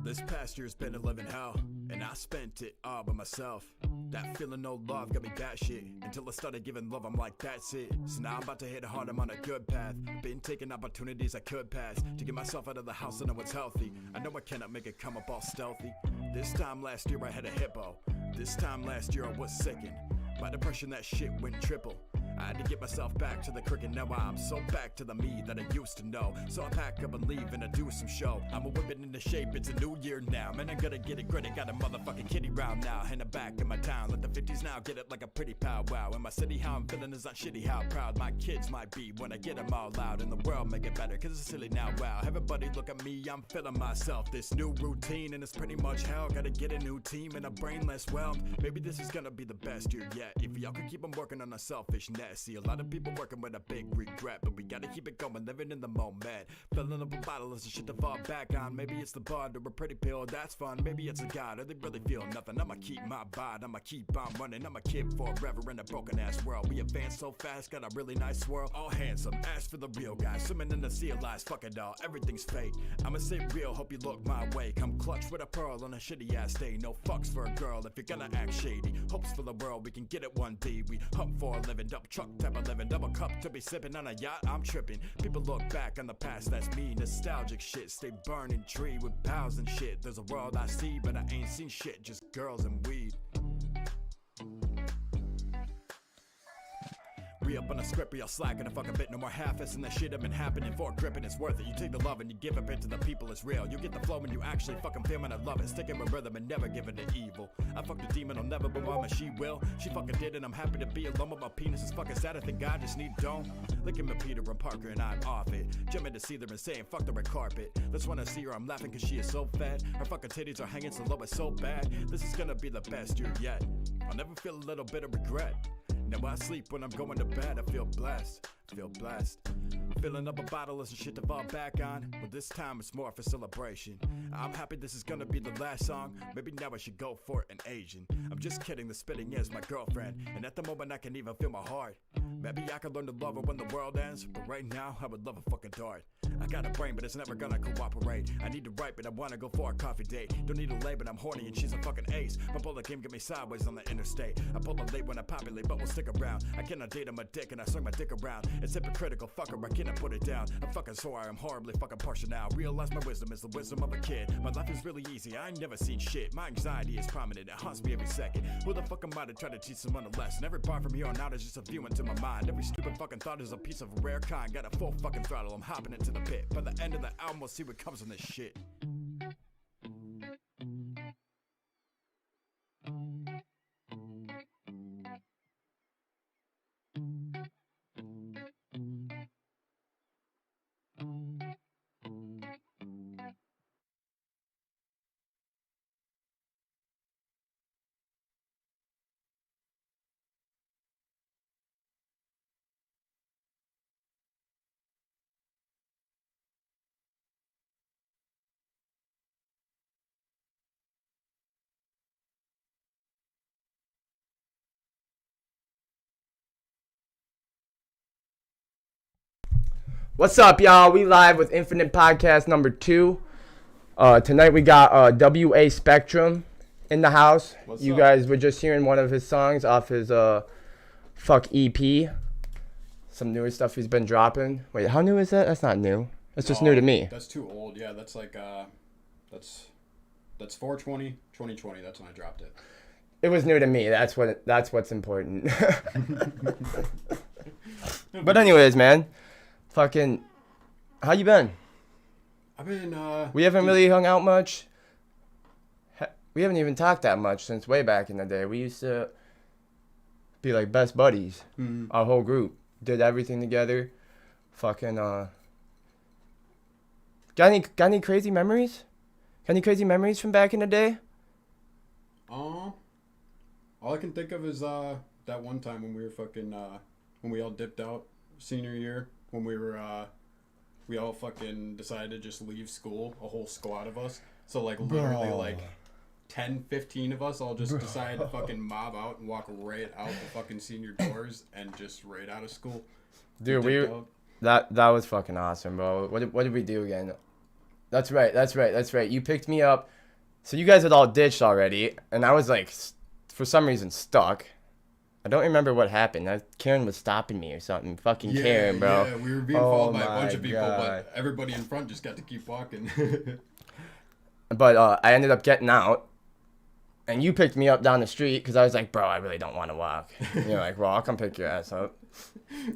This past year's been a living hell, and I spent it all by myself. That feeling no love got me batshit. Until I started giving love, I'm like, that's it. So now I'm about to hit hard, I'm on a good path. Been taking opportunities I could pass to get myself out of the house and know it's healthy. I know I cannot make it come up all stealthy. This time last year I had a hippo. This time last year I was sickened. My depression, that shit went triple. I had to get myself back to the cricket. Now I'm so back to the me that I used to know. So I pack up and leave and I do some show. I'm a whipping into shape, it's a new year now. Man, I'm gonna get it gritty. Got a motherfucking kitty round now. In the back of my town, let the 50s now get it like a pretty powwow. In my city, how I'm feeling is not shitty. How proud my kids might be when I get them all out. And the world make it better, cause it's silly now, wow. Everybody look at me, I'm feeling myself. This new routine and it's pretty much hell. Gotta get a new team and a brain less whelmed. Maybe this is gonna be the best year yet. If y'all could keep on working on our selfishness. See a lot of people working with a big regret, but we gotta keep it going, living in the moment. Filling up a bottle is the shit to fall back on. Maybe it's the bond or a pretty pill, that's fun. Maybe it's a god, or they really feel nothing. I'ma keep my bod, I'ma keep on running. I'm a kid forever in a broken ass world. We advance so fast, got a really nice swirl. All handsome, ask for the real guy. Swimming in the sea of lies, fuck it all, everything's fake. I'ma say real, hope you look my way. Come clutch with a pearl on a shitty ass day. No fucks for a girl if you're gonna act shady. Hopes for the world, we can get it one day. We hump for a living, dump truck type of living. Double cup to be sipping on a yacht, I'm tripping. People look back on the past, that's me. Nostalgic shit, stay burning tree with pals and shit. There's a world I see, but I ain't seen shit, just girls and weed. We up on a script, y'all slacking a fucking bit. No more half-assing that shit I've been happening for gripping. It's worth it. You take the love and you give it to the people, it's real. You get the flow and you actually fucking feel, man, I love it. Sticking with rhythm and never giving to evil. I fucked a demon, I'll never be mama, she will. She fucking did and I'm happy to be alone with my penis. Is fucking sad, I think I just need dome. Look at me, Peter and Parker, and I'm off it. Jumping to see them and saying, fuck the red carpet. That's when I see her, I'm laughing cause she is so fat. Her fucking titties are hanging so low, it's so bad. This is gonna be the best year yet. I'll never feel a little bit of regret. Now I sleep when I'm going to bed, I feel blessed, Filling up a bottle is some shit to fall back on, but this time it's more for celebration. I'm happy this is gonna be the last song, maybe now I should go for an Asian. I'm just kidding, the spitting is my girlfriend, and at the moment I can even feel my heart. Maybe I could learn to love her when the world ends, but right now I would love a fucking dart. I got a brain, but it's never gonna cooperate. I need to write, but I wanna go for a coffee date. Don't need a lay, but I'm horny and she's a fucking ace. My bullet game get me sideways on the interstate. I pull the late when I populate, but we'll stick around. I cannot date on my dick and I swing my dick around. It's hypocritical, fucker, I cannot put it down. I'm fucking sore, I'm horribly fucking partial now. Realize my wisdom is the wisdom of a kid. My life is really easy, I ain't never seen shit. My anxiety is prominent, it haunts me every second. Who the fuck am I to try to teach someone a lesson? Every bar from here on out is just a view into my mind. Every stupid fucking thought is a piece of a rare kind. Got a full fucking throttle, I'm hopping into the pit. By the end of the album, we'll see what comes from this shit. What's up, y'all? We live with Infinite Podcast number 2. Tonight we got W.A. Spectrum in the house. What's you up? guys were just hearing one of his songs off his Fuck EP. Some newer stuff he's been dropping. Wait, how new is that? That's not new. That's just new to me. That's too old. Yeah, that's like that's 4/20, 2020. That's when I dropped it. It was new to me. That's what's important. But anyways, man. Fucking, how you been? I've been We haven't really hung out much. We haven't even talked that much since way back in the day. We used to be like best buddies. Mm-hmm. Our whole group did everything together. Fucking got any crazy memories? Got any crazy memories from back in the day? All I can think of is that one time when we were fucking when we all dipped out senior year when we were we all fucking decided to just leave school, a whole squad of us. So like literally Bro. like 10, 15 of us all just decided to fucking mob out and walk right out the fucking senior doors and just right out of school. Dude, Dipped out. that was fucking awesome, bro. What did we do again? That's right. You picked me up. So you guys had all ditched already, and I was like, for some reason, stuck. I don't remember what happened. Karen was stopping me or something. Fucking Karen, bro. Yeah, we were being Oh followed by a my bunch of people, God. but everybody in front just got to keep walking. But I ended up getting out, and you picked me up down the street because I was like, bro, I really don't want to walk. And you're like, well, I'll come pick your ass up.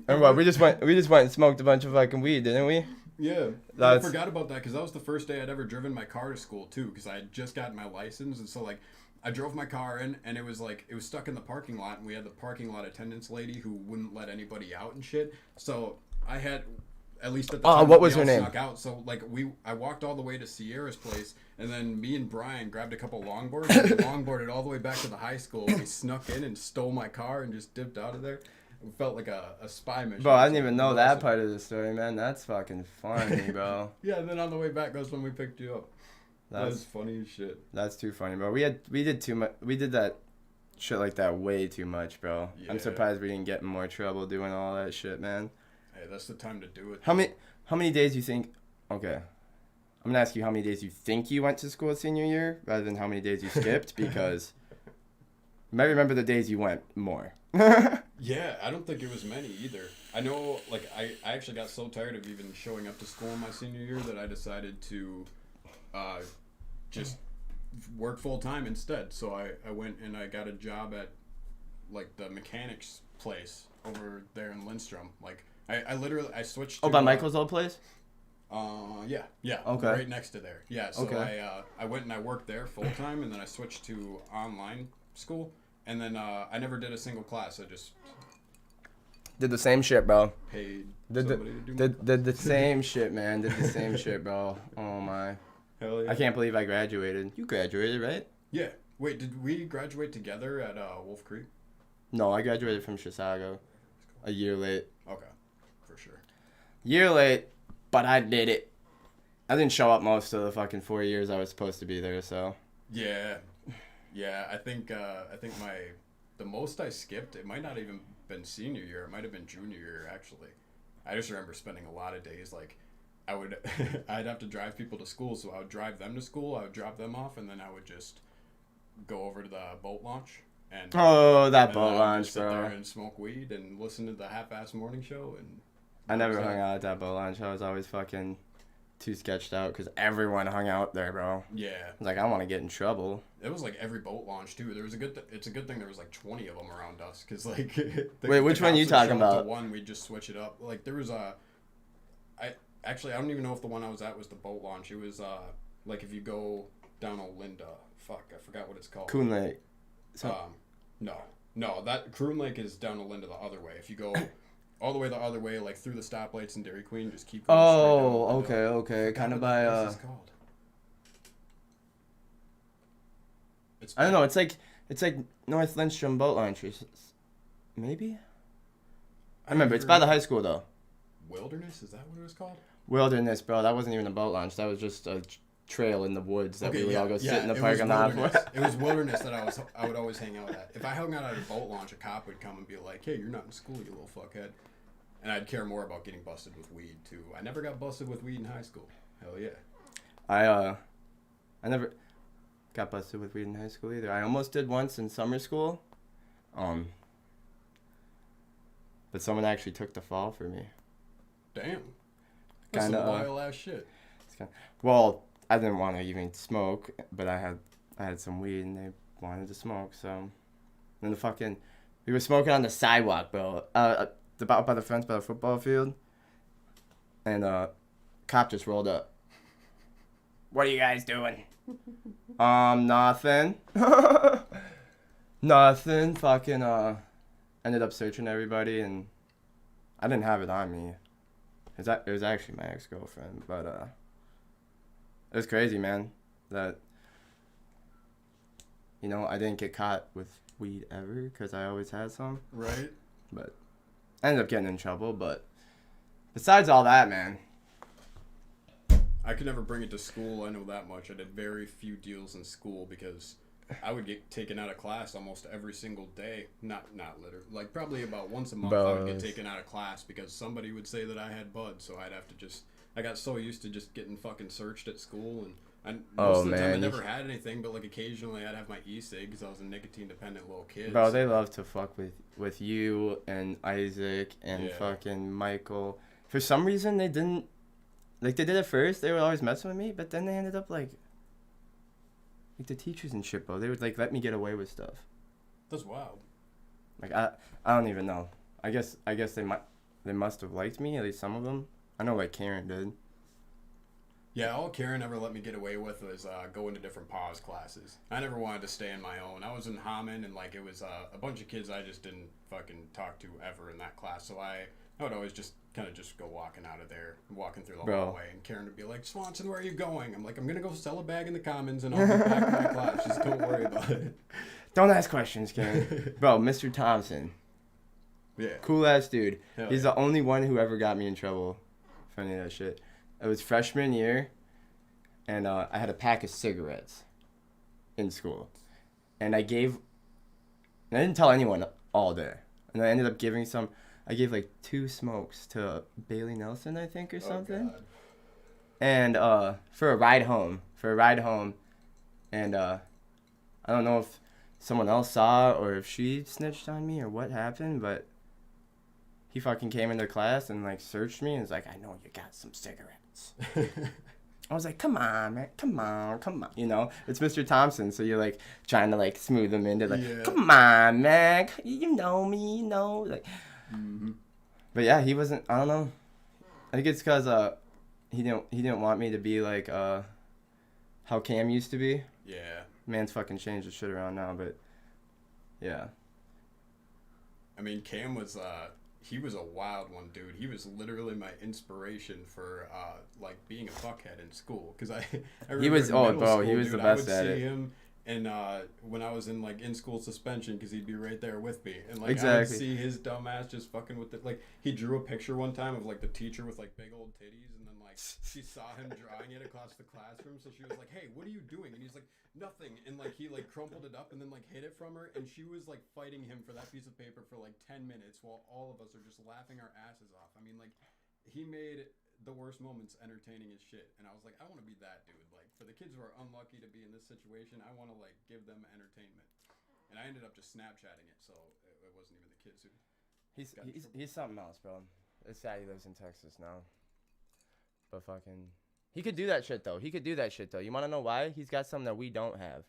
And what, we just went and smoked a bunch of fucking weed, didn't we? Yeah, I That's- forgot about that because that was the first day I'd ever driven my car to school too. Because I had just gotten my license, and so like I drove my car in, and it was stuck in the parking lot, and we had the parking lot attendance lady who wouldn't let anybody out and shit. So I had, at least at the time, what we was her all name? snuck out. So like I walked all the way to Sierra's place, and then me and Brian grabbed a couple longboards, and longboarded all the way back to the high school. We snuck in and stole my car and just dipped out of there. It felt like a spy mission. Bro, I didn't even know that Awesome. part of the story, man. That's fucking funny, bro. Yeah, and then on the way back, that's when we picked you up. That was funny as shit. That's too funny, bro. We did too much. We did that shit like that way too much, bro. Yeah. I'm surprised we didn't get in more trouble doing all that shit, man. Hey, that's the time to do it. How many days you think? Okay, I'm gonna ask you how many days you think you went to school senior year, rather than how many days you skipped, because you might remember the days you went more. Yeah, I don't think it was many either. I know, like, I actually got so tired of even showing up to school in my senior year that I decided to just work full time instead. So I went and I got a job at, like, the mechanics place over there in Lindstrom. Like, I literally, I switched to... Oh, by Michael's old place? Yeah. Okay. Right next to there. Yeah, so Okay. I went and I worked there full time, and then I switched to online school, and then I never did a single class. I just Did the same shit, bro. paid Did somebody to do my did the same shit, man. Did the same shit, bro. Oh my. Hell yeah. I can't believe I graduated. You graduated, right? Yeah. Wait, did we graduate together at Wolf Creek? No, I graduated from Chisago a year late. Okay, for sure. Year late, but I did it. I didn't show up most of the fucking 4 years I was supposed to be there, so. Yeah. I think the most I skipped, it might not even been senior year. It might have been junior year actually. I just remember spending a lot of days like I'd have to drive people to school, so I would drive them to school, I would drop them off, and then I would just go over to the boat launch and Oh, that and boat then I would launch, just sit there bro. and smoke weed and listen to the half-ass morning show. And I never that was hung it. out at that boat launch. I was always fucking too sketched out because everyone hung out there, bro. Yeah, I was like, I want to get in trouble. it was like every boat launch too. There was it's a good thing there was like 20 of them around us, because like Wait, which one cops you would talking show up to about? one, we'd just switch it up. Like there was I don't even know if the one I was at was the boat launch. It was like if you go down Olinda, fuck, I forgot what it's called. Coon Lake. So- No, that Croon Lake is down Olinda the other way. If you go all the way the other way, like through the stoplights in Dairy Queen, just keep going straight down Oh, Olinda. okay. Forgot Kind of what by the place is called. It's I don't know. It's like North Lindstrom boat launch. Maybe. I remember. It's by the high school though. Wilderness, is that what it was called? Wilderness, bro. That wasn't even a boat launch. That was just a trail in the woods that we would all go sit in the it parking was lot Wilderness. for. It was Wilderness that I would always hang out at. If I hung out at a boat launch, a cop would come and be like, "Hey, you're not in school, you little fuckhead." And I'd care more about getting busted with weed too. I never got busted with weed in high school. Hell yeah. I never got busted with weed in high school either. I almost did once in summer school. But someone actually took the fall for me. Damn. That's some Kinda, wild ass shit. Well, I didn't want to even smoke, but I had some weed and they wanted to smoke, so then we were smoking on the sidewalk, bro. About by the fence by the football field. And cop just rolled up. What are you guys doing? Nothing. Nothing. Fucking ended up searching everybody, and I didn't have it on me. It was actually my ex-girlfriend, but it was crazy, man. That, I didn't get caught with weed ever because I always had some. Right? But I ended up getting in trouble. But besides all that, man, I could never bring it to school. I know that much. I did very few deals in school because I would get taken out of class almost every single day. Not literally. Like probably about once a month I would get taken out of class because somebody would say that I had bud. So I'd have to just. I got so used to just getting fucking searched at school, and most of the time I never had anything. But like occasionally I'd have my e-cig because I was a nicotine dependent little kid. Bro, they love to fuck with you and Isaac and fucking Michael. For some reason they didn't. Like, they did it first. They were always messing with me, but then they ended up, like the teachers and shit, bro. They would, like, let me get away with stuff. That's wild. Like, I don't even know. I guess they must have liked me, at least some of them. I know, like, Karen did. Yeah, all Karen ever let me get away with was going to different pause classes. I never wanted to stay on my own. I was in Hammond, and, like, it was a bunch of kids I just didn't fucking talk to ever in that class, so I would always just kind of just go walking out of there, walking through the hallway, and Karen would be like, Swanson, where are you going? I'm like, I'm going to go sell a bag in the Commons, and I'll be back in my class. Just don't worry about it. Don't ask questions, Karen. Bro, Mr. Thompson. Yeah. Cool-ass dude. Hell He's the only one who ever got me in trouble for any of that shit. It was freshman year, and I had a pack of cigarettes in school. And I didn't tell anyone all day. And I ended up giving some... I gave like 2 smokes to Bailey Nelson, I think, or something. God. And for a ride home. And I don't know if someone else saw or if she snitched on me or what happened, but he fucking came into class and like searched me and was like, I know you got some cigarettes. I was like, come on, man. Come on. You know, it's Mr. Thompson, so you're like trying to like smooth him into like, come on, man. You know me, like. Mm-hmm. But yeah, he wasn't. I don't know. I think it's because he didn't want me to be like how Cam used to be. Yeah. Man's fucking changed the shit around now, but yeah. I mean, Cam was he was a wild one, dude. He was literally my inspiration for like being a fuckhead in school, because I remember he was he was the best at it. I would see him. And when I was in like in school suspension, because he'd be right there with me, and like exactly. I would see his dumb ass just fucking with it. Like he drew a picture one time of like the teacher with like big old titties, and then like she saw him drawing it across the classroom, so she was like, "Hey, what are you doing?" And he's like, "Nothing." And like he like crumpled it up and then like hid it from her, and she was like fighting him for that piece of paper for like 10 minutes while all of us are just laughing our asses off. I mean, like he made the worst moments entertaining as shit, and I was like, I want to be that dude. Like for the kids who are unlucky to be in this situation, I want to like give them entertainment. And I ended up just Snapchatting it, so it wasn't even the kids who. He's something else, bro. It's sad he lives in Texas now. But fucking, he could do that shit though. You want to know why? He's got something that we don't have.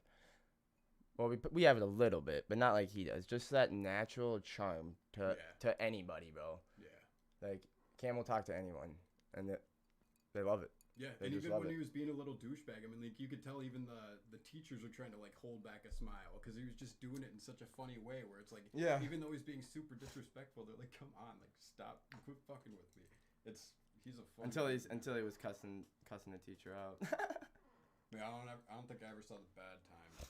Well, we have it a little bit, but not like he does. Just that natural charm to anybody, bro. Yeah. Like Cam will talk to anyone. And they love it. Yeah, and even when he was being a little douchebag, I mean, like you could tell even the teachers were trying to like hold back a smile because he was just doing it in such a funny way where it's like, even though he's being super disrespectful, they're like, come on, like stop, quit fucking with me. He's a fun until he was cussing the teacher out. I don't think I ever saw the bad times.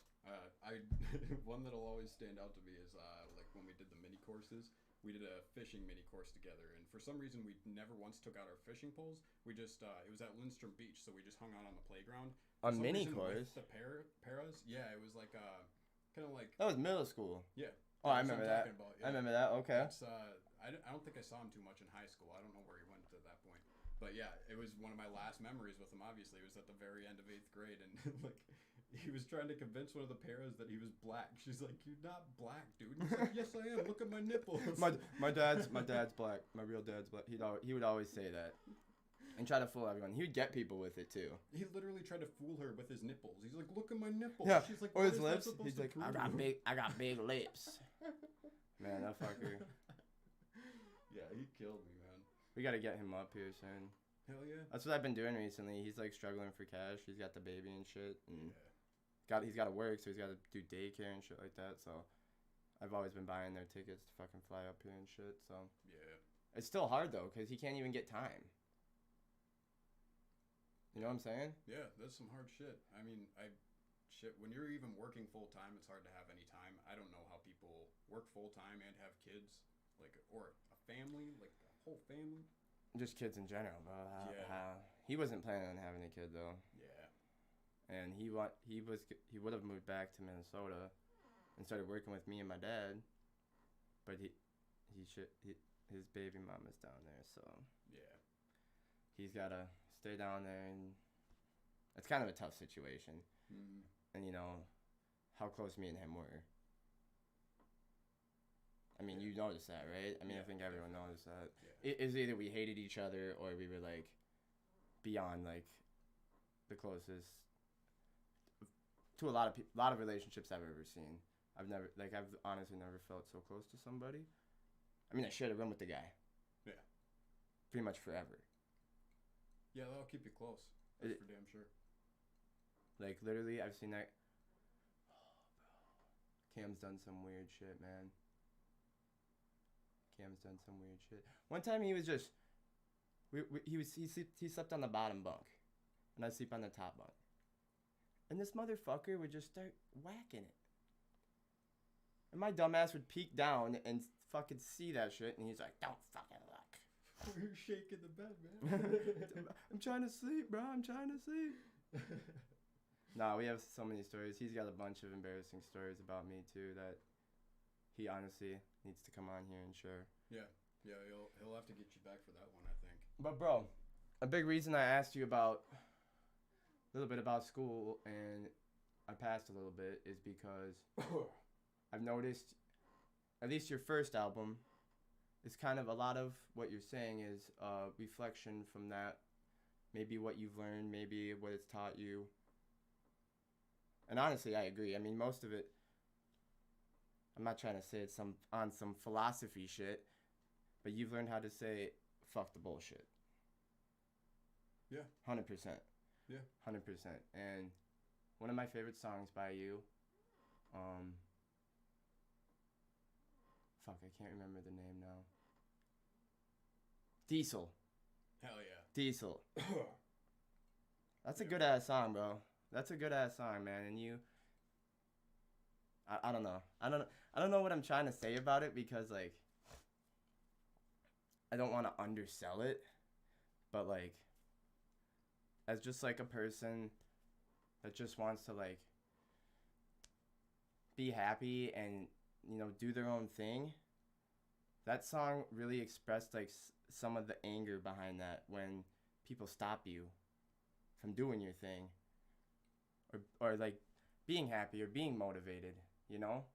One that'll always stand out to me is like when we did the mini courses. We did a fishing mini course together, and for some reason we never once took out our fishing poles. We just it was at Lindstrom Beach, so we just hung out on the playground. A mini course? The paras? Yeah, it was like kind of like. That was middle school. Yeah. Oh, I remember that. I remember that. Okay. I don't think I saw him too much in high school. I don't know where he went to that point, but yeah, it was one of my last memories with him. Obviously, it was at the very end of 8th grade, and like. He was trying to convince one of the paras that he was black. She's like, "You're not black, dude." And he's like, "Yes, I am. Look at my nipples." My dad's black. My real dad's black. He would always say that, and try to fool everyone. He would get people with it too. He literally tried to fool her with his nipples. He's like, "Look at my nipples." Yeah. She's like, or his lips. He's like, I got big lips. Man, that fucker. Yeah, he killed me, man. We gotta get him up here soon. Hell yeah. That's what I've been doing recently. He's like struggling for cash. He's got the baby and shit, and. He's got to work, so he's got to do daycare and shit like that. So, I've always been buying their tickets to fucking fly up here and shit. So, yeah, it's still hard though, cause he can't even get time. You know what I'm saying? Yeah, that's some hard shit. I mean, when you're even working full time, it's hard to have any time. I don't know how people work full time and have kids, like or a family, like a whole family. Just kids in general, bro. He wasn't planning on having a kid though, Yeah. and he would have moved back to Minnesota and started working with me and my dad, but his baby mama's down there, so Yeah. he's gotta stay down there, and it's kind of a tough situation. Mm-hmm. And you know how close me and him were. I mean, you noticed that, right? I mean, Yeah, I think everyone noticed that. Yeah. It was either we hated each other or we were like beyond like the closest to a lot of relationships I've ever seen. I've honestly never felt so close to somebody. I mean, I shared a room with the guy. Yeah. Pretty much forever. Yeah, that'll keep you close. That's for damn sure. Like, literally, I've seen that. Oh, bro. Cam's done some weird shit, man. Cam's done some weird shit. One time he was just, he slept on the bottom bunk, and I sleep on the top bunk. And this motherfucker would just start whacking it. And my dumbass would peek down and fucking see that shit, and he's like, "Don't fucking look." You're shaking the bed, man. I'm trying to sleep, bro. I'm trying to sleep. Nah, we have so many stories. He's got a bunch of embarrassing stories about me too that he honestly needs to come on here and share. Yeah, he'll have to get you back for that one, I think. But bro, a big reason I asked you about a little bit about school and I passed a little bit is because I've noticed at least your first album is kind of a lot of what you're saying is a reflection from that, maybe what you've learned, maybe what it's taught you. And honestly, I agree. I mean, most of it, I'm not trying to say it's on some philosophy shit, but you've learned how to say, fuck the bullshit. Yeah. 100%. Yeah. 100%. And one of my favorite songs by you, fuck, I can't remember the name now. Diesel. Hell yeah. Diesel. That's a good ass song, bro. That's a good ass song, man. And you, I don't know. I don't know what I'm trying to say about it because like, I don't want to undersell it, but like, as just like a person that just wants to like be happy and, you know, do their own thing. That song really expressed like some of the anger behind that when people stop you from doing your thing or like being happy or being motivated, you know?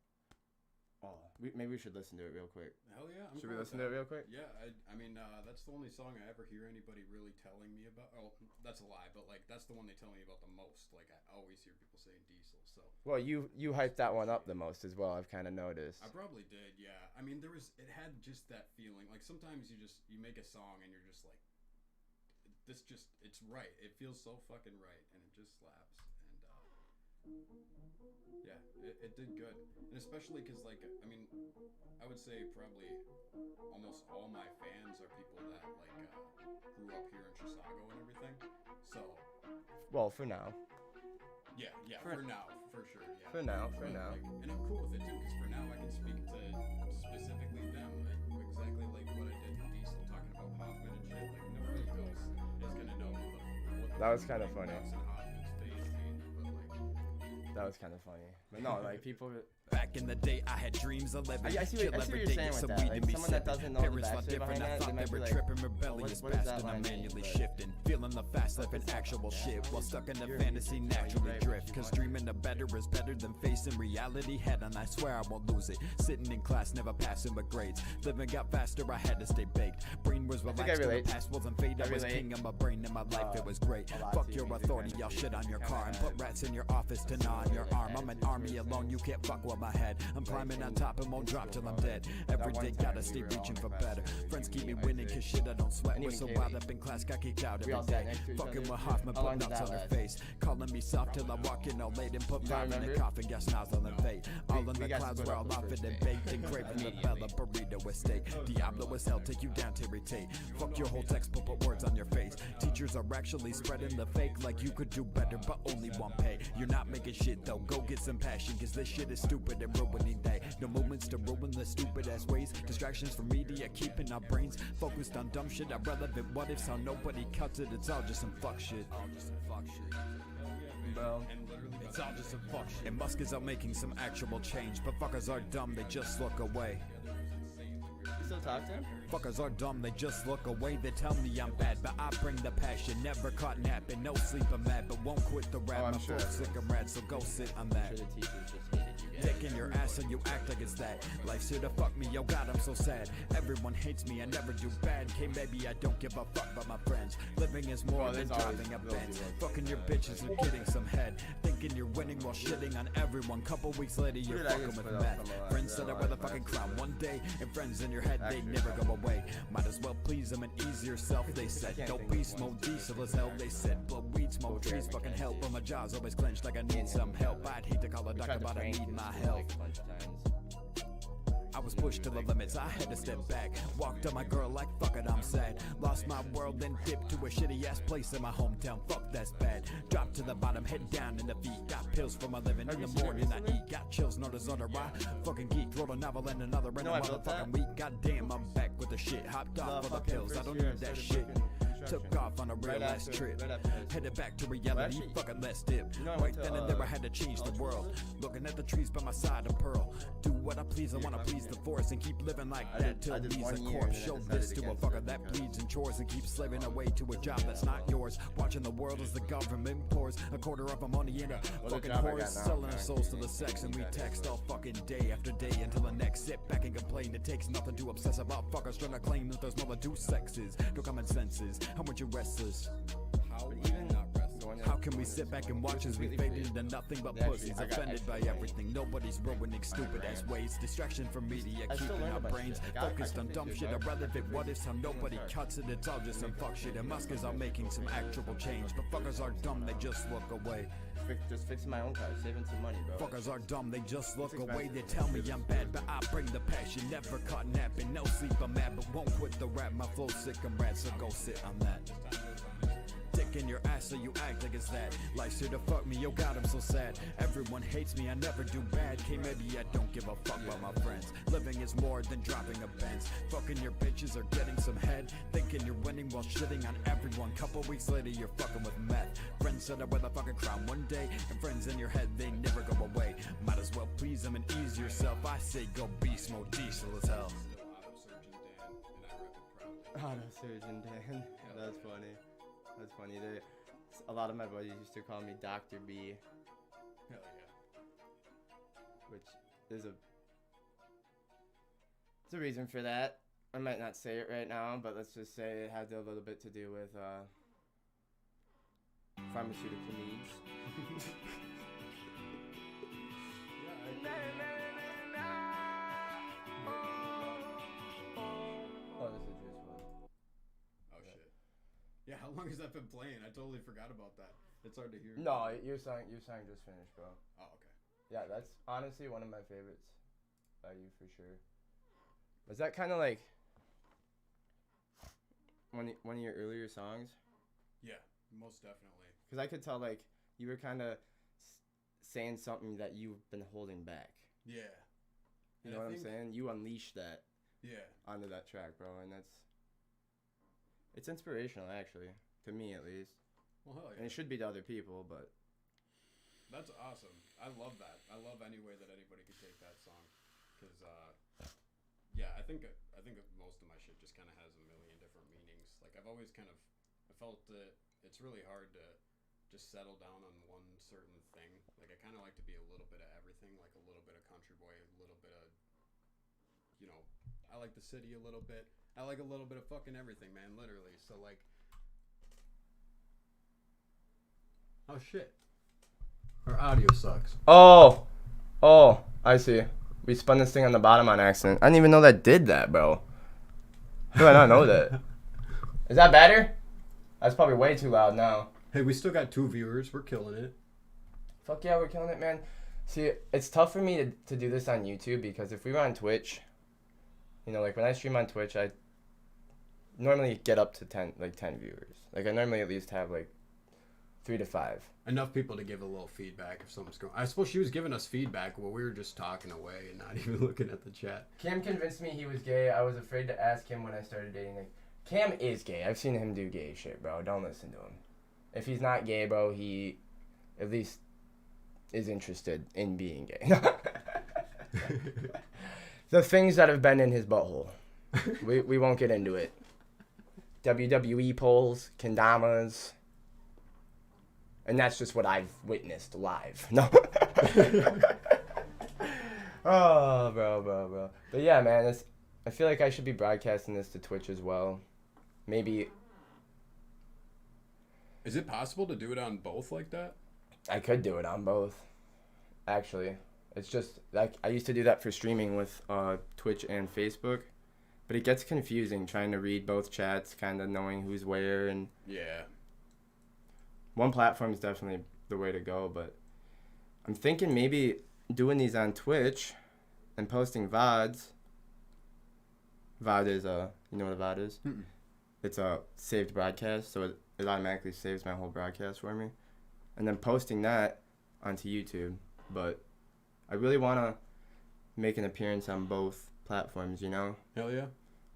Oh, maybe we should listen to it real quick. Hell yeah. Should we listen to it real quick? Yeah, I mean, that's the only song I ever hear anybody really telling me about. Oh, that's a lie, but like that's the one they tell me about the most. Like I always hear people saying Diesel. So. Well, you hyped that one up the most as well. I've kind of noticed. I probably did. Yeah. I mean, it had just that feeling. Like sometimes you make a song and you're just like, it's right. It feels so fucking right, and it just slaps. Yeah, it did good, and especially because like I mean, I would say probably almost all my fans are people that like grew up here in Chisago and everything. So, well, for now. Yeah, for now, for sure. Yeah. For now. Like, and I'm cool with it too, because for now I can speak to specifically them, like, exactly like what I did with Diesel, talking about Hoffman and shit. Like nobody else is gonna know what that was kind of funny. That was kind of funny. But no, like people. Back in the day, I had dreams of living. I see what you're saying with that. Like, someone that doesn't know the backstory behind that, they might be like, tripping, rebellious, what is that basking, line I'm manually mean? shifting. Feeling the fast life and actual shit. While stuck in the fantasy, naturally drift. Cause dreaming of better is better than facing reality head on. I swear I won't lose it. Sitting in class, never passing with grades. Living got faster, I had to stay baked. Brain was relaxed, the past wasn't fade. I was king of my brain and my life, it was great. Fuck your authority, y'all shit on your car. And put rats in your office to gnaw on your arm. I'm an army alone, you can't fuck with my head. I'm climbing on top and won't drop till I'm dead. Every day gotta stay reaching for better. Friends keep me winning cause shit I don't sweat. Was so wild up in class, got kicked out every day. Fucking with Hoffman, put nuts on her face. Calling me soft till I walk in all late and put five in the coffin, gas nozzle and fate. All in the clouds where I'll off it and baked and craving the Bella burrito with steak. Diablo is hell, take you down to irritate. Fuck your whole textbook, put words on your face. Teachers are actually spreading the fake like you could do better but only one pay. You're not making shit though, go get some passion cause this shit is stupid and ruining day. No moments to ruin the stupid ass ways. Distractions from media keeping our brains focused on dumb shit. Irrelevant what ifs, how nobody cuts it. It's all just some fuck shit. Bro. It's all just some fuck shit. And Musk is out making some actual change, but fuckers are dumb, they just look away. You still talk to him? Fuckers are dumb, they just look away. They tell me I'm bad, but I bring the passion. Never caught napping, no sleep, I'm mad, but won't quit the rap. Oh, I'm I'm sure. full sick of rad, so go sit on that. I'm sure the teachers just hated you guys. Dick in your ass so you act like it's that. Life's here to fuck me, yo god I'm so sad. Everyone hates me, I never do bad. Okay, maybe I don't give a fuck about my friends. Living is more Oh, than there's always driving a those Benz. people. Fucking your bitches and getting some head. Thinking you're winning while shitting on everyone. Couple weeks later you're Dude, I fucking get with split meth. up from a lot. Friends Yeah, that a are lot with a of fucking meth. crown one day. And friends in your head, they Actually, never yeah. go away. Might as well please them and ease yourself, they said. can't Don't think be of one. smoke diesel as hell, they said. Blow weed, smoke Okay, trees, I fucking can't help. see But it. my jaw's always clenched like I need some help. I'd hate to call a We doctor, tried to but I prank need you, my like, help. a bunch of times. I was pushed to the limits, I had to step back. Walked on my girl like fuck it, I'm sad. Lost my world, then dipped to a shitty ass place in my hometown. Fuck, that's bad. Dropped to the bottom, head down in the feet. Got pills for my living. Have In you the seen it morning I recently? eat. Got chills, notice under I fucking geek. Wrote a novel and another in know a I built that? motherfucking week. Goddamn, I'm back with the shit. Hopped off The for the fucking pills. I first don't year need that started shit. working Took construction. off on a real ass trip. Right after high school. Headed back to reality, actually- fucking let's dip. You know, I Right went to, then and there I had to change the world. Looking at the trees by my side, a pearl. Do what I please, I wanna please the forest and keep living like I that did- till I did he's 1 a year corpse. and then I Show decided this to a against fucker it that because- bleeds and chores and keeps slaving away to a job that's not yours. Watching the world as the government pours a quarter of our money into Well, the fucking job I whores, got now, selling our man, souls to the ain't sex, and we that text all fucking day after day until the next. Sit back and complain. It takes nothing to obsess about fuckers trying to claim that there's more than two sexes. No common senses. How much you restless? How can we sit back and watch as we fade into nothing but Yeah, pussies? I got Offended by extra everything. Nobody's ruining stupid ass ways. Distraction from media, I still keeping learn our a bunch of brains shit. Like, I focused can on fix dumb your shit. car. Irrelevant what ifs, how nobody car. cuts it. It's all just some fuck shit. And Musk is out making some actual change. But fuckers are dumb, they just look away. Just fixing my own car, saving some money, bro. Fuckers are dumb, they just look It's away. They expensive. tell me I'm bad, but I bring the passion. Never caught napping, no sleep, I'm mad, but won't quit the rap. My flow's sick, I'm rad, so go sit on that. Dick in your ass so you act like it's that. Life's here to fuck me, yo god I'm so sad. Everyone hates me, I never do bad. Okay, maybe I don't give a fuck about my friends. Living is more than dropping a Benz. Fucking your bitches or getting some head. Thinking you're winning while shitting on everyone. Couple weeks later you're fucking with meth. Friends set up with a fucking crown one day. And friends in your head, they never go away. Might as well please them and ease yourself. I say go beast mode, diesel as hell. Auto Surgeon Dan. That's funny. That's funny. A lot of my buddies used to call me Dr. B, Hell yeah. which is it's a reason for that. I might not say it right now, but let's just say it had a little bit to do with pharmaceutical needs. Oh, this is Juice WRLD. Oh shit. Yeah, how long has that been playing? I totally forgot about that. It's hard to hear. No, your song just finished, bro. Oh, okay. Yeah, that's honestly one of my favorites by you for sure. Was that kind of like one of your earlier songs? Yeah, most definitely. Because I could tell like you were kind of saying something that you've been holding back. Yeah. You And know I what I'm think- saying? You unleashed that Yeah. onto that track, bro, and it's inspirational actually, to me at least. Well, hell And yeah. it should be to other people, but That's awesome. I love that. I love any way that anybody could take that song, because yeah, I think most of my shit just kind of has a million different meanings. Like I've always kind of, I felt that it's really hard to just settle down on one certain thing. Like I kind of like to be a little bit of everything, like a little bit of country boy, a little bit of, you know, I like the city a little bit. I like a little bit of fucking everything, man, literally. So like, oh shit. Our audio sucks. oh, I see. We spun this thing on the bottom on accident. I didn't even know that did that, bro. How do I not know that? Is that better? That's probably way too loud now. Hey, we still got 2 viewers. We're killing it. Fuck yeah, we're killing it, man. See, it's tough for me to do this on YouTube because if we were on Twitch, you know, like when I stream on Twitch, I normally get up to 10 viewers. Like I normally at least have like 3 to 5. Enough people to give a little feedback if something's going. I suppose she was giving us feedback while we were just talking away and not even looking at the chat. Cam convinced me he was gay. I was afraid to ask him when I started dating. Like, Cam is gay. I've seen him do gay shit, bro. Don't listen to him. If he's not gay, bro, he at least is interested in being gay. The things that have been in his butthole. We won't get into it. WWE polls, kendamas. And that's just what I've witnessed live. No. Oh, bro. But yeah, man, I feel like I should be broadcasting this to Twitch as well. Maybe. Is it possible to do it on both like that? I could do it on both. Actually. It's just, like, I used to do that for streaming with Twitch and Facebook. But it gets confusing trying to read both chats, kind of knowing who's where. And Yeah. one platform is definitely the way to go, but I'm thinking maybe doing these on Twitch and posting VODs. VOD is, you know what a VOD is? Mm-mm. It's a saved broadcast, so it automatically saves my whole broadcast for me. And then posting that onto YouTube. But I really want to make an appearance on both platforms, you know? Hell yeah.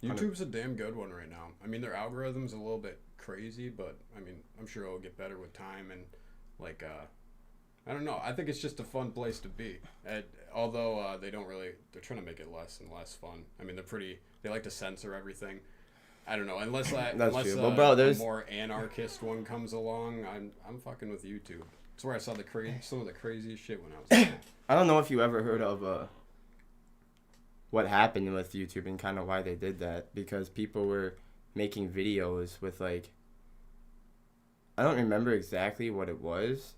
YouTube's a damn good one right now. I mean, their algorithm's a little bit crazy, but I mean, I'm sure it'll get better with time. And like, I don't know. I think it's just a fun place to be. Although they're trying to make it less and less fun. I mean, they like to censor everything. I don't know. Unless true. Well, bro, a more anarchist one comes along, I'm fucking with YouTube. That's where I saw some of the craziest shit when I was there. I don't know if you ever heard of what happened with YouTube and kind of why they did that, because people were making videos with, like, I don't remember exactly what it was,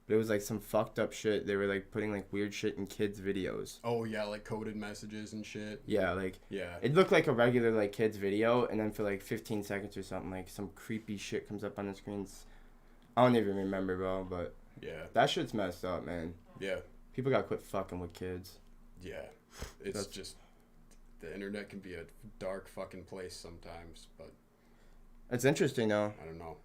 but it was like some fucked up shit. They were like putting like weird shit in kids' videos. Oh yeah, like coded messages and shit. Yeah, like, yeah, it looked like a regular like kids video, and then for like 15 seconds or something, like some creepy shit comes up on the screens. I don't even remember, bro, but yeah, that shit's messed up, man. Yeah, people gotta quit fucking with kids. Yeah, it's just the internet can be a dark fucking place sometimes, but it's interesting though. I don't know.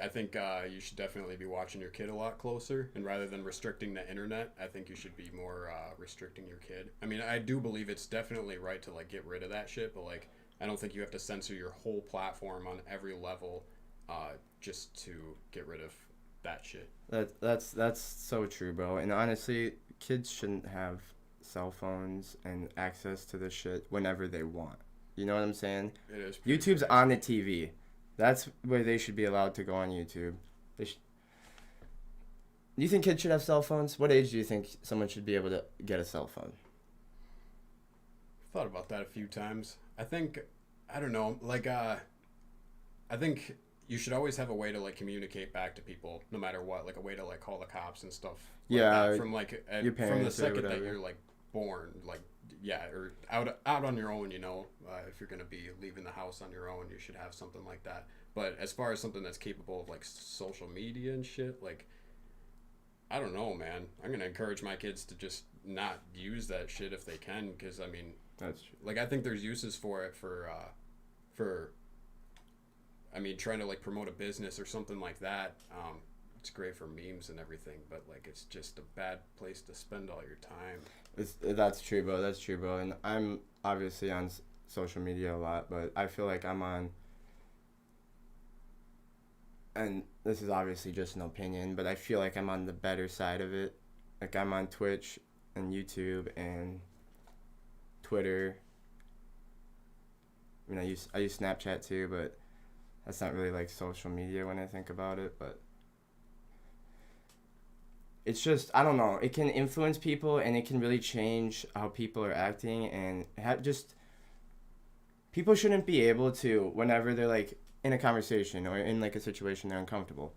I think you should definitely be watching your kid a lot closer, and rather than restricting the internet, I think you should be more restricting your kid. I mean, I do believe it's definitely right to like get rid of that shit, but like I don't think you have to censor your whole platform on every level just to get rid of that shit. That's so true, bro. And honestly, kids shouldn't have cell phones and access to this shit whenever they want. You know what I'm saying? It is. YouTube's on the TV. That's where they should be allowed to go on YouTube. Do you think kids should have cell phones? What age do you think someone should be able to get a cell phone? Thought about that a few times. I think, I don't know, like, I think you should always have a way to, like, communicate back to people, no matter what, like, a way to, like, call the cops and stuff. Like yeah. that. From, like, your parents from the second that you're, like, born, like, yeah, or out on your own, you know, if you're going to be leaving the house on your own, you should have something like that. But as far as something that's capable of, like, social media and shit, like, I don't know, man. I'm going to encourage my kids to just not use that shit if they can, because, I mean, that's true. Like, I think there's uses for it for I mean, trying to, like, promote a business or something like that. It's great for memes and everything, but, like, it's just a bad place to spend all your time. That's true, bro. That's true, bro. And I'm obviously on social media a lot, but I feel like I'm on, and this is obviously just an opinion, but I feel like I'm on the better side of it. Like, I'm on Twitch and YouTube and Twitter. I mean, I use Snapchat too, but that's not really like social media when I think about it. But it's just, I don't know, it can influence people and it can really change how people are acting, and people shouldn't be able to, whenever they're like in a conversation or in like a situation they're uncomfortable,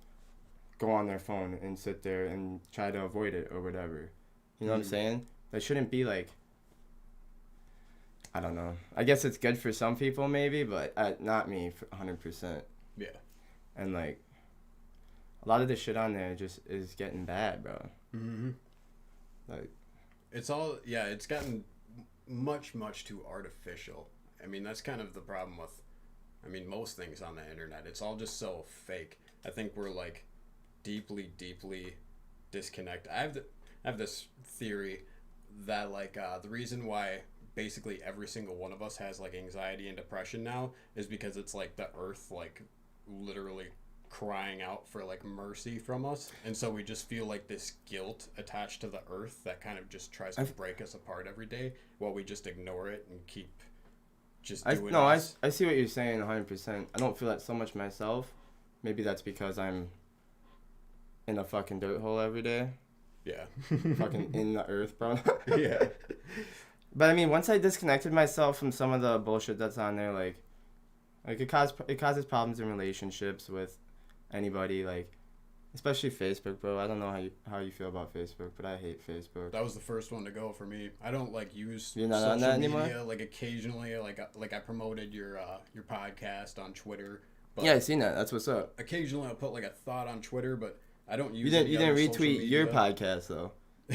go on their phone and sit there and try to avoid it or whatever. You know what I'm saying? That shouldn't be like, I don't know. I guess it's good for some people maybe, but not me 100%. Yeah. And like, a lot of the shit on there just is getting bad, bro. Mm-hmm. Like, it's gotten much, much too artificial. I mean, that's kind of the problem with, I mean, most things on the internet. It's all just so fake. I think we're like, deeply disconnect. I have this theory that like the reason why basically every single one of us has like anxiety and depression now is because it's like the earth like literally crying out for like mercy from us, and so we just feel like this guilt attached to the earth that kind of just tries to break us apart every day while we just ignore it and keep just doing us. I see what you're saying 100%. I don't feel that so much myself. Maybe that's because I'm in a fucking dirt hole every day. Yeah. Fucking in the earth, bro. Yeah. But I mean, once I disconnected myself from some of the bullshit that's on there, like it causes problems in relationships with anybody, like especially Facebook, bro. I don't know how you feel about Facebook, but I hate Facebook. That was the first one to go for me. I don't like use You're not social on that media. anymore? Like occasionally, like I promoted your podcast on Twitter. But Yeah, I seen that. That's what's up. occasionally I'll put like a thought on Twitter, but I don't use. You didn't any other retweet social your media. podcast though.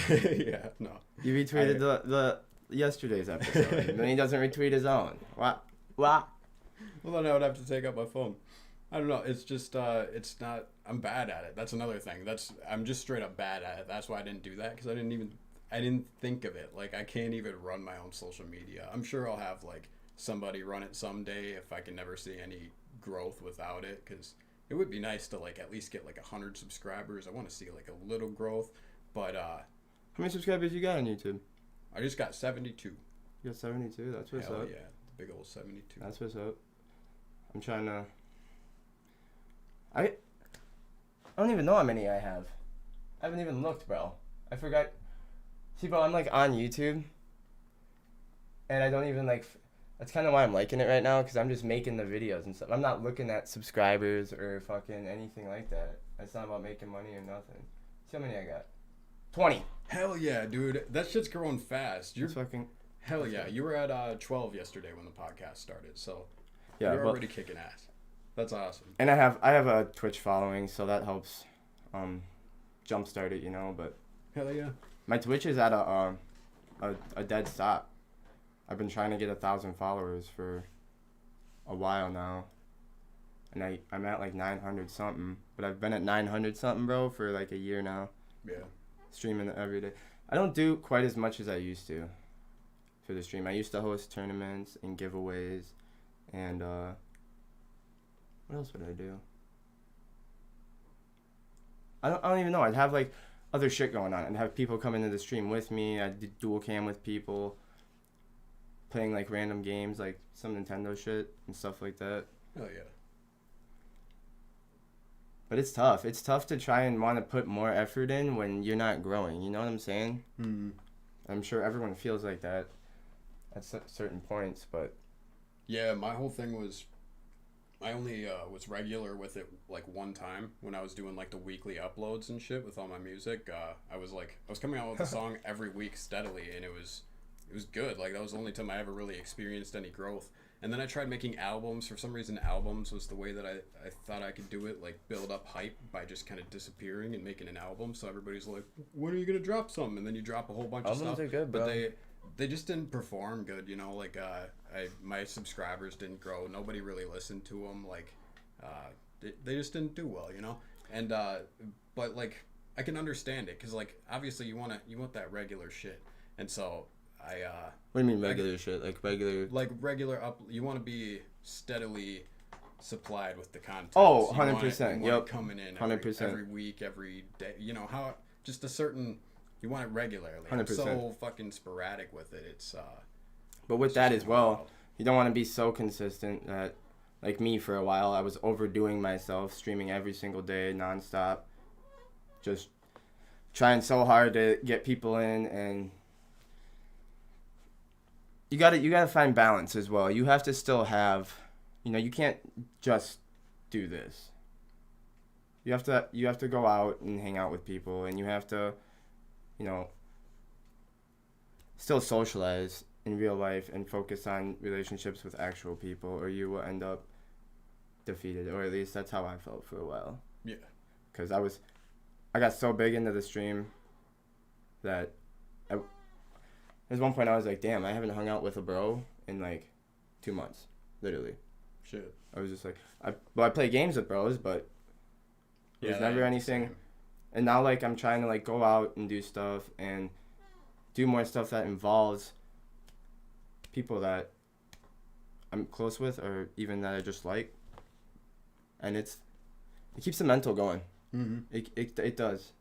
Yeah, no. You retweeted the yesterday's episode, and then he doesn't retweet his own. What? Well, then I would have to take out my phone. I don't know. It's just, it's not. I'm bad at it. That's another thing. I'm just straight up bad at it. That's why I didn't do that, because I didn't think of it. Like I can't even run my own social media. I'm sure I'll have like somebody run it someday if I can never see any growth without it, because it would be nice to like at least get like 100 subscribers. I want to see like a little growth, but How many subscribers you got on YouTube? I just got 72. You got 72. That's what's Hell up. yeah, the big old 72. That's what's up. I'm trying to. I don't even know how many I have. I haven't even looked, bro. I forgot. See, bro, I'm like on YouTube, and I don't even like. That's kind of why I'm liking it right now, because I'm just making the videos and stuff. I'm not looking at subscribers or fucking anything like that. It's not about making money or nothing. See how many I got? 20. Hell yeah, dude. That shit's growing fast. You're That's fucking. hell yeah. You were at 12 yesterday when the podcast started, so Yeah, you're but- already kicking ass. That's awesome. And I have a Twitch following, so that helps jumpstart it, you know. But Hell yeah. my Twitch is at a dead stop. I've been trying to get 1,000 followers for a while now, and I'm at like 900 something. But I've been at 900 something, bro, for like a year now, Yeah. streaming every day. I don't do quite as much as I used to for the stream. I used to host tournaments and giveaways, and what else would I do? I don't even know. I'd have like other shit going on. I'd have people come into the stream with me. I'd do dual cam with people, playing like random games, like some Nintendo shit and stuff like that. Hell yeah. But it's tough. It's tough to try and want to put more effort in when you're not growing. You know what I'm saying? Hmm. I'm sure everyone feels like that at certain points, but Yeah, my whole thing was, I only was regular with it like one time when I was doing like the weekly uploads and shit with all my music. I was coming out with a song every week steadily, and it was good. Like that was the only time I ever really experienced any growth. And then I tried making albums. For some reason, albums was the way that I thought I could do it, like build up hype by just kind of disappearing and making an album. So everybody's like, when are you going to drop something? And then you drop a whole bunch of Albums stuff. are good, but bro. they just didn't perform good, you know, like my subscribers didn't grow. Nobody really listened to them. Like they just didn't do well, you know? And but like I can understand it, cuz like obviously you want that regular shit. And so what do you mean regular shit? Like regular you want to be steadily supplied with the content. Oh, So you 100%, want it yep. coming in 100%. every week, every day. You know how just a certain, you want it regularly. 100%. I'm so fucking sporadic with it. It's But with it's that just as well, wild. you don't want to be so consistent that, like me for a while, I was overdoing myself, streaming every single day, nonstop, just trying so hard to get people in, and you gotta find balance as well. You have to still have, you can't just do this. You have to go out and hang out with people, and you have to, still socialize in real life and focus on relationships with actual people, or you will end up defeated, or at least that's how I felt for a while. Yeah. Because I got so big into the stream that there's one point I was like, damn, I haven't hung out with a bro in like 2 months, literally. Shit. I was just like, I play games with bros, but There's Yeah, never that's anything. same. And now, like, I'm trying to, like, go out and do stuff and do more stuff that involves people that I'm close with or even that I just like. And it keeps the mental going. Mm-hmm. It does.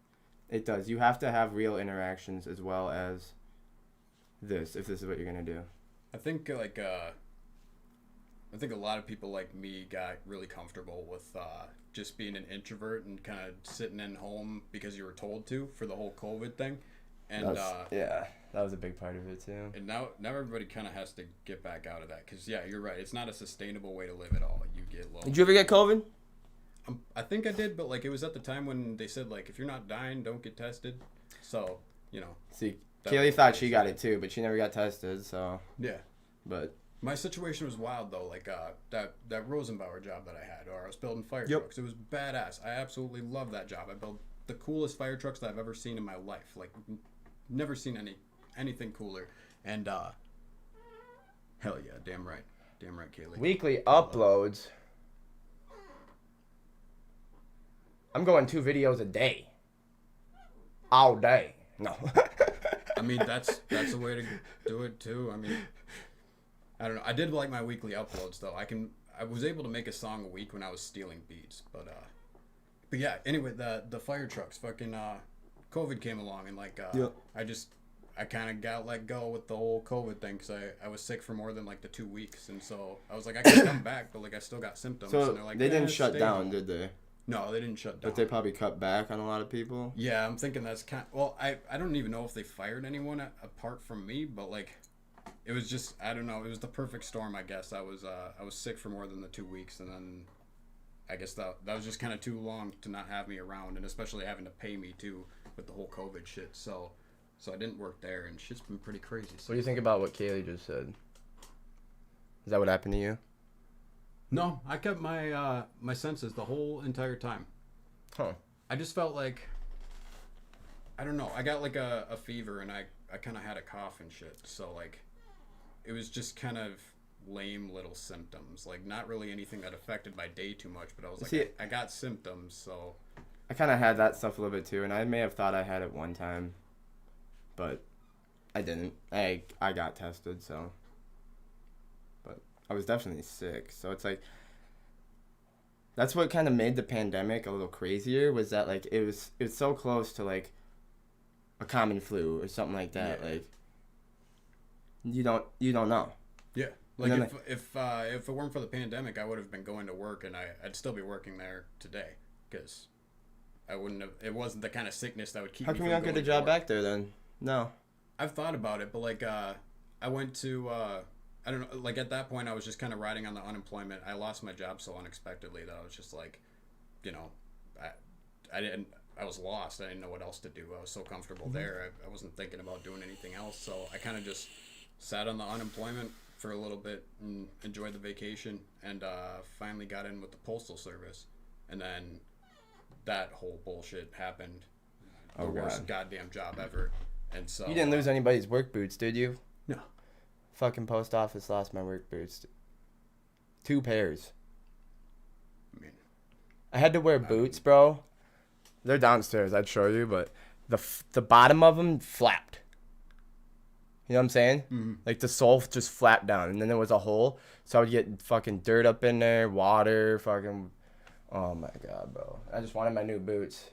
It does. You have to have real interactions as well as this, if this is what you're going to do. I think I think a lot of people like me got really comfortable with just being an introvert and kind of sitting in home because you were told to for the whole COVID thing. And yeah, that was a big part of it too. and now everybody kind of has to get back out of that because yeah, you're right. It's not a sustainable way to live at all. You get low. Did you ever get COVID? I think I did, but like it was at the time when they said like if you're not dying, don't get tested. So you know. See, That Kaylee was thought nice. she got it too, but she never got tested. So, Yeah. but My situation was wild though, like that Rosenbauer job that I had, or I was building fire Yep. trucks. It was badass. I absolutely loved that job. I built the coolest fire trucks that I've ever seen in my life. Like, never seen anything cooler. And hell yeah, damn right, Kaylee. weekly uploads. I'm going 2 videos a day. All day. No. I mean, that's the way to do it too. I mean, I don't know. I did like my weekly uploads though. I was able to make a song a week when I was stealing beats, but yeah. Anyway, the fire trucks, fucking COVID came along and like Yep. I kind of got let go with the whole COVID thing because I was sick for more than like the 2 weeks, and so I was like I can come back, but like I still got symptoms. So and they're like, they didn't "Eh, shut stay down, home." did they? No, they didn't shut down. But they probably cut back on a lot of people. Yeah, I'm thinking that's kind. Well, I don't even know if they fired anyone apart from me, but like, it was just I don't know. It was the perfect storm, I guess. I was sick for more than the 2 weeks, and then I guess that was just kind of too long to not have me around, and especially having to pay me too with the whole COVID shit. So I didn't work there, and shit's been pretty crazy. What do you think about what Kaylee just said? Is that what happened to you? No, I kept my my senses the whole entire time. Huh. I just felt like I don't know. I got like a fever and I kind of had a cough and shit. So like it was just kind of lame little symptoms. Like not really anything that affected my day too much, but I was like See, I got symptoms, so I kind of had that stuff a little bit too, and I may have thought I had it one time, but I didn't. I got tested, so. But I was definitely sick, so it's like. That's what kind of made the pandemic a little crazier, was that like it was so close to like a common flu or something like that. Yeah. Like you don't know. yeah. Like then if it weren't for the pandemic, I would have been going to work and I'd still be working there today because I wouldn't have. It wasn't the kind of sickness that would keep. How me come from you don't get a going to job work. back there then? No. I've thought about it, but like I went to I don't know, like at that point I was just kind of riding on the unemployment. I lost my job so unexpectedly that I was just like, you know, I was lost. I didn't know what else to do. I was so comfortable there. I wasn't thinking about doing anything else. So I kind of just sat on the unemployment for a little bit and enjoyed the vacation and finally got in with the Postal Service. And then that whole bullshit happened. The Oh, worst God. goddamn job ever. And so You didn't lose anybody's work boots, did you? No. Fucking post office lost my work boots. 2 pairs. I mean, I had to wear boots, bro. They're downstairs. I'd show you, but the bottom of them flapped. You know what I'm saying? Mm-hmm. Like the sole just flapped down, and then there was a hole, so I would get fucking dirt up in there, water, fucking. Oh my god, bro! I just wanted my new boots.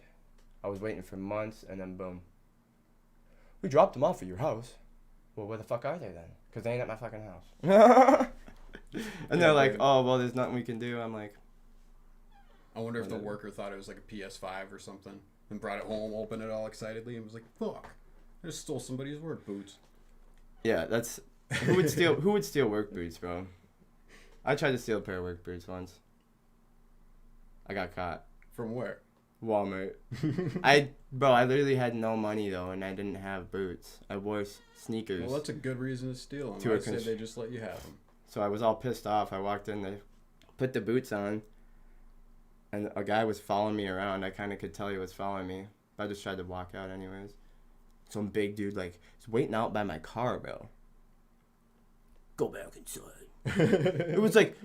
I was waiting for months, and then boom. We dropped them off at your house. Well, where the fuck are they then? Because they ain't at my fucking house. And they're like, oh, well, there's nothing we can do. I'm like, I wonder if the worker thought it was like a PS5 or something and brought it home, opened it all excitedly, and was like, fuck, I just stole somebody's work boots. yeah, that's who would steal work boots, bro? I tried to steal a pair of work boots once. I got caught. From where? Walmart. I literally had no money though, and I didn't have boots. I wore sneakers. Well, that's a good reason to steal them. To a I say cons- they just let you have them. So I was all pissed off. I walked in, they put the boots on, and a guy was following me around. I kind of could tell he was following me. I just tried to walk out anyways. Some big dude like was waiting out by my car, bro. Go back inside. It was like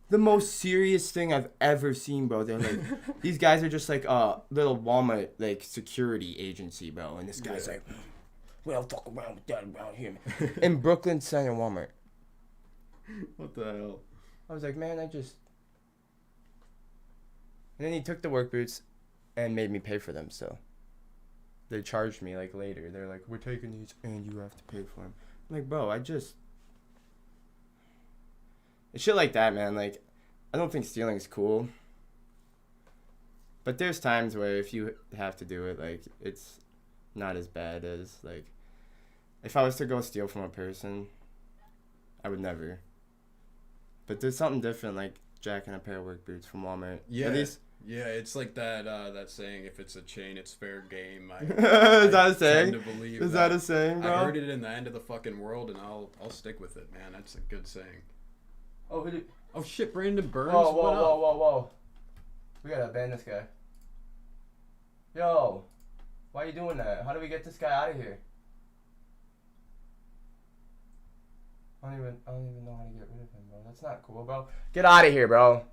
the most serious thing I've ever seen, bro. They're like, these guys are just like a little Walmart like security agency, bro. And this guy's like, we don't fuck around with that around here, man. In Brooklyn Center Walmart. What the hell? I was like, man, I just. And then he took the work boots, and made me pay for them. So. They charged me like later. They're like, we're taking these, and you have to pay for them. I'm like, bro, I just. It's shit like that, man. Like, I don't think stealing is cool. But there's times where if you have to do it, like, it's not as bad as, like, if I was to go steal from a person, I would never. But there's something different, like jacking a pair of work boots from Walmart. Yeah. At least, Yeah, it's like that saying, if it's a chain, it's fair game. is that a saying? tend to believe Is that a saying, bro? I heard it in the end of the fucking world, and I'll stick with it, man. That's a good saying. Oh, who did... Oh shit, Brandon Burns. Whoa, what up? whoa. We gotta ban this guy. Yo, why are you doing that? How do we get this guy out of here? I don't even know how to get rid of him, bro. That's not cool, bro. Get out of here, bro.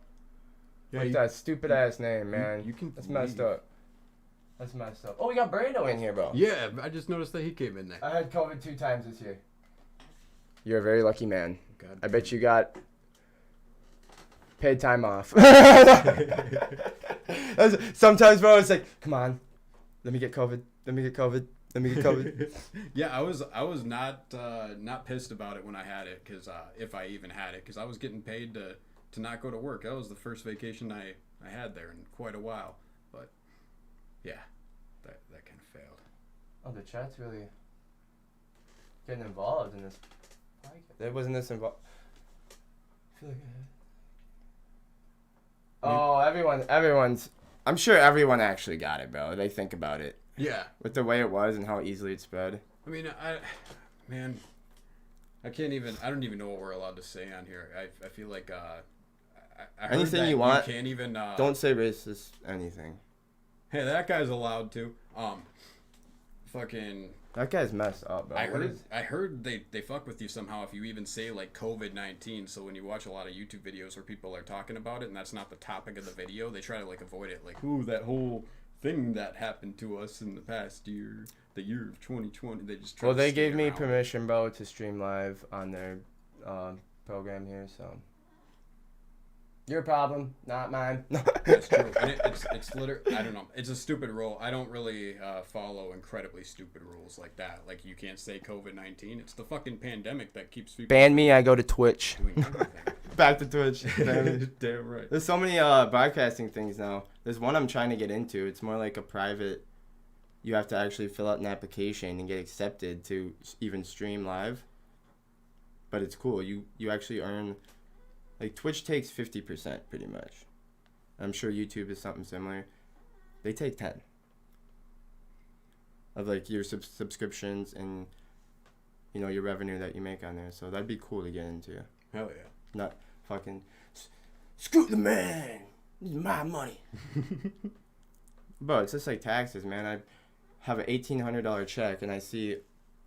Yeah, Like that stupid ass name, man. you can That's leave. messed up. That's messed up. Oh, we got Brando in here, bro. Yeah, I just noticed that he came in there. I had COVID 2 times this year. You're a very lucky man. God. I bet you got paid time off. Sometimes, bro, it's like, come on, let me get COVID. Yeah, I was not pissed about it when I had it, because if I even had it, because I was getting paid to not go to work. That was the first vacation I had there in quite a while. But yeah, that kind of failed. Oh, the chat's really getting involved in this. There wasn't this involved. I feel like everyone's. I'm sure everyone actually got it, bro. They think about it. Yeah. With the way it was and how easily it spread. I mean, I don't even know what we're allowed to say on here. I feel like I heard anything that you want. You can't even don't say racist anything. Hey, that guy's allowed to. Fucking. That guy's messed up, bro. I heard they fuck with you somehow if you even say like COVID-19. So when you watch a lot of YouTube videos where people are talking about it and that's not the topic of the video, they try to like avoid it. Like, ooh, that whole thing that happened to us in the past year, the year of 2020. They just try well, to they stay gave me around. permission, bro, to stream live on their program here, so. Your problem, not mine. That's true. And it's literally, I don't know. It's a stupid rule. I don't really follow incredibly stupid rules like that. Like, you can't say COVID-19. It's the fucking pandemic that keeps people Ban me, I go to Twitch. doing everything. Back to Twitch. Damn right. There's so many broadcasting things now. There's one I'm trying to get into. It's more like a private. You have to actually fill out an application and get accepted to even stream live. But it's cool. You actually earn. Like, Twitch takes 50% pretty much. I'm sure YouTube is something similar. They take 10 of like your subscriptions and your revenue that you make on there. So that'd be cool to get into. Hell yeah. Not fucking screw the man. This is my money. But it's just like taxes, man. I have an $1,800 check and I see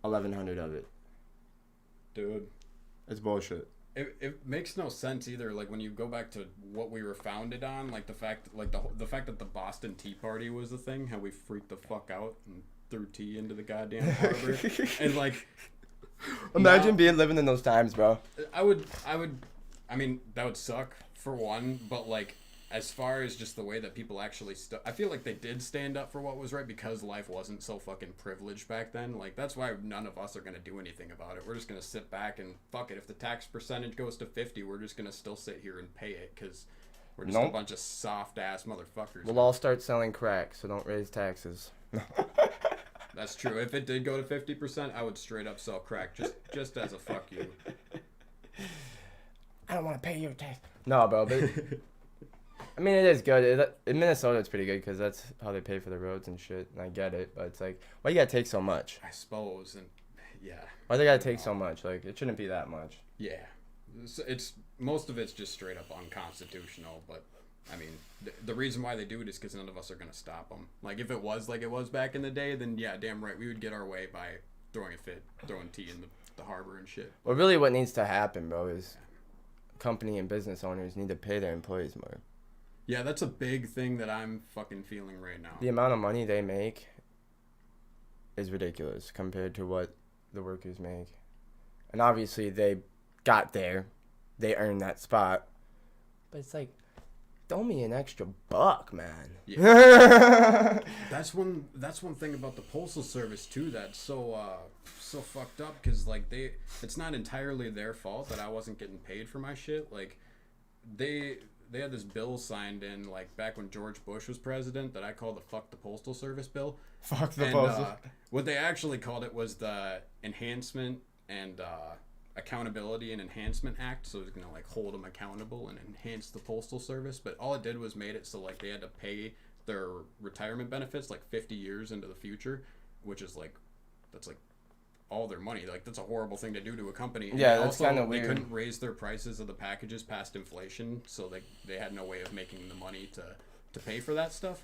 $1,100 of it. Dude. It's bullshit. It makes no sense either. Like, when you go back to what we were founded on, like the fact that the Boston Tea Party was the thing, how we freaked the fuck out and threw tea into the goddamn harbor, and like, imagine living in those times, bro. I mean, that would suck for one, but like, as far as just the way that people actually I feel like they did stand up for what was right because life wasn't so fucking privileged back then. Like, that's why none of us are going to do anything about it. We're just going to sit back and fuck it. If the tax percentage goes to 50, we're just going to still sit here and pay it because we're just a bunch of soft-ass motherfuckers. We'll all start selling crack, so don't raise taxes. That's true. If it did go to 50%, I would straight up sell crack just as a fuck you. I don't want to pay your tax. No, bro, but... I mean, it is good. In Minnesota, it's pretty good because that's how they pay for the roads and shit. And I get it, but it's like, why you gotta take so much? I suppose, and yeah. Why they gotta take so much? Like, it shouldn't be that much. Yeah, it's most of it's just straight up unconstitutional. But I mean, the reason why they do it is because none of us are gonna stop them. Like, if it was like it was back in the day, then yeah, damn right, we would get our way by throwing a fit, throwing tea in the harbor and shit. Well, really, what needs to happen, bro, is company and business owners need to pay their employees more. Yeah, that's a big thing that I'm fucking feeling right now. The amount of money they make is ridiculous compared to what the workers make. And obviously they got there. They earned that spot. But it's like, throw me an extra buck, man. Yeah. That's one thing about the Postal Service too that's so fucked up, because like it's not entirely their fault that I wasn't getting paid for my shit. Like they had this bill signed in like back when George Bush was president that I called the "Fuck the Postal Service" bill. Fuck the postal. What they actually called it was the Enhancement and Accountability and Enhancement Act. So it was gonna like hold them accountable and enhance the Postal Service. But all it did was made it so like they had to pay their retirement benefits like 50 years into the future, which is like that's like all their money. Like that's a horrible thing to do to a company. And Yeah, that's kind of they weird. couldn't raise their prices of the packages past inflation, so they had no way of making the money to pay for that stuff.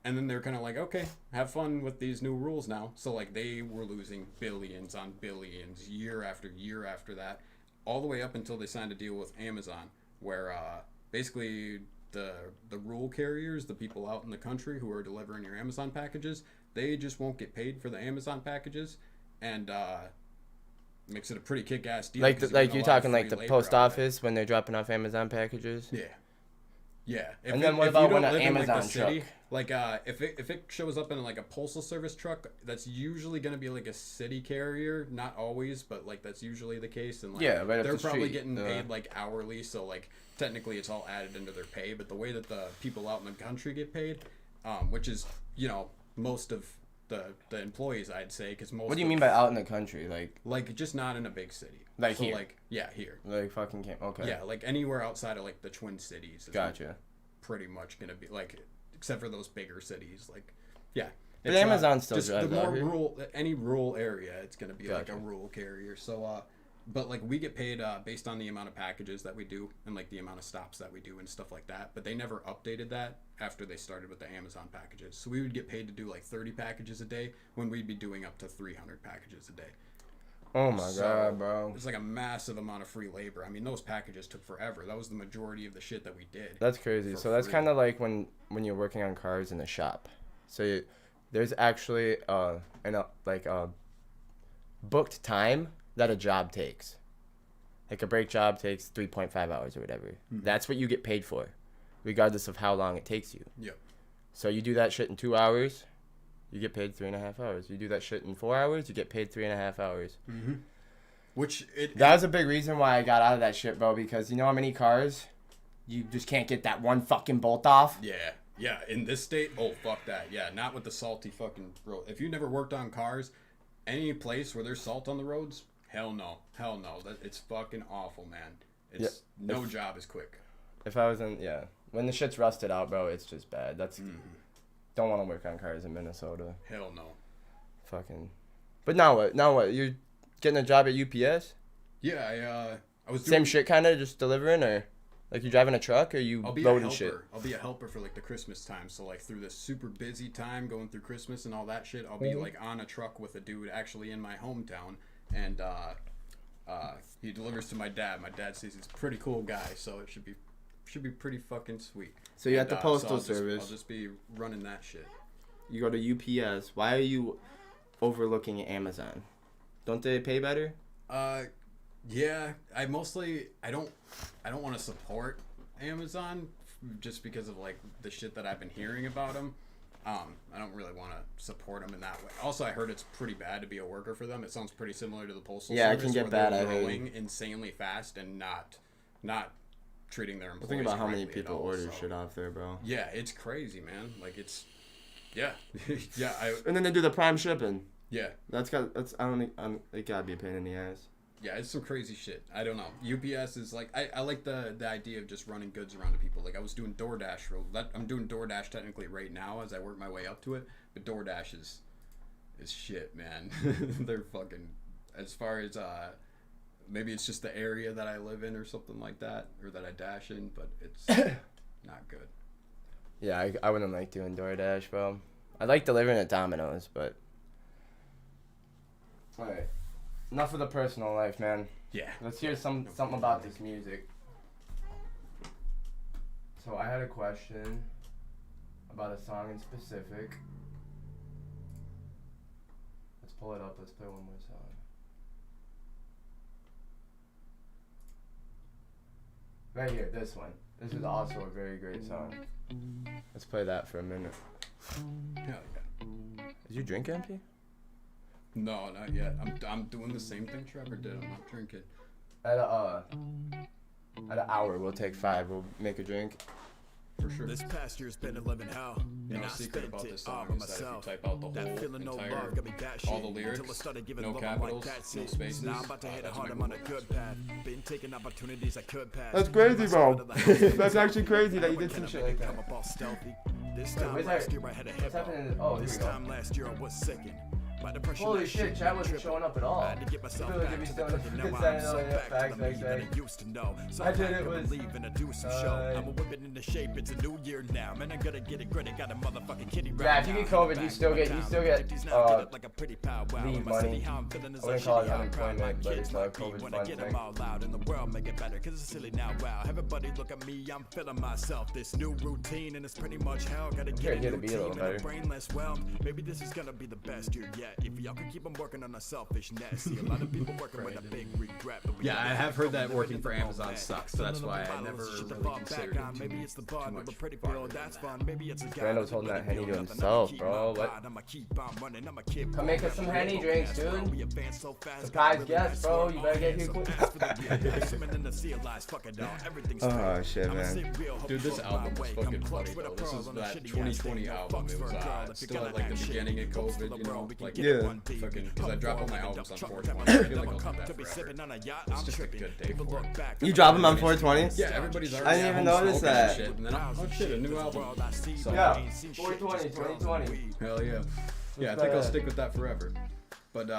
And then they're kind of like, okay, have fun with these new rules now. So like they were losing billions on billions year after year after that, all the way up until they signed a deal with Amazon, where basically the rural carriers, the people out in the country who are delivering your Amazon packages, they just won't get paid for the Amazon packages, and makes it a pretty kick-ass deal. Like 'cause you like get a you're lot of talking like free the labor post out of it. office when they're dropping off Amazon packages. Yeah. Yeah. And then what about when an Amazon truck? Like if it shows up in like a postal service truck, that's usually gonna be like a city carrier. Not always, but like that's usually the case. And like Yeah, right up they're the probably street. getting paid like hourly, so like technically it's all added into their pay. But the way that the people out in the country get paid, which is most of the employees, I'd say, because most. What do you mean by out in the country? Like just not in a big city. Like so here? Like yeah, here. Like fucking camp. Okay. Yeah, like anywhere outside of like the Twin Cities. Is Gotcha. pretty much gonna be like, except for those bigger cities, like yeah. But It's, Amazon still just the drives out more here. rural, any rural area, it's gonna be like a Gotcha. rural carrier. So but like we get paid based on the amount of packages that we do and like the amount of stops that we do and stuff like that. But they never updated that after they started with the Amazon packages. So we would get paid to do like 30 packages a day when we'd be doing up to 300 packages a day. Oh my So, god, bro. It's like a massive amount of free labor. I mean, those packages took forever. That was the majority of the shit that we did. That's crazy. for So that's free. kind of like when you're working on cars in a shop. So there's actually booked time that a job takes. Like a brake job takes 3.5 hours or whatever. Mm-hmm. That's what you get paid for, regardless of how long it takes you. Yep. So you do that shit in 2 hours, you get paid 3.5 hours. You do that shit in 4 hours, you get paid 3.5 hours. Mm-hmm. Which That was a big reason why I got out of that shit, bro. Because you know how many cars you just can't get that one fucking bolt off. Yeah, in this state, oh fuck that. Yeah, not with the salty fucking road. If you never worked on cars, any place where there's salt on the roads, hell no. It's fucking awful, man. It's no job is quick. If I was when the shit's rusted out, bro, it's just bad. That's don't want to work on cars in Minnesota. Hell no. Fucking. But now what? Now what? You're getting a job at UPS? Yeah, I was Same doing, shit, kind of just delivering, or like you driving a truck, or you I'll be a loading helper. shit? I'll be a helper for like the Christmas time. So like through this super busy time going through Christmas and all that shit, I'll be like on a truck with a dude actually in my hometown, and he delivers to my dad. My dad says he's a pretty cool guy, so it should be pretty fucking sweet. So you're at And, the postal I'll service. just be running that shit. You go to UPS. Why are you overlooking Amazon? Don't they pay better? Yeah, I don't want to support Amazon just because of like the shit that I've been hearing about them. I don't really want to support them in that way. Also, I heard it's pretty bad to be a worker for them. It sounds pretty similar to the postal Yeah, it service. can get where bad, they're I heard. growing insanely fast and not treating their employees. Think about how many correctly at people all, order so- shit off there, bro. Yeah, it's crazy, man. Like it's, yeah, yeah, And then they do the prime shipping. yeah. It gotta be a pain in the ass. Yeah, it's some crazy shit. I don't know. UPS is like I like the idea of just running goods around to people. Like I was doing DoorDash I'm doing DoorDash technically right now as I work my way up to it. But DoorDash is shit, man. They're fucking, as far as maybe it's just the area that I live in or something like that, or that I dash in, but it's not good. Yeah, I wouldn't like doing DoorDash, bro. I like delivering at Domino's, but. Alright. Enough of the personal life, man. Yeah. Let's hear something about this music. So I had a question about a song in specific. Let's pull it up. Let's play one more song. Right here, this one. This is also a very great song. Let's play that for a minute. Hell yeah. Is your drink empty? No, not yet. I'm doing the same thing Trevor did. I'm not drinking. At an hour, we'll take 5. We'll make a drink. For sure. This past year's been a living hell, You and know, I secret spent about it this all song by is that if you myself. type out the That whole feeling no entire, love got me batshit. all the lyrics, Until I started giving no love, capitals, I'm like, that's no it. spaces, Now I'm about to hit it that's hard. my I'm on a goal. good path. Been taking opportunities I could pass. That's crazy, bro. Myself into the house. That's actually crazy that you When did some can I shit make like it that. come up all stealthy? This Wait, time where's last that- year I had a what's hip happening? Oh, here This we go. time last year I was sickened. My depression Holy that shit, shit chat me wasn't tripping. showing up at all. I had to get myself People back give me to the still cooking. Now saying, I'm oh, so yeah, back to facts, the me facts, that facts. I used to know. So I did pack it up was- and leave and I do some show. I'ma whip it into shape. It's a new year now. Man, I gotta get it gritty. Got a motherfucking kitty Yeah, if you get COVID, you still get like a pretty powwow. leave In my city, money. how I'm feeling is I wouldn't like call it shitty, how I'm proud my unemployment, but kids it's might be COVID when I funds get thing. them all out in the world make it better. Cause it's silly now, wow. Everybody look at me, I'm feeling myself. This new routine and it's pretty much hell. Gotta here get to a new be a little team and a better. brain less whelmed. Maybe this is gonna be the best year yet. If y'all can keep them working on a selfishness. See a lot of people working with a big regret. But we Yeah, gotta I have keep heard that going, working living for in the Amazon moment. sucks, so that's Filling why up the I bottles, never shit to really fall considered back on. it Maybe too it's the bud with a much pretty fun girl, than that's that. fun. Maybe it's a guy. Randall's that holding that really Henny to feel nothing. himself, I'ma keep bro. my What? pride, I'ma keep on running, I'ma keep Come make going. us some Never Henny let drinks, go, dude. we advance so fast, Surprise gotta guest, bro. You better get here so quick. fast for the year. Swimming in the sea of lies, fuck it all. Everything's Oh, straight. shit, I'ma man. sit real, hope Dude, you this look album my was way. fucking Come clutch funny with a though. This pearl is on a that shitty ass 2020 thing. No album. fucks It for was a girl. If you're still gonna at like act the shit, beginning of folks for COVID, the you know, world, we can like get it Yeah. one deep. fucking because I Pump drop all my rolling, albums on truck 420. driving, I feel like double I'll cup do to that be sipping forever. on a yacht. It's I'm just a tripping. good day People for look it. back. You drop them on 420? Yeah, everybody's already I didn't at even home notice smoking and that. shit, and then oh shit, a new album. So, Yeah. 420, 2020. hell yeah. Yeah, I think I'll stick with that forever. But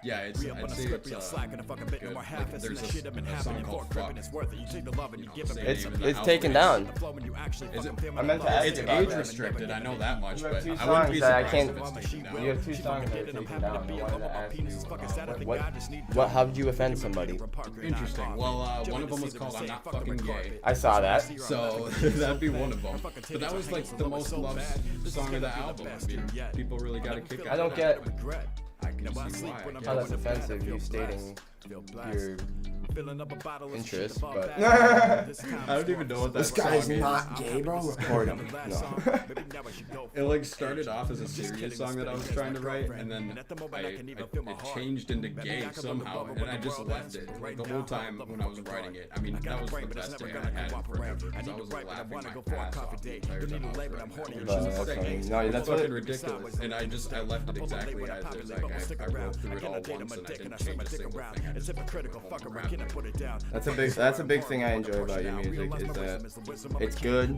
yeah, it's Re up on I'd the say script, it's you're slacking a fucking bit no good. more half. Like, It's there's the shit I've been a song happening for called crippin'. Fuck. It's worth it. You take the love and you know, give it same back. name in the It's album. taken down. The flow when you actually Is it- fucking feel I meant to love. ask It's you about age that. restricted, I know that much, You have but two I wouldn't be songs that I surprised can't- if it's taken down. You have 2 songs that are taken down. I wanted to ask you, how did you offend somebody? Interesting. Well, one of them was called "I'm Not Fucking Gay." I saw that. So that'd be one of them. But that was like the most loved song of the album. I mean, people really got a kick out of it. I don't get I can see why. I how guess. that's offensive, you stating your interest, but I don't even know what that This guy's song is. not gay, bro. Record him. No. It like started off as a serious song that I was trying to write, and then it changed into gay somehow, and I just left it. Like the whole time when I was writing it, I mean, that was the best day I had in forever, because I was laughing my ass off the entire time I was writing it. But that's funny. No, that's what Fucking ridiculous, and I left it exactly as is. Like I wrote through it all once, and I didn't change a single thing. I just That's a big thing I enjoy about your music is that it's good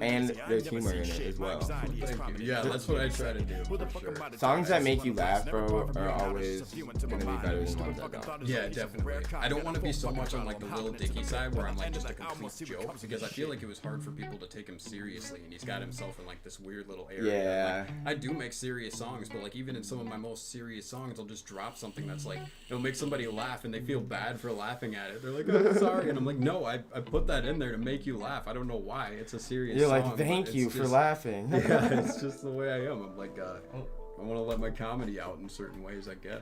and there's humor in it as well. Thank you. Yeah, that's what I try to do. For sure. Songs that make you laugh, bro, are always gonna be better than ones that don't. Yeah, definitely. I don't want to be so much on like the Lil Dicky side where I'm like just a complete joke, because I feel like it was hard for people to take him seriously, and he's got himself in like this weird little area. Yeah. Like, I do make serious songs, but like even in some of my most serious songs, I'll just drop something that's like it'll make somebody laugh and they feel bad for laughing at it. They're like, "Oh, sorry," and I'm like, "No, I put that in there to make you laugh. I don't know why. It's a serious You're song, like, but thank it's you for just- laughing. Yeah, it's just the way I am. I'm like, I want to let my comedy out in certain ways, I guess.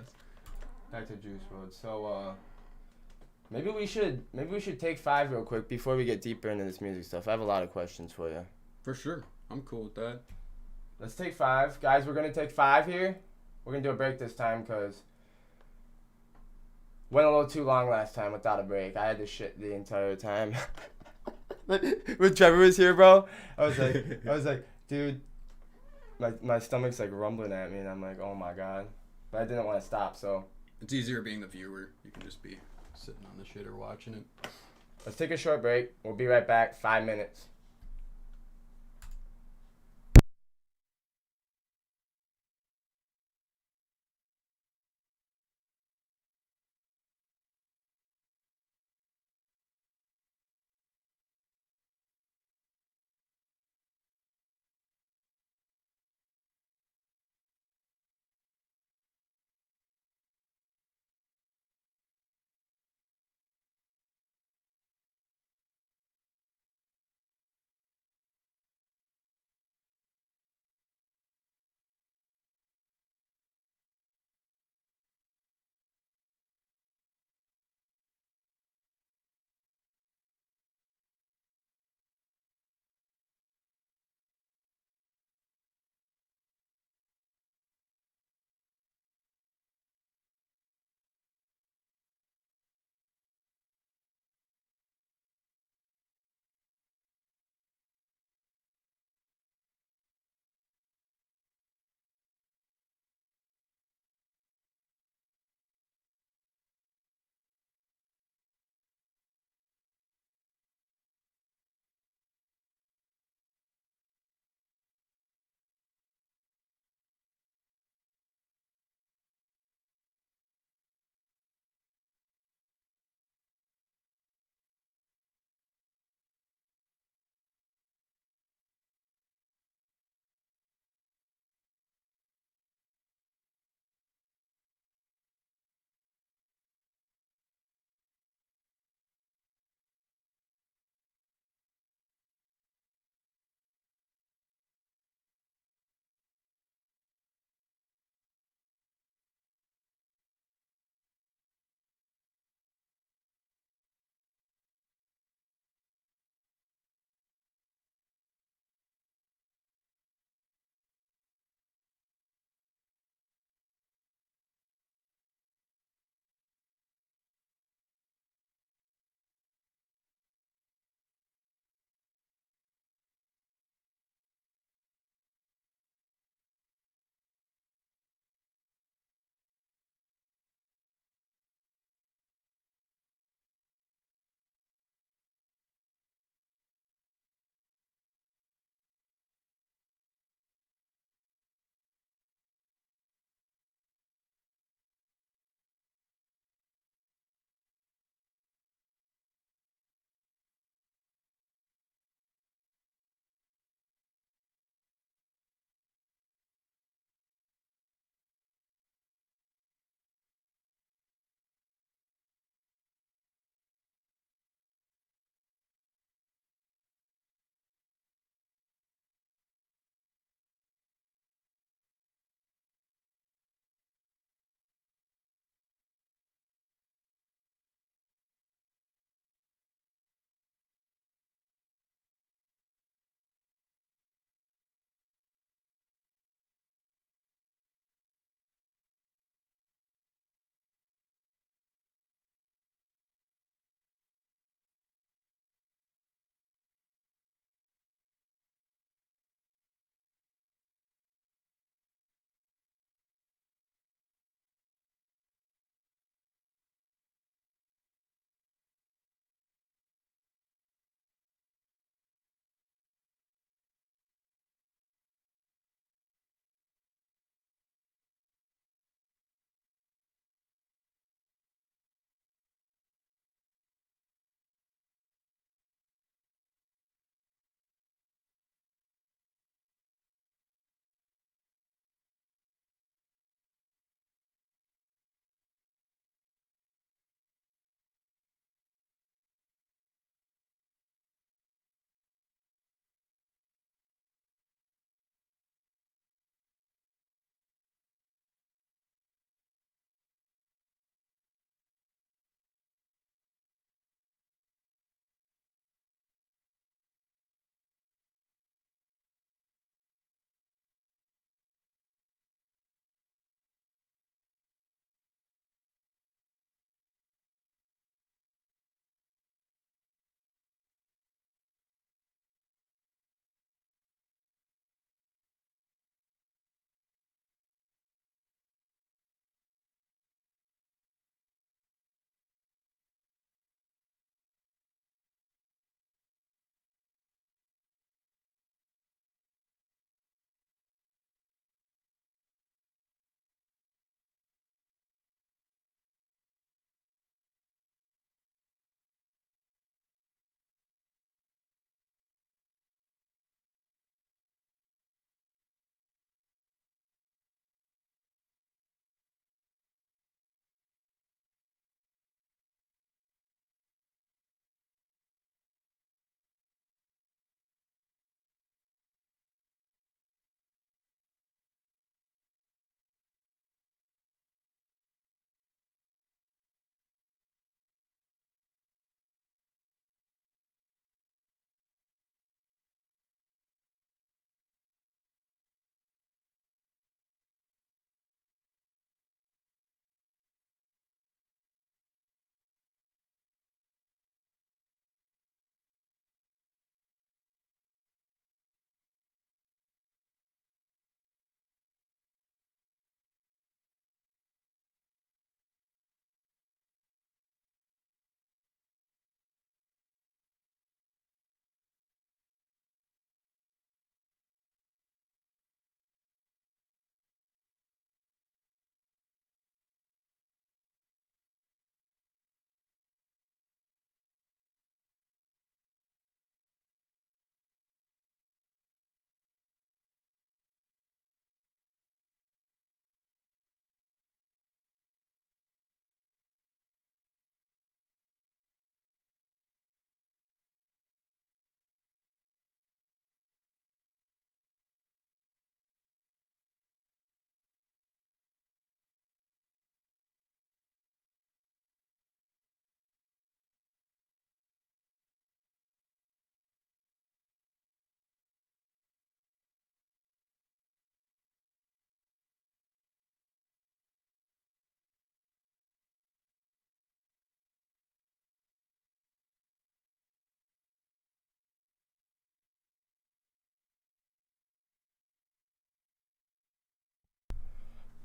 Back to Juice WRLD. So maybe we should take 5 real quick before we get deeper into this music stuff. I have a lot of questions for you. For sure. I'm cool with that. Let's take 5. Guys, we're going to take 5 here. We're going to do a break this time because went a little too long last time without a break. I had to shit the entire time. When Trevor was here, bro, I was like, dude, my stomach's like rumbling at me, and I'm like, oh my god. But I didn't want to stop, so It's easier being the viewer. You can just be sitting on the shit or watching it. let's take a short break. We'll be right back. 5 minutes.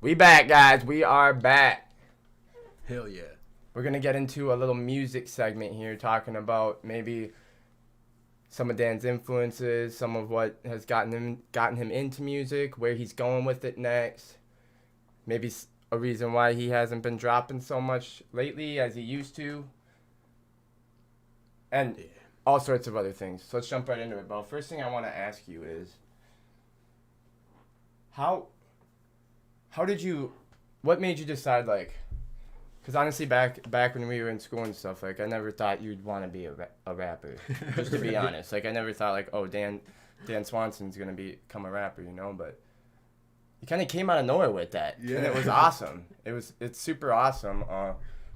We back, guys. We are back. Hell yeah. We're going to get into a little music segment here, talking about maybe some of Dan's influences, some of what has gotten him into music, where he's going with it next. Maybe a reason why he hasn't been dropping so much lately as he used to. And all sorts of other things. So let's jump right into it, Bo. First thing I want to ask you is, what made you decide, like, because honestly, back when we were in school and stuff, like, I never thought you'd want to be a rapper, just to be honest. Like, I never thought, like, oh, Dan Swanson's going to become a rapper, you know, but you kind of came out of nowhere with that, and it was awesome. It's super awesome.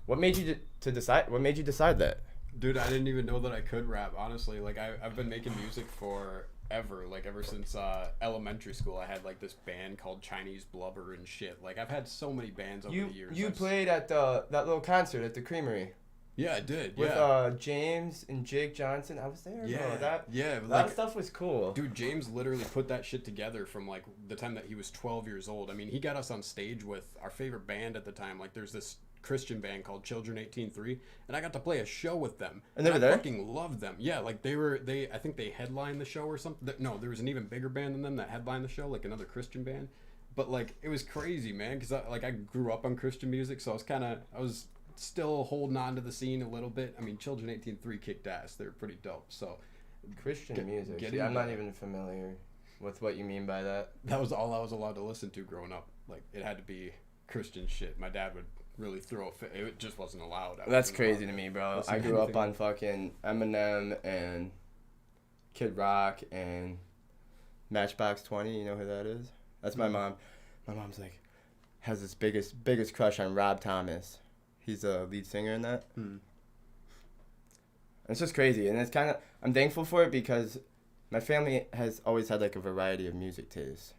What made you decide that? Dude, I didn't even know that I could rap, honestly. Like, I've been making music forever. Like, ever since elementary school, I had, like, this band called Chinese Blubber and shit. Like, I've had so many bands over the years. You played at that little concert at the Creamery. Yeah, I did, With James and Jake Johnson. I was there, yeah, bro. That like, stuff was cool. Dude, James literally put that shit together from, like, the time that he was 12 years old. I mean, he got us on stage with our favorite band at the time. Like, there's this Christian band called Children 18-3, and I got to play a show with them. And they were there? I fucking loved them. Yeah, like, I think they headlined the show or something. No, there was an even bigger band than them that headlined the show, like another Christian band. But, like, it was crazy, man, because I grew up on Christian music, so I was still holding on to the scene a little bit. I mean, Children 18-3 kicked ass. They were pretty dope. So Christian music. See, I'm not even familiar with what you mean by that. That was all I was allowed to listen to growing up. Like, it had to be Christian shit. My dad would really throw a fit. It just wasn't allowed. That's crazy to me, bro. I grew up on fucking Eminem and Kid Rock and Matchbox 20. You know who that is? That's my mom. My mom's like has this biggest crush on Rob Thomas. He's a lead singer in that. It's just crazy, and it's kind of, I'm thankful for it because my family has always had like a variety of music tastes.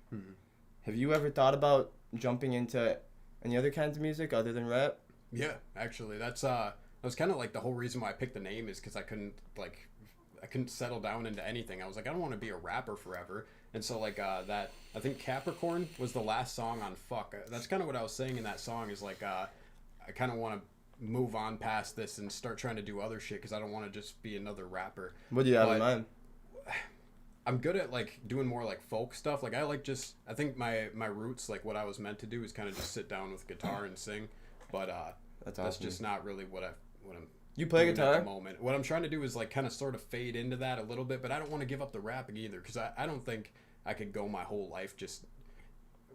Have you ever thought about jumping into any other kinds of music other than rap? Yeah, actually, that was kind of like the whole reason why I picked the name is because I couldn't settle down into anything. I was like, I don't want to be a rapper forever. And so, like, I think Capricorn was the last song on Fuck. That's kind of what I was saying in that song is, like, I kind of want to move on past this and start trying to do other shit because I don't want to just be another rapper. What do you have in mind? I'm good at, like, doing more, like, folk stuff. Like, I think my roots, like, what I was meant to do is kind of just sit down with guitar and sing. But that's just not really what I'm You play guitar? at the moment. What I'm trying to do is, like, kind of sort of fade into that a little bit, but I don't want to give up the rapping either because I don't think I could go my whole life just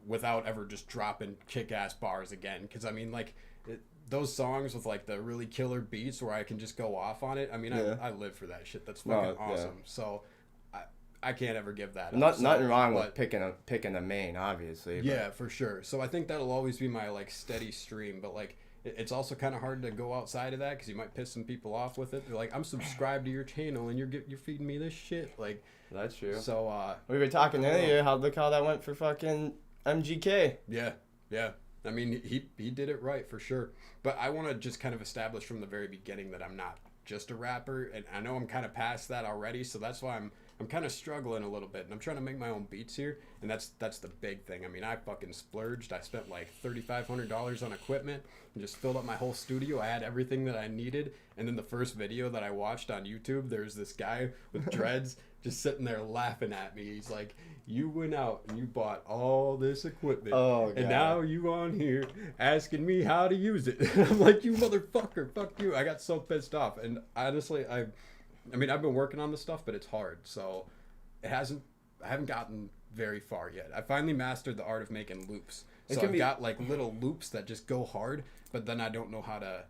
without ever just dropping kick-ass bars again. Because, I mean, like, those songs with, like, the really killer beats where I can just go off on it, I mean, I live for that shit. That's fucking awesome. Yeah. So I can't ever give that up. Nothing wrong with picking a main, obviously. Yeah, for sure. So I think that'll always be my, like, steady stream. But, like, it's also kind of hard to go outside of that because you might piss some people off with it. They're like, I'm subscribed to your channel and you're feeding me this shit. Like, that's true. So we were talking earlier. Look how that went for fucking MGK. Yeah. I mean, he did it right for sure. But I want to just kind of establish from the very beginning that I'm not just a rapper, and I know I'm kind of past that already. So that's why I'm kind of struggling a little bit, and I'm trying to make my own beats here, and that's the big thing. I mean, I fucking splurged. I spent like $3,500 on equipment and just filled up my whole studio. I had everything that I needed, and then the first video that I watched on YouTube, there's this guy with dreads just sitting there laughing at me. He's like, you went out and you bought all this equipment, and now you on here asking me how to use it. I'm like, you motherfucker, fuck you. I got so pissed off, and honestly, I mean, I've been working on this stuff, but it's hard. So I haven't gotten very far yet. I finally mastered the art of making loops. So I've got like little loops that just go hard, but then I don't know how to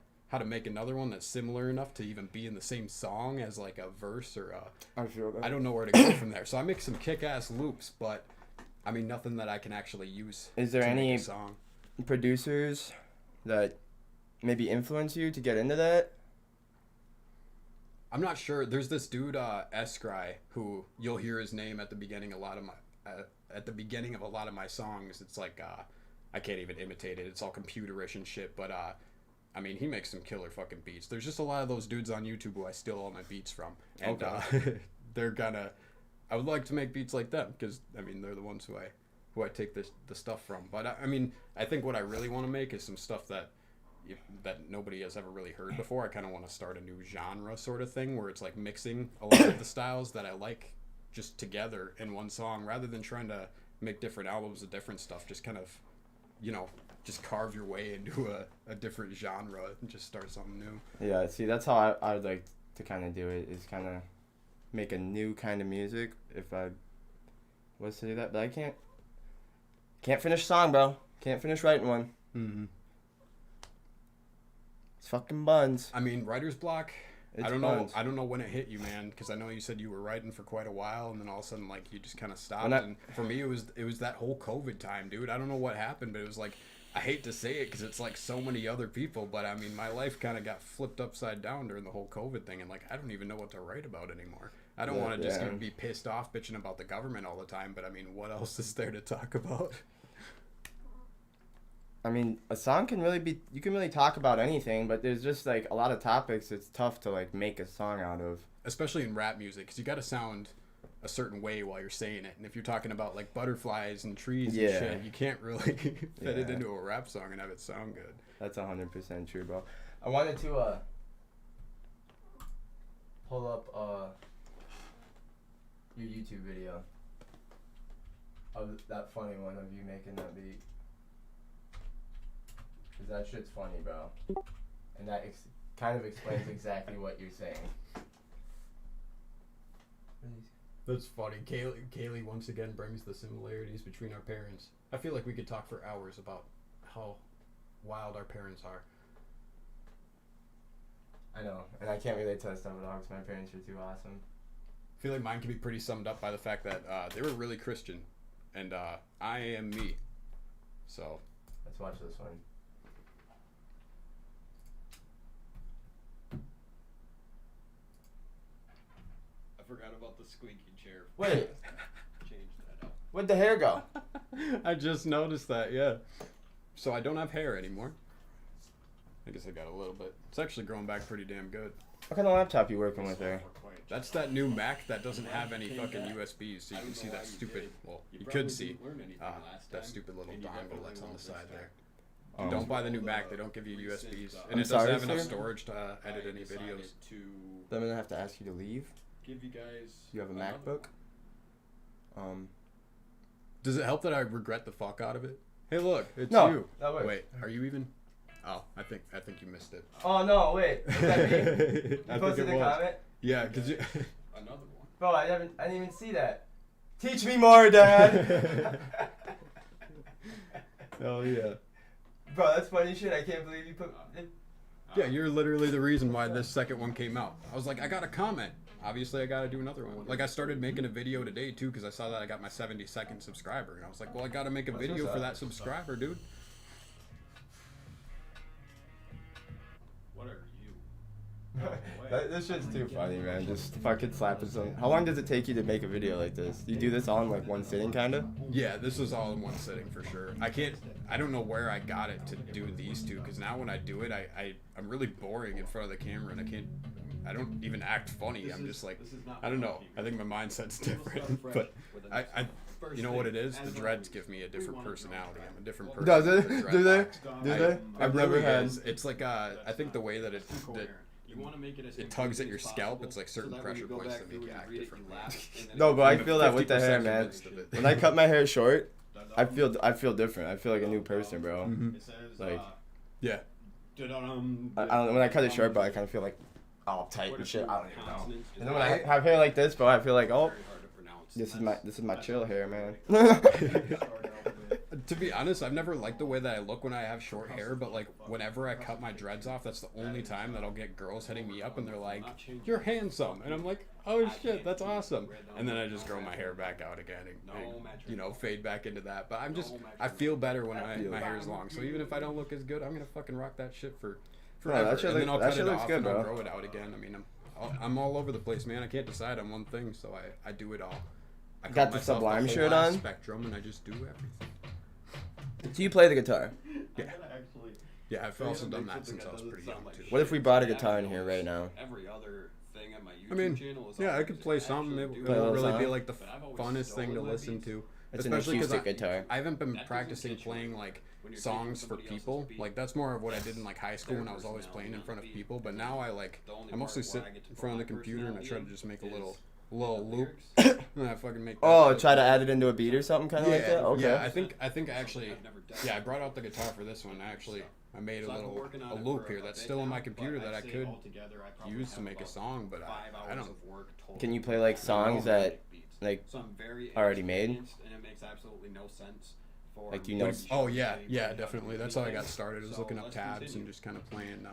make another one that's similar enough to even be in the same song as like a verse or I feel that. I don't know where to go from there. So I make some kick-ass loops, but I mean, nothing that I can actually use. Is there any producers that maybe influence you to get into that? I'm not sure. There's this dude, Escry, who you'll hear his name at the beginning of a lot of my songs. It's like I can't even imitate it. It's all computerish and shit. But I mean, he makes some killer fucking beats. There's just a lot of those dudes on YouTube who I steal all my beats from, and I would like to make beats like them because I mean they're the ones who who I take the stuff from. But I mean, I think what I really want to make is some stuff that nobody has ever really heard before. I kind of want to start a new genre sort of thing where it's like mixing a lot of the styles that I like just together in one song, rather than trying to make different albums of different stuff. Just kind of, you know, just carve your way into a different genre and just start something new. Yeah, see, that's how I would like to kind of do it, is kind of make a new kind of music if I was to do that. But I can't finish a song, bro. Can't finish writing one. Mm-hmm. It's fucking buns. I mean, writer's block. It's I don't buns. know. I don't know when it hit you, man, because I know you said you were writing for quite a while, and then all of a sudden, like, you just kind of stopped. And for me, it was that whole COVID time, dude. I don't know what happened, but it was like, I hate to say it because it's like so many other people, but I mean, my life kind of got flipped upside down during the whole COVID thing, and like, I don't even know what to write about anymore. I don't want to just be pissed off bitching about the government all the time, but I mean, what else is there to talk about? I mean, a song can really be, you can really talk about anything, but there's just like a lot of topics it's tough to like make a song out of. Especially in rap music, because you got to sound a certain way while you're saying it. And if you're talking about like butterflies and trees and shit, you can't really fit it into a rap song and have it sound good. That's 100% true, bro. I wanted to pull up your YouTube video of that funny one of you making that beat. Cause that shit's funny, bro. And that kind of explains exactly what you're saying. That's funny. Kaylee once again brings the similarities between our parents. I feel like we could talk for hours about how wild our parents are. I know, and I can't relate to that stuff at all because my parents are too awesome. I feel like mine can be pretty summed up by the fact that they were really Christian, and I am me. So let's watch this one. I forgot about the squeaky chair. Wait. Change that up. Where'd the hair go? I just noticed that, yeah. So I don't have hair anymore. I guess I got a little bit. It's actually growing back pretty damn good. What kind of laptop you working with there? That's that new Mac that doesn't have any fucking USBs, so you can see that stupid, well, you could see that stupid little dongle that's on the side there. Don't buy the new Mac, they don't give you USBs. And it doesn't have enough storage to edit any videos. Then I'm gonna have to ask you to leave. Give you guys. You have a MacBook? Does it help that I regret the fuck out of it? Hey, look, it's no, you. That works. Wait, are you even? Oh, I think you missed it. Oh no, wait. Was that me? You posted a comment? Yeah, cause you. Another one. Bro, I didn't even see that. Teach me more, Dad. Oh yeah. Bro, that's funny shit. I can't believe you put. Yeah, you're literally the reason why this second one came out. I was like, I got a comment. Obviously, I got to do another one. Like, I started making a video today, too, because I saw that I got my 72nd subscriber. And I was like, well, I got to make a video for that subscriber, dude. What are you? This shit's too funny, man. Just fucking slapping some. How long does it take you to make a video like this? You do this all in, like, one sitting, kind of? Yeah, this was all in one sitting, for sure. I don't know where I got it to do these two, because now when I do it, I'm really boring in front of the camera, and I don't even act funny. I'm just like, I don't know. I think my mindset's different. But you know what it is? The dreads give me a different personality. I'm a different person. Does it? Do they? Do they? I've never had. It's like I think the way that it tugs at your scalp. It's like certain pressure points that make you act differently. No, but I feel that with the hair, man. When I cut my hair short, I feel different. I feel like a new person, bro. Mm-hmm. Like, yeah. I don't, when I cut it short, but I kind of feel like all tight and shit. I don't even know. And then when I have hair like this, bro, I feel like, oh, this is my chill hair, man. To be honest, I've never liked the way that I look when I have short hair, but like whenever I cut my dreads off, that's the only time that I'll get girls hitting me up and they're like, "You're handsome," and I'm like, "Oh shit, that's awesome." And then I just grow my hair back out again and fade back into that. But I feel better when my hair is long. So even if I don't look as good, I'm gonna fucking rock that shit forever. That shit and then I'll cut it off good, and I'll bro. grow it out again. I mean, I'm all over the place, man. I can't decide on one thing, so I do it all. I got the Sublime shirt on? Spectrum, and I just do everything. Do you play the guitar? Yeah. Yeah, I've also done that since I was pretty young, too. What if we brought a guitar in here right now? I mean, yeah, I could play something. It won't really be like the funnest thing to listen to. It's an Especially 'cause acoustic guitar. I haven't been practicing playing like songs for people. Like that's more of what I did in like high school when I was always playing in front of people. But now I mostly sit in front of the computer and I try to just make a little loop. And I fucking make. Oh, try to add it into a beat or something, kind of like that. Okay. Yeah, I think actually, I brought out the guitar for this one. Actually, I made a loop here that's still on my computer that I could use to make a song, but I don't. Can you play like songs that like already made? And it makes absolutely no sense. Like, do you know? Oh yeah, definitely. That's how I got started. I was looking up tabs and just kind of playing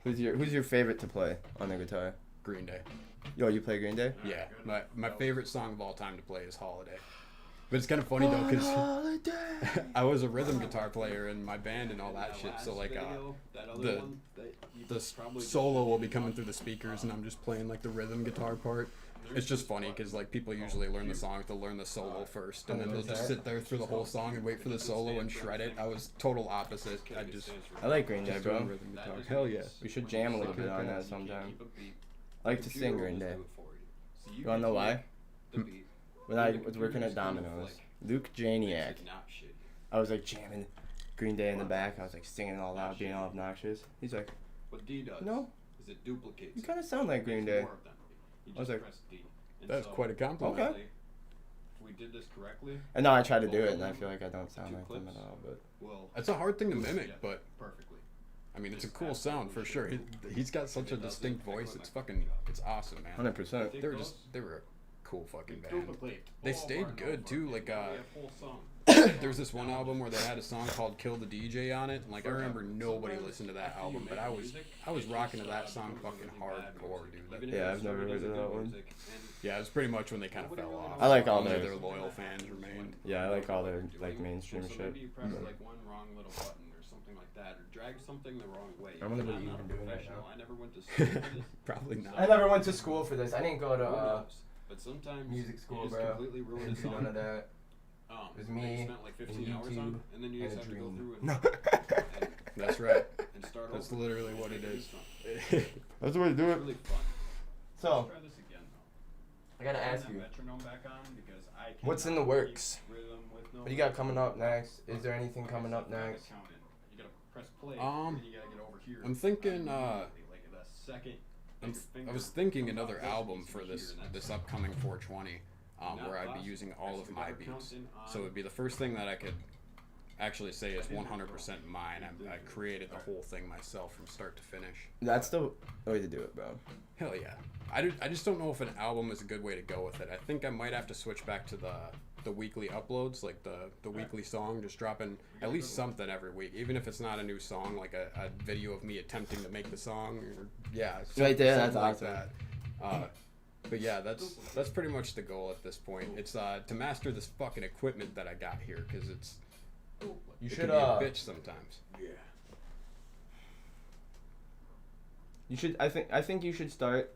Who's your favorite to play on the guitar? Green Day. Yo, you play Green Day? Yeah, my favorite song of all time to play is Holiday. But it's kind of funny though, because I was a rhythm guitar player in my band and all that shit. So like the solo will be coming through the speakers, and I'm just playing like the rhythm guitar part. It's just funny because like people usually learn the song to learn the solo first, and then they'll just sit there through the whole song and wait for the solo and shred it. I was total opposite. I like Green Day, Just bro. doing rhythm guitar. Hell yeah. We should jam a little bit on that sometime. I like to sing Green Day. You wanna know why? When I was working at Domino's, Luke Janiak, I was like jamming Green Day in the back. I was like singing all loud, being all obnoxious. He's like, What D does no, is it duplicates. you kind of sound like Green Day. More of them. You I was just like, press D. And That's so, quite a compliment. Okay. If we did this correctly, And now I try to do it, and I feel like I don't sound like them at all. But we'll It's a hard thing to mimic, but perfectly. I mean, it's a cool sound for sure. He's got such a distinct voice. It's awesome, man. 100%. They were a cool fucking band. They stayed good too. Like We have whole songs. there's this one album where they had a song called "Kill the DJ" on it. And, like I remember nobody listened to that album, but I was rocking to that song fucking hardcore, dude. Yeah, I've never heard of that one. Yeah, it's pretty much when they kind of fell off. I like all Only their- their loyal fans remained. Yeah, I like all their like mainstream So shit. maybe you press like one wrong little button or something like that, or drag something the wrong way. I wonder what I'm you not a even doing right professional. now. I never went to school for this. Probably not. I never went to school for this. I didn't go Who to knows? But sometimes music school, you just bro. completely ruin a Didn't do song. none of that. It was You me spent like 15 and hours on YouTube it, and then you and just a have to go dream. through No. and, That's right. and start That's over. literally what it Make a new is. song. That's the way to do It's really fun. So, Let's try this again though. I gotta ask Turn you, that metronome back on because I what's in cannot the works? keep rhythm with no What do you got coming up metronome. next? Is there anything coming up next? You gotta press play. Um, and you gotta get over here. I'm thinking, immediately, like the second. I was thinking another album for this upcoming 420, where I'd be using all of my beats. So it would be the first thing that I could actually say is 100% mine. I created the whole thing myself from start to finish. That's the way to do it, bro. Hell yeah. I just don't know if an album is a good way to go with it. I think I might have to switch back to the weekly uploads, like the weekly song, just dropping at least something every week, even if it's not a new song, like a video of me attempting to make the song. Or, yeah, Right there, that's something awesome. that. But yeah, that's pretty much the goal at this point. It's to master this fucking equipment that I got here, because You it should can be a bitch sometimes. You should. I think you should start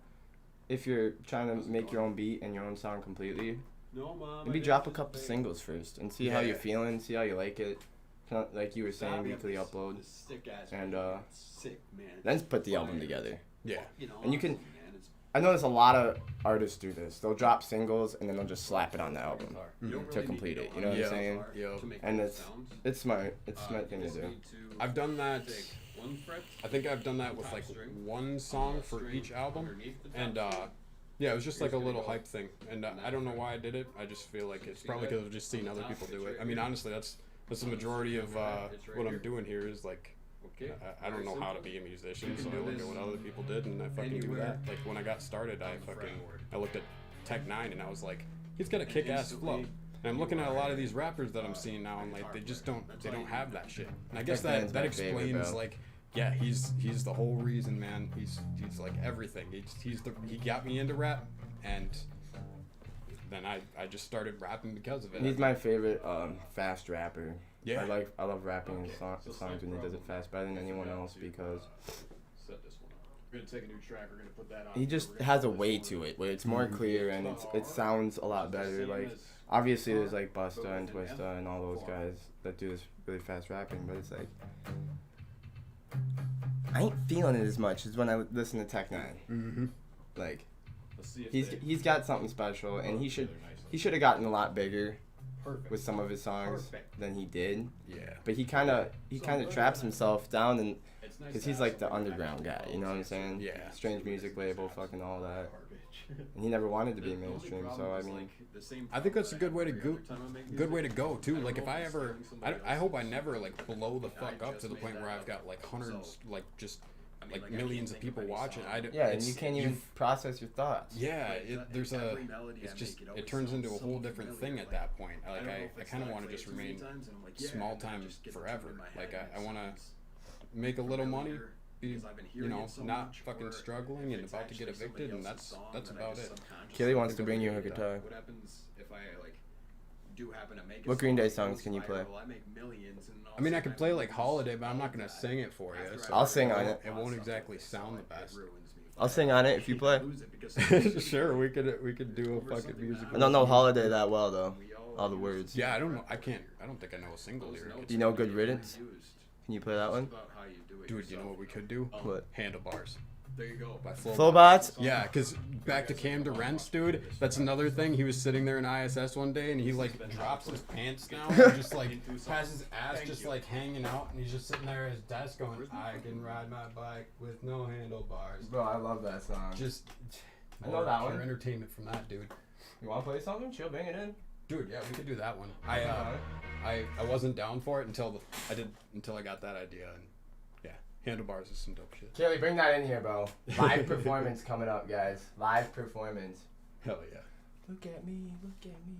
if you're trying to make your own beat and your own song completely. No, Mom. Maybe drop a couple singles first and see how Yeah. you're feeling, see how you like it. Kinda like you were saying, weekly upload, Sick ass. and sick man. then put the album together. Yeah. You know, and you can- honestly, man, it's I notice a lot of artists do this. They'll drop singles and then they'll just slap it on the album. guitar. Mhm. You don't To really complete need it, to you know what I'm Yeah. saying? Yeah. To make And good it's sounds. it's smart. It's a smart thing to You do. just need to I've done that. take one fret, I think I've done that with like one song for each album, and yeah, it was just like a little hype thing, and I don't know why I did it. I just feel like it's probably because I've just seen other people do it. I mean, honestly, that's the majority of what I'm doing here is like Okay. I don't know how to be a musician, so I look at what other people did and I fucking do that. Like when I got started, I looked at Tech Nine and I was like, he's got a kick-ass flow. And I'm looking at a lot of these rappers that I'm seeing now, and like they don't have that shit. And I guess Tech Nine's that my favorite, explains bro. like, yeah, he's the whole reason, man. He's like everything. He got me into rap, and then I just started rapping because of it. He's my favorite fast rapper. Yeah. I love rapping his songs when he does it fast better than anyone else because Set this one up. We're gonna take a new track. We're gonna put that on. he just has a way to it where it's more clear and it sounds a lot better. Like obviously there's like Busta and Twista and all those guys that do this really fast rapping, but it's like I ain't feeling it as much as when I listen to Tech Nine. Mm-hmm. Like Let's see if he's got something special and he should have gotten a lot bigger. Perfect. with some of his songs Perfect. than he did. Yeah. But he kind of traps himself down, and It's nice because to he's have like the something that underground actually guy, you know what I'm follows saying? Yeah. Strange music label, fucking all that. Garbage. And he never wanted to be mainstream, so I mean, I think that's a good way to go too. Like if I ever, I hope I never like blow the fuck up to the point where I've got like hundreds, like just like millions of people watching. yeah, and you can't even process your thoughts. Yeah, it turns into a whole different thing at that point. Like I kind of want to just remain small time forever. Like I want to make a little money, be, you know, not fucking struggling and about to get evicted, and that's about it. Kelly wants to bring you a guitar. What happens if I like do happen to make What Green Day songs can you play? I make millions and I mean, I could play like Holiday, but I'm not gonna sing it for you. So I'll sing on it. It won't exactly sound the best. I'll sing on it if you play. Sure, we could do a fucking music. I don't know Holiday that well though. All the words. Yeah, I don't know. I don't think I know a single lyric. Do you know Good Riddance? Can you play that one? Dude, you know what we could do? What? Handlebars. There you go. By Flowbots. Flowbots? Yeah, because back to Cam Durant's, dude, that's another thing. He was sitting there in ISS one day and he like drops his pants down and just like has his ass just like hanging out and he's just sitting there at his desk going, I can ride my bike with no handlebars. Bro, I love that song. Just I know that one. pure entertainment from that dude. You want to play something? She'll bring it in. Dude, yeah, we could do that one. I wasn't down for it until I got that idea, and yeah, handlebars is some dope shit. Kelly, bring that in here, bro. Live performance coming up, guys. Live performance. Hell yeah. Look at me, look at me.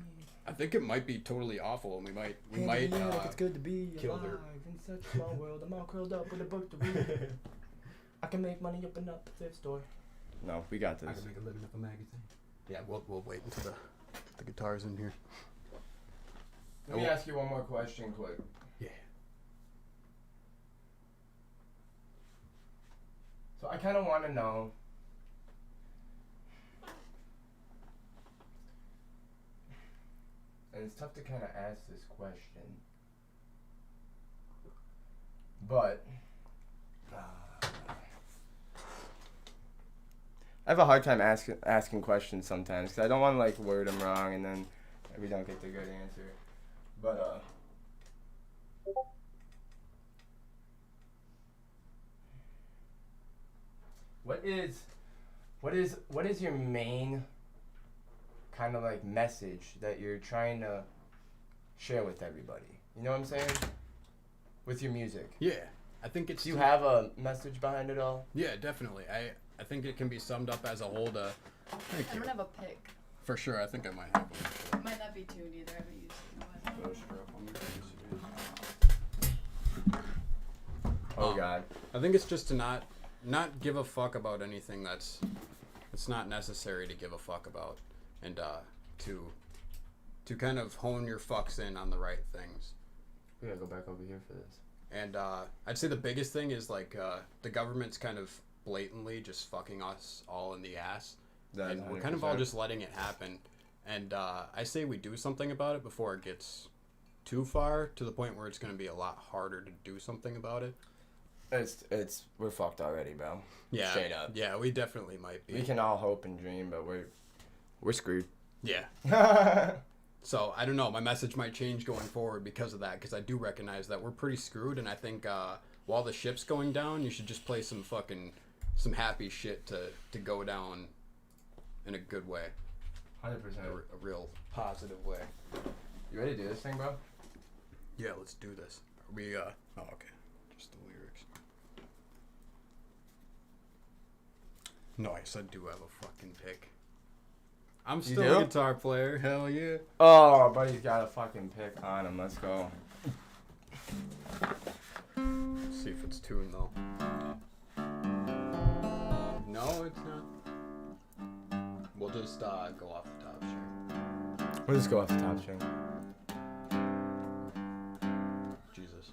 I think it might be totally awful, and we might it's good to be kill alive her. in such a small world. I'm all curled up with a book to read. I can make money open up a thrift store. No, we got this. I can make a living with a magazine. Yeah, we'll wait until the guitar's in here. Let me ask you one more question quick. Yeah. So I kind of want to know, and it's tough to kind of ask this question, but I have a hard time asking questions sometimes because I don't want to like word them wrong and then we don't get the good answer. But what is your main kind of like message that you're trying to share with everybody? You know what I'm saying? With your music. Yeah, I think it's. Do you have a message behind it all? Yeah, definitely. I think it can be summed up as a whole to. Thank I you. don't have a pick. For sure, I think I might have one. Might not be tuned either. I haven't used it in a while. Oh God. I think it's just to not give a fuck about anything that's not necessary to give a fuck about, and to kind of hone your fucks in on the right things. We gotta go back over here for this. And I'd say the biggest thing is like the government's kind of blatantly just fucking us all in the ass, and we're kind of all just letting it happen. And I say we do something about it before it gets too far to the point where it's going to be a lot harder to do something about it. We're fucked already, bro. Yeah, Straight up. Yeah, we definitely might be. We can all hope and dream, but we're screwed. Yeah. So I don't know. My message might change going forward because of that. Because I do recognize that we're pretty screwed, and I think while the ship's going down, you should just play some happy shit to go down in a good way. 100%. A real positive way. You ready to do this thing, bro? Yeah, let's do this. Are we oh okay. Just the lyrics. Nice, I do have a fucking pick. I'm still do? a guitar player. Hell yeah. Oh, buddy's got a fucking pick on him. Let's go. Let's see if it's tuned though. No, it's not. We'll just go off the top string. We'll just go off the top string. Jesus.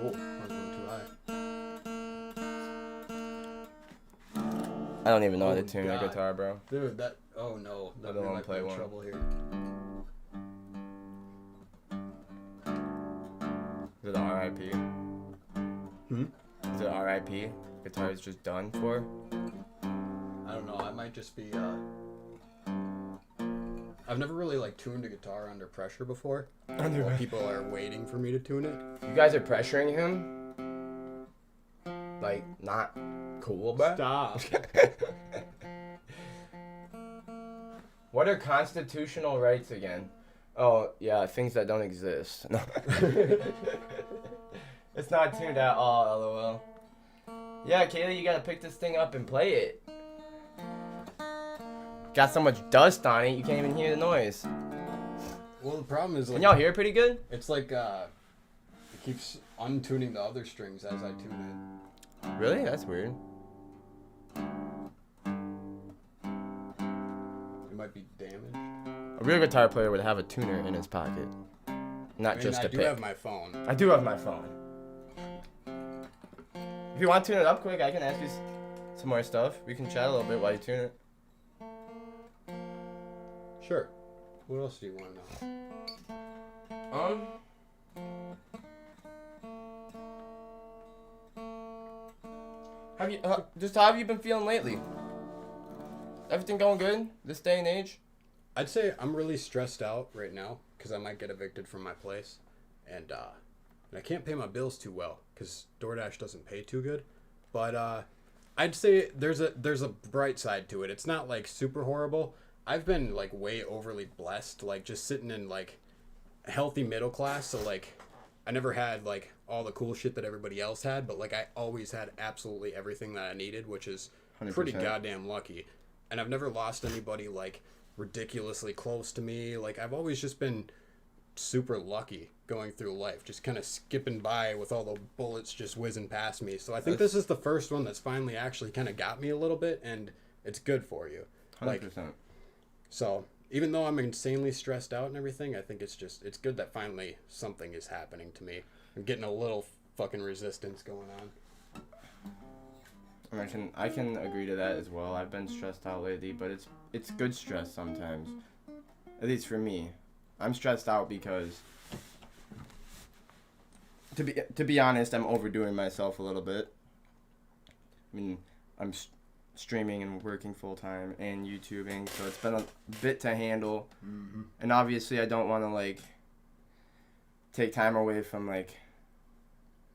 Oh, I was going too high. I don't even know how to Oh, tune a God. guitar, bro. Dude, that. Oh no, I that don't we wanna might play be in one. trouble here. Is it RIP? Is it RIP? Guitar is just done for? I don't know. I might just be. I've never really like tuned a guitar under pressure before. While people are waiting for me to tune it. You guys are pressuring him? Like, not cool, bro? Stop. What are constitutional rights again? Oh, yeah, things that don't exist. No. It's not tuned at all, lol. Yeah, Kaylee, you gotta pick this thing up and play it. Got so much dust on it, you can't even hear the noise. Well, the problem is like. Can y'all hear it pretty good? It's like it keeps untuning the other strings as I tune Really? That's weird. it. It might be damaged. A real guitar player would have a tuner in his pocket. Not I mean, just I a do pick. have my phone. I do have my phone. If you want to tune it up quick, I can ask you some more stuff. We can chat a little bit while you tune it. Sure. What else do you want to know? Have you just how have you been feeling lately? Everything going good this day and age? I'd say I'm really stressed out right now because I might get evicted from my place, and I can't pay my bills too well because DoorDash doesn't pay too good. But I'd say there's a bright side to it. It's not like super horrible. I've been like way overly blessed, like just sitting in like healthy middle class. So like I never had like all the cool shit that everybody else had, but like I always had absolutely everything that I needed, which is pretty 100%. goddamn lucky. And I've never lost anybody like ridiculously close to me. Like I've always just been super lucky going through life, just kind of skipping by with all the bullets just whizzing past me. So I think this is the first one that's finally actually kind of got me a little bit, and it's good for you. 100%. So even though I'm insanely stressed out and everything, I think it's good that finally something is happening to me. I'm getting a little fucking resistance going on. I can agree to that as well. I've been stressed out lately, but it's good stress sometimes. At least for me. I'm stressed out because to be honest, I'm overdoing myself a little bit. I mean, I'm streaming and working full time and YouTubing, so it's been a bit to handle. Mm-hmm. And obviously I don't want to like take time away from like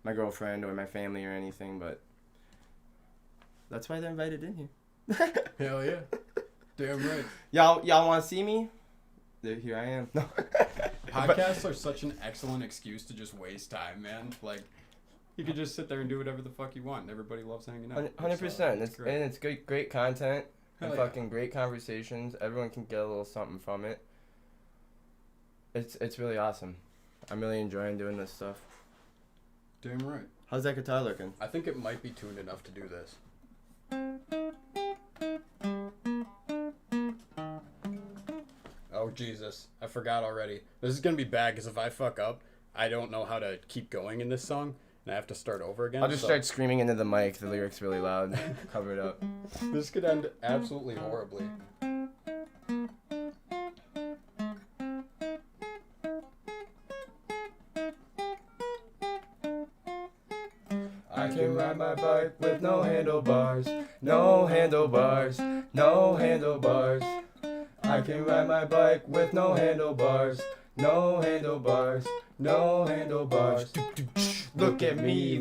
my girlfriend or my family or anything, but that's why they're invited in here. Hell yeah. Damn right. Y'all want to see me? Here I am. No. Podcasts are such an excellent excuse to just waste time, man. Like, you could just sit there and do whatever the fuck you want, and everybody loves hanging out. 100%. Great. It's great content and Hell yeah. fucking great conversations. Everyone can get a little something from it. It's really awesome. I'm really enjoying doing this stuff. Damn right. How's that guitar looking? I think it might be tuned enough to do this. Oh, Jesus. I forgot already. This is going to be bad because if I fuck up, I don't know how to keep going in this song, and I have to start over again. I'll just start screaming into the mic. The lyrics really loud. Cover it up. This could end absolutely horribly. I can ride my bike with no handlebars, no handlebars, no handlebars. I can ride my bike with no handlebars, no handlebars, no handlebars. Look at me,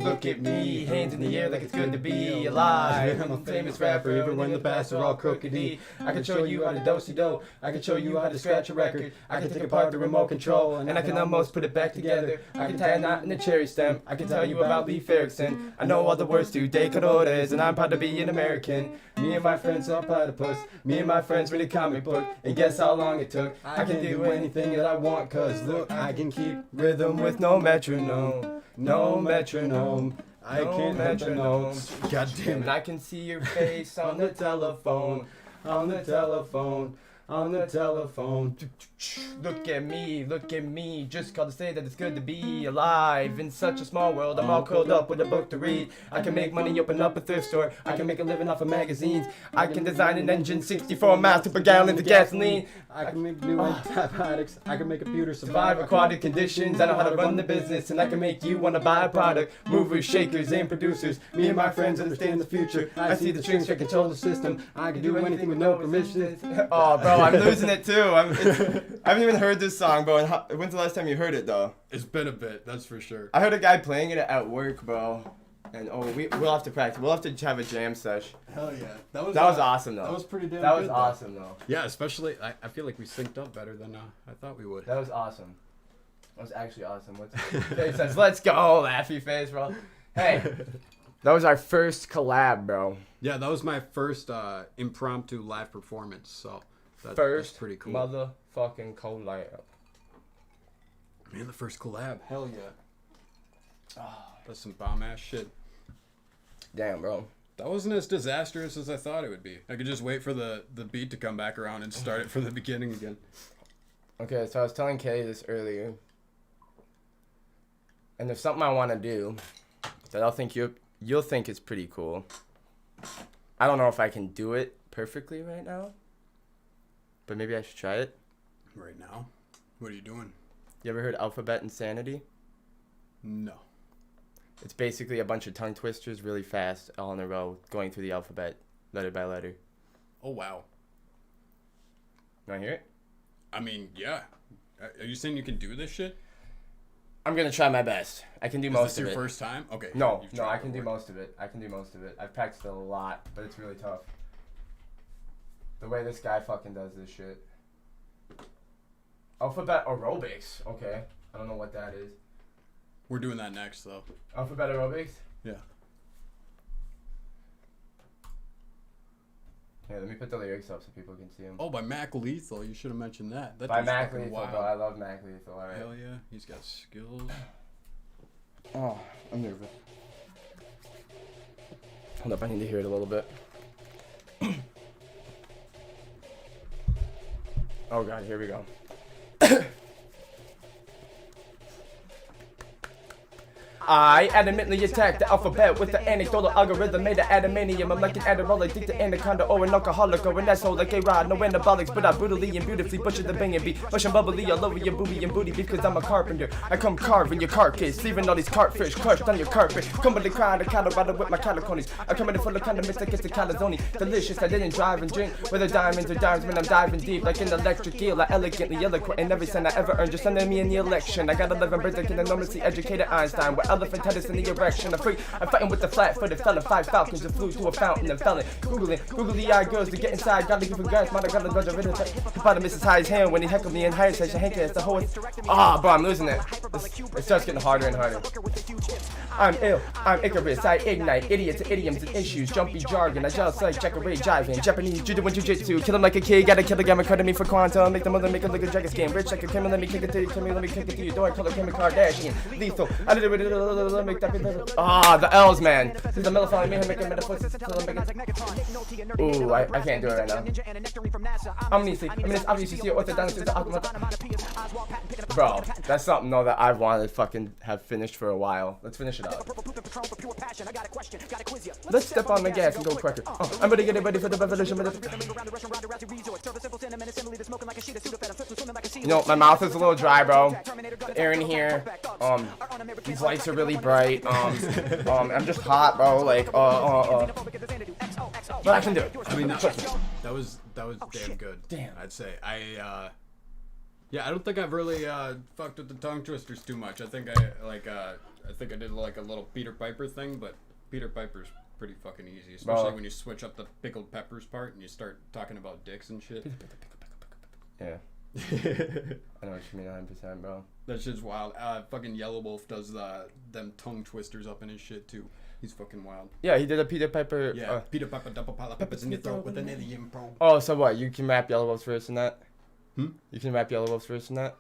hands in the air like it's good to be alive. I'm a famous rapper, even when the paths are all crookedy. I can show you how to do-si-do, I can show you how to scratch a record. I can take apart the remote control, and I can almost put it back together. I can tie a knot in a cherry stem, I can tell you about Leif Erikson. I know all the words to De Colores, and I'm proud to be an American. Me and my friends are platypus, me and my friends read a comic book, and guess how long it took. I can do anything that I want, cause look, I can keep rhythm with no metronome. No metronome, I can't metronome. God damn it. And I can see your face on the telephone, on the telephone, on the telephone. Look at me, just called to say that it's good to be alive. In such a small world, I'm all curled up with a book to read. I can make money, open up a thrift store. I can make a living off of magazines. I can design an engine 64 miles per gallon of gasoline. I can make new antibiotics. I can make a computer Survive aquatic conditions, I know how to run the business, and I can make you wanna buy a product. Movers, shakers, and producers. Me and my friends understand the future. I see the strings that control the system. I can do anything with no permission. Oh, bro, I'm losing it too. I haven't even heard this song, bro. When's the last time you heard it, though? It's been a bit, that's for sure. I heard a guy playing it at work, bro. And we'll have to practice. We'll have to have a jam sesh. Hell yeah. That was awesome, though. That was pretty damn That good. was awesome, though. Yeah, especially, I feel like we synced up better than I thought we would. That was awesome. That was actually awesome. Face says, let's go, laughy face, bro. Hey, that was our first collab, bro. Yeah, that was my first impromptu live performance, so that's pretty cool. Motherfucking collab. Man, the first collab. Hell yeah. That's some bomb-ass shit. Damn, bro. That wasn't as disastrous as I thought it would be. I could just wait for the beat to come back around and start it from the beginning again. Okay, so I was telling Kay this earlier. And there's something I want to do that I'll think you'll think is pretty cool. I don't know if I can do it perfectly right now, but maybe I should try it. Right now? What are you doing? You ever heard Alphabet Insanity? No. It's basically a bunch of tongue twisters really fast, all in a row, going through the alphabet, letter by letter. Oh, wow. You want to hear it? I mean, yeah. Are you saying you can do this shit? I'm going to try my best. I can do most of it. Is this your first time? Okay. No, I can do most of it. I've practiced it a lot, but it's really tough. The way this guy fucking does this shit. Alphabet aerobics. Okay. I don't know what that is. We're doing that next, though. Alphabet aerobics? Yeah. Yeah, let me put the lyrics up so people can see them. Oh, by Mac Lethal. You should have mentioned that. By Mac Lethal, bro. I love Mac Lethal. All right. Hell yeah. He's got skills. Oh, I'm nervous. Hold up, I need to hear it a little bit. Oh god, here we go. I adamantly attack the alphabet with the anecdotal algorithm made of adamantium. I'm like an Adderall addicted anaconda or an alcoholic or an asshole like A-Rod. No anabolics, but I brutally and beautifully butcher the banging beat. Pushing bubbly all over your booby and booty because I'm a carpenter. I come carving your carcass, leaving all these cartfish crushed on your carpet. Coming to crying to Colorado with my calicones. I come in full of condiments like it's a calzone. Delicious, I didn't drive and drink. Whether diamonds or dimes when I'm diving deep like an electric eel. I elegantly eloquent in every cent I ever earned. Just under me in the election. I got 11 birds that can enormously educated Einstein. With elephantitis in the erection. I'm fighting with the flat-footed fella. 5 falcons that flew to a fountain and fell in. Googly-eyed girls to get inside. Gotta give a grass. Mother gotta dodge a rhythm. Hippopotamus is high as hell when he heckled me in higher session. Hank is the whole. Bro, I'm losing it. It starts getting harder and harder. I'm ill. I'm Icarus. I ignite idiots and idioms and issues. Jumpy jargon. I just like Jackaray jiving. Japanese judo and jujitsu. Kill him like a kid. Gotta kill the gamma card me for quantum. Make the mother make a look at Dragon's game. Rich like a Kim. Let me kick it to you. Let me kick it to you. Don't color Kim Kardashian. Lethal. I did it. Make that be better. The L's, man. This is the middle file. Me and making metaphysics. Ooh, I can't do it right now. Obviously, it's obviously see orthodontist. Bro, that's something though that I've wanted to fucking have finished for a while. Let's finish it up. Let's step on the gas and go quicker. I'm ready to get ready for the revolution. You know, my mouth is a little dry, bro. The air in here. These lights are really bright. I'm just hot, bro. Like, but I can do it. I mean, that was damn good. Damn. I'd say yeah, I don't think I've really fucked with the tongue twisters too much. I think I did like a little Peter Piper thing, but Peter Piper's pretty fucking easy, especially when you switch up the pickled peppers part and you start talking about dicks and shit. Yeah. I know what you mean 100%, bro. That shit's wild. Fucking Yellow Wolf does them tongue twisters up in his shit too. He's fucking wild. Yeah, he did a Peter Piper. Yeah, Peter Piper, double pile of peppers in your throat with an alien pro. Oh, so what? You can rap Yellow Wolf's verse in that? Hmm? You can rap Yellow Wolf's verse in that?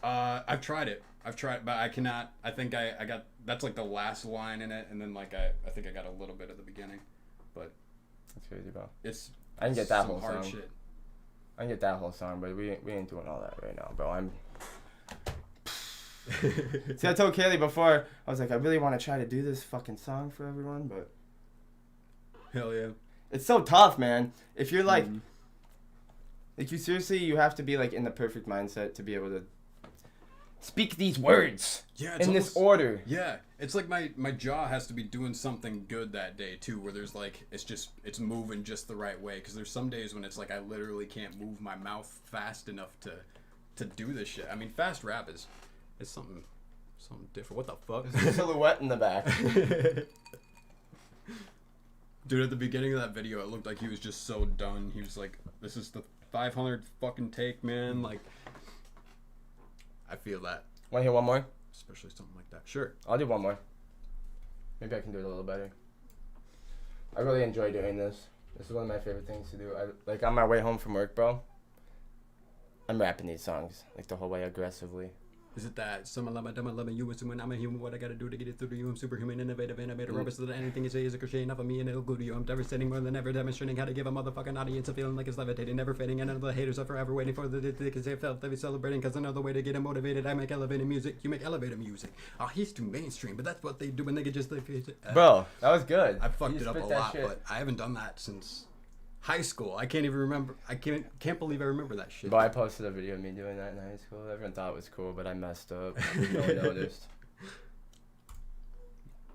I've tried it, but I cannot. I think I got that's like the last line in it, and then like I think I got a little bit at the beginning, but that's crazy, bro. It's I can get that some whole hard song. shit. I can get that whole song, but we ain't doing all that right now, bro. I'm. See, I told Kaylee before, I was like, I really want to try to do this fucking song for everyone, but Hell yeah. it's so tough, man. If you're like, like you seriously, you have to be like in the perfect mindset to be able to speak these words Yeah, in this order. Yeah, it's like my jaw has to be doing something good that day too, where there's like it's moving just the right way. Because there's some days when it's like I literally can't move my mouth fast enough to do this shit. I mean, fast rap is something different. What the fuck? There's a silhouette in the back. Dude, at the beginning of that video, it looked like he was just so done. He was like, "This is the 500 fucking take, man." Like, I feel that, Want to hear one more? especially something like that. Sure. I'll do one more. Maybe I can do it a little better. I really enjoy doing this. This is one of my favorite things to do. Like on my way home from work, bro. I'm rapping these songs like the whole way aggressively. Is it that some love, I'm loving you, assuming I'm a human? What I gotta do to get it through to you? I'm superhuman, innovative, robust, so that anything you say is a crochet enough of me and it'll glue to you. I'm devastating more than ever, demonstrating how to give a motherfucking audience a feeling like it's levitating, never fading. And none of the haters are forever waiting for the day they felt they be celebrating. Cause another way to get them motivated, I make elevated music. You make elevator music. Oh, he's too mainstream, but that's what they do when they get just like. Bro, that was good. I fucked You it up a spit that lot, shit. but I haven't done that since high school. I can't even remember. I can't believe I remember that shit. But I posted a video of me doing that in high school. Everyone thought it was cool, but I messed up. No one noticed.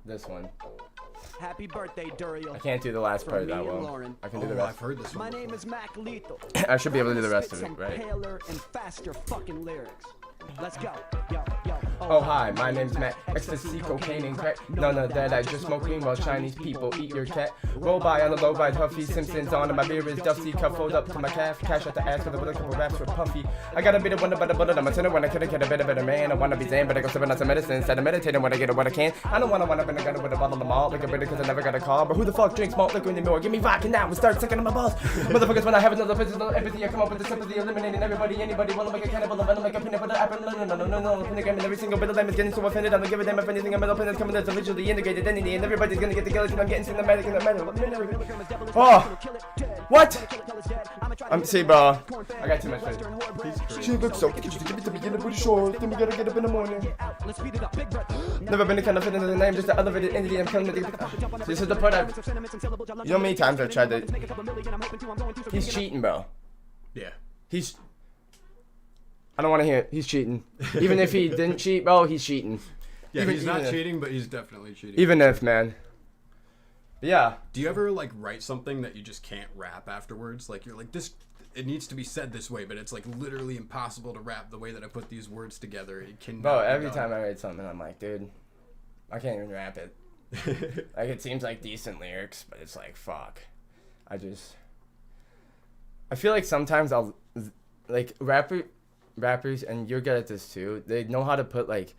This one. Happy birthday, Duriel. I can't do the last part From me that and well. Lauren. I can do the Oh, rest. I've heard this one. My name before. is Mac Lethal. I should be able to do the rest of Spit it, some right? paler and faster fucking lyrics. Let's go. Yo, yo. Oh hi, my name's Matt. Ecstasy, cocaine, and crack. None of that. I just smoke green while Chinese people eat your cat. Roll by on the low ride, Huffy Simpsons on, and my beer is Duffy. Cup fold up to my calf. Cash at the ass with a couple raps for Puffy. I got a bit of wonder, but I'm a sinner when I couldn't get a better man. I wanna be Zen, but I go sipping on some medicine instead of meditating when I get what I can. I don't wanna wind up in a gun with a bottle of malt. Like a bitter cause I never got a call. But who the fuck drinks malt liquor anymore? Give me vodka now and start sucking on my balls. Motherfuckers, when I have another physical empathy, I come up with the sympathy, eliminating everybody, anybody. Wanna make a cannibal of venom like a peanut butter apple. No. Pentagram and every single bit of them is getting so offended. I don't give a damn if anything. I'm an open that's coming that's a visually integrated entity, and everybody's gonna get the skeleton. I'm getting cinematic in the matter. Oh, what? See, bro. I got too much faith. She looks so good. You give it to me in the booty short. Then we gotta get up in the morning. Never been the kind of fit into the name, just the elevated entity. I'm killing it. This is the part I've. You know how many times I've tried to. He's cheating, bro. Yeah. He's. I don't want to hear it. He's cheating. Even if he didn't cheat, bro, he's cheating. Yeah, he's not if- cheating, but he's definitely cheating. Even if, man. Yeah. Do you ever like write something that you just can't rap afterwards? Like you're like this, it needs to be said this way, but it's like literally impossible to rap the way that I put these words together. It can. Bro, every time I write something, I'm like, dude, I can't even rap it. Like, it seems like decent lyrics, but it's like, fuck. I feel like sometimes I'll, like, rappers, and you're good at this too, they know how to put, like,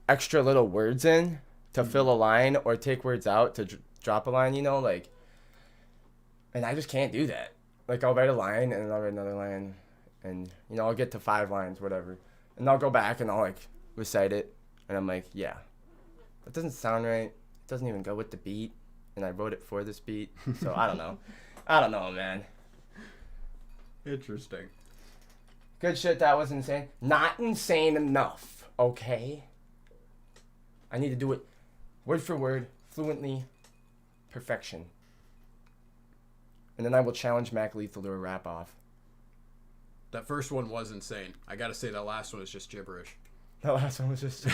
extra little words in to fill a line or take words out to drop a line, you know, like, and I just can't do that. Like, I'll write a line, and then I'll write another line, and, you know, I'll get to 5 lines, whatever, and I'll go back, and I'll, like, recite it, and I'm like, yeah, that doesn't sound right, it doesn't even go with the beat, and I wrote it for this beat, so I don't know. I don't know, man. Interesting. Good shit, that was insane. Not insane enough, okay? I need to do it word for word, fluently, perfection. And then I will challenge Mac Lethal to a rap off. That first one was insane. I gotta say that last one is just gibberish. The last one was just...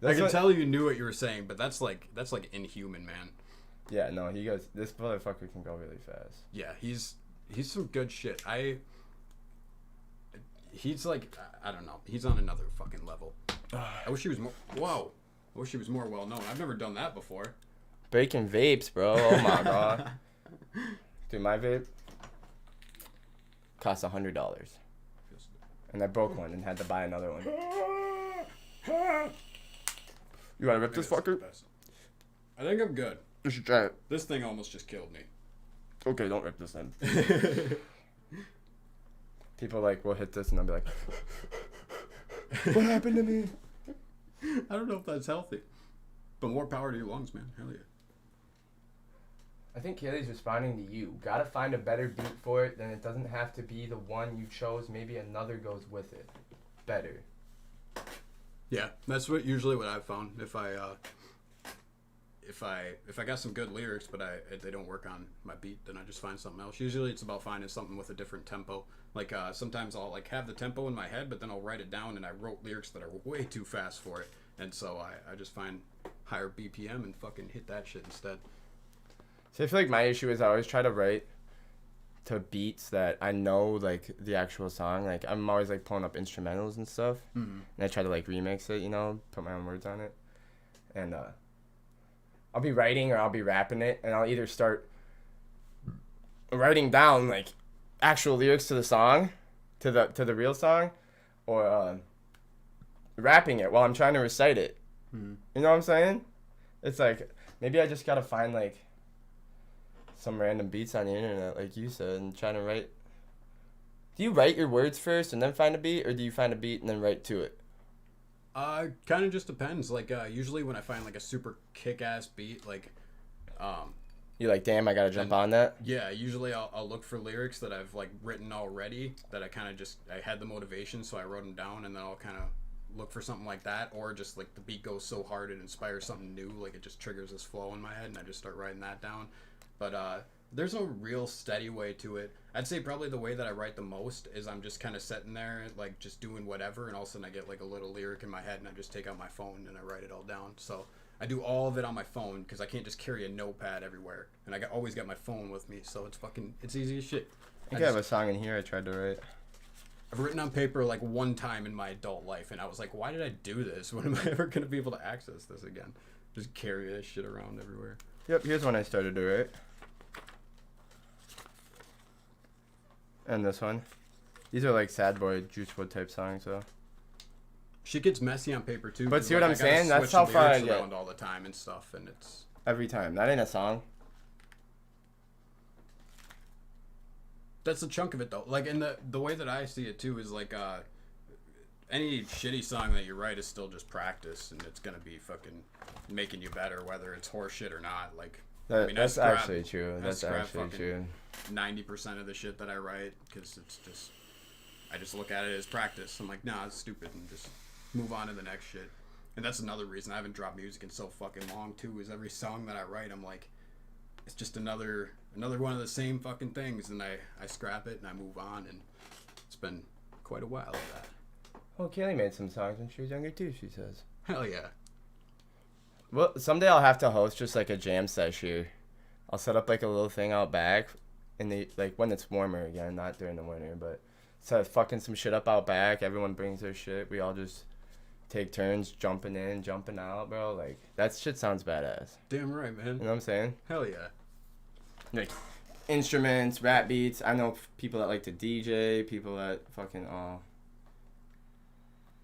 I can tell you knew what you were saying, but that's like inhuman, man. Yeah, no, he goes, this motherfucker can go really fast. Yeah, he's some good shit. He's like, I don't know. He's on another fucking level. I wish he was more. Whoa. I wish he was more well known. I've never done that before. Breaking vapes, bro. Oh my god. Dude, my vape cost $100. And I broke one and had to buy another one. You wanna rip this fucker? I think I'm good. You should try it. This thing almost just killed me. Okay, don't rip this then. People like will hit this and I'll be like, what happened to me? I don't know if that's healthy. But more power to your lungs, man. Hell yeah. I think Kaylee's responding to you. Gotta find a better beat for it, then it doesn't have to be the one you chose. Maybe another goes with it. Better. Yeah, that's usually what I've found. If I got some good lyrics, but they don't work on my beat, then I just find something else. Usually it's about finding something with a different tempo. Like sometimes I'll like have the tempo in my head, but then I'll write it down, and I wrote lyrics that are way too fast for it, and so I just find higher BPM and fucking hit that shit instead. So I feel like my issue is I always try to write to beats that I know, like, the actual song. Like, I'm always, like, pulling up instrumentals and stuff. Mm-hmm. And I try to, like, remix it, you know, put my own words on it. And I'll be writing or I'll be rapping it, and I'll either start writing down, like, actual lyrics to the song, to the real song, or rapping it while I'm trying to recite it. Mm-hmm. You know what I'm saying? It's like, maybe I just gotta find, like, some random beats on the internet, like you said, and trying to write. Do you write your words first and then find a beat, or do you find a beat and then write to it? Kind of just depends. Like, usually when I find, like, a super kick-ass beat, like, You're like, damn, I gotta jump on that? yeah, usually I'll look for lyrics that I've, like, written already, that I had the motivation, so I wrote them down, and then I'll kind of look for something like that, or just, like, the beat goes so hard it inspires something new, like, it just triggers this flow in my head, and I just start writing that down. But there's no real steady way to it. I'd say probably the way that I write the most is I'm just kind of sitting there, like, just doing whatever, and all of a sudden I get, like, a little lyric in my head, and I just take out my phone and I write it all down. So I do all of it on my phone because I can't just carry a notepad everywhere, and always got my phone with me, so it's easy as shit. I think I have a song in here I tried to write. I've written on paper, like, one time in my adult life, and I was like, why did I do this? When am I ever going to be able to access this again? Just carry this shit around everywhere. Yep, here's one I started to write. And this one. These are like Sad Boy, Juice WRLD type songs, so. Shit gets messy on paper too. But 'cause, see what like, I'm I gotta saying? That's switch how the far I lyrics get. around all the time and stuff, and it's Every time. That ain't a song. that's a chunk of it though. Like, and the way that I see it too is like any shitty song that you write is still just practice, and it's gonna be fucking making you better, whether it's horse shit or not. Like, I mean, That's scrap- actually true. That's scrap actually fucking true. 90% of the shit that I write, because it's just, I just look at it as practice. I'm like, nah, it's stupid, and just move on to the next shit. And that's another reason I haven't dropped music in so fucking long too, is every song that I write, I'm like, it's just another one of the same fucking things, and I scrap it and I move on, and it's been quite a while of that. Oh, Kaylee made some songs when she was younger too, she says. Hell yeah. Well, someday I'll have to host just like a jam sesh here. I'll set up like a little thing out back, in the like when it's warmer again, not during the winter, but set fucking some shit up out back. Everyone brings their shit. We all just take turns jumping in, jumping out, bro. Like, that shit sounds badass. Damn right, man. You know what I'm saying? Hell yeah. Like, instruments, rap beats. I know people that like to DJ, people that fucking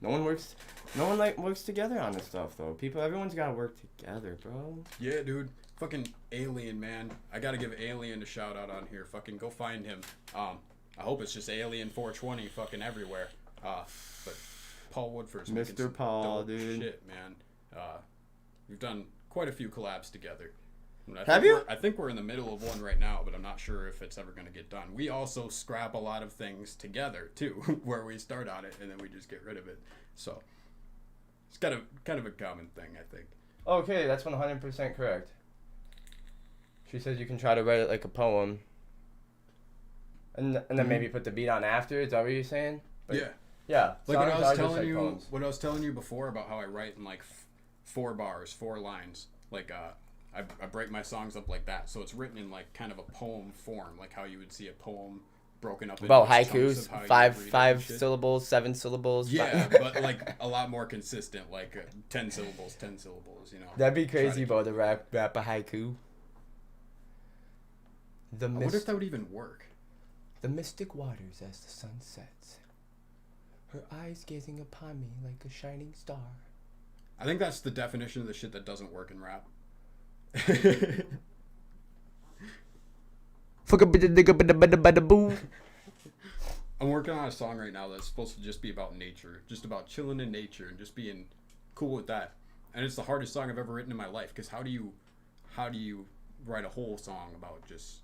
no one works together on this stuff though. Everyone's gotta work together, bro. Yeah, dude. Fucking Alien, man. I gotta give Alien a shout out on here. Fucking go find him. I hope it's just Alien 420 fucking everywhere. But Paul Woodford's making Mr. some Paul, dope dude. shit, man. We've done quite a few collabs together. And Have you? I think we're in the middle of one right now, but I'm not sure if it's ever gonna get done. We also scrap a lot of things together too, where we start on it and then we just get rid of it. So it's kind of a common thing, I think. Okay, that's 100% correct. She says you can try to write it like a poem, and then maybe put the beat on after. Is that what you're saying? But, Yeah. Yeah. Like what songs I are was just telling like you, poems. what I was telling you before about how I write in like 4 bars, 4 lines. Like I break my songs up like that, so it's written in like kind of a poem form, like how you would see a poem broken up into About chunks haikus, of how you five read it five and shit. syllables, 7 syllables. Yeah, but like a lot more consistent, like 10 syllables, 10 syllables. You know. That'd be Try to crazy, keep bro. it To rap a haiku. I wonder if that would even work. The mystic waters as the sun sets, her eyes gazing upon me like a shining star. I think that's the definition of the shit that doesn't work in rap. Fuck a bit of nigga, bada boo. I'm working on a song right now that's supposed to just be about nature, just about chilling in nature and just being cool with that. And it's the hardest song I've ever written in my life, because how do you write a whole song about just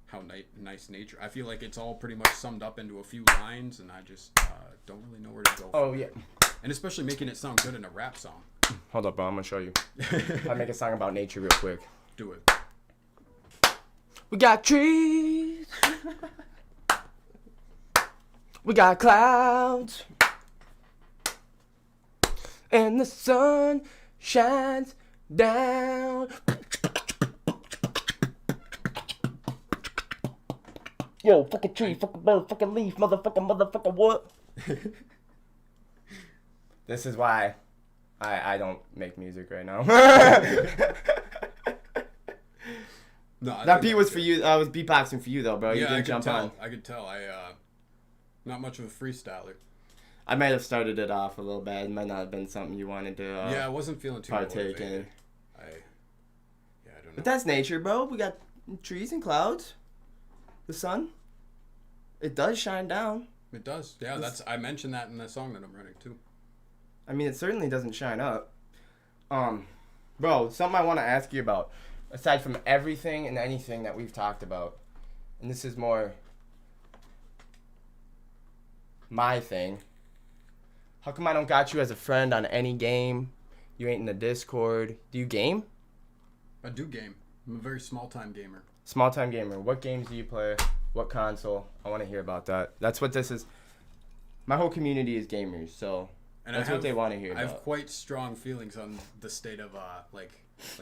how nice nature. I feel like it's all pretty much summed up into a few lines, and I just don't really know where to go. Oh yeah. And especially making it sound good in a rap song. Hold up, bro. I'm gonna show you. I make a song about nature real quick. Do it. We got trees. We got clouds. And the sun shines down. Yo, fucking tree, fucking bird, fucking leaf, motherfucking what? This is why I don't make music right now. No, That beat was for you. I was beatboxing for you though, bro. You Yeah, I didn't could jump tell. on. I could tell. Not much of a freestyler. I might have started it off a little bad. It might not have been something you wanted to Yeah, I wasn't feeling too partake motivated. in. I don't know. But that's nature, bro. We got trees and clouds. The sun. It does shine down. It does. Yeah, I mentioned that in the song that I'm writing too. I mean, it certainly doesn't shine up. Bro, something I want to ask you about, aside from everything and anything that we've talked about, and this is more my thing. How come I don't got you as a friend on any game? You ain't in the Discord. Do you game? I do game. I'm a very small time gamer. Small time gamer. What games do you play? What console? I want to hear about that. That's what this is. My whole community is gamers, so And that's what they want to hear I have about. quite strong feelings on the state of like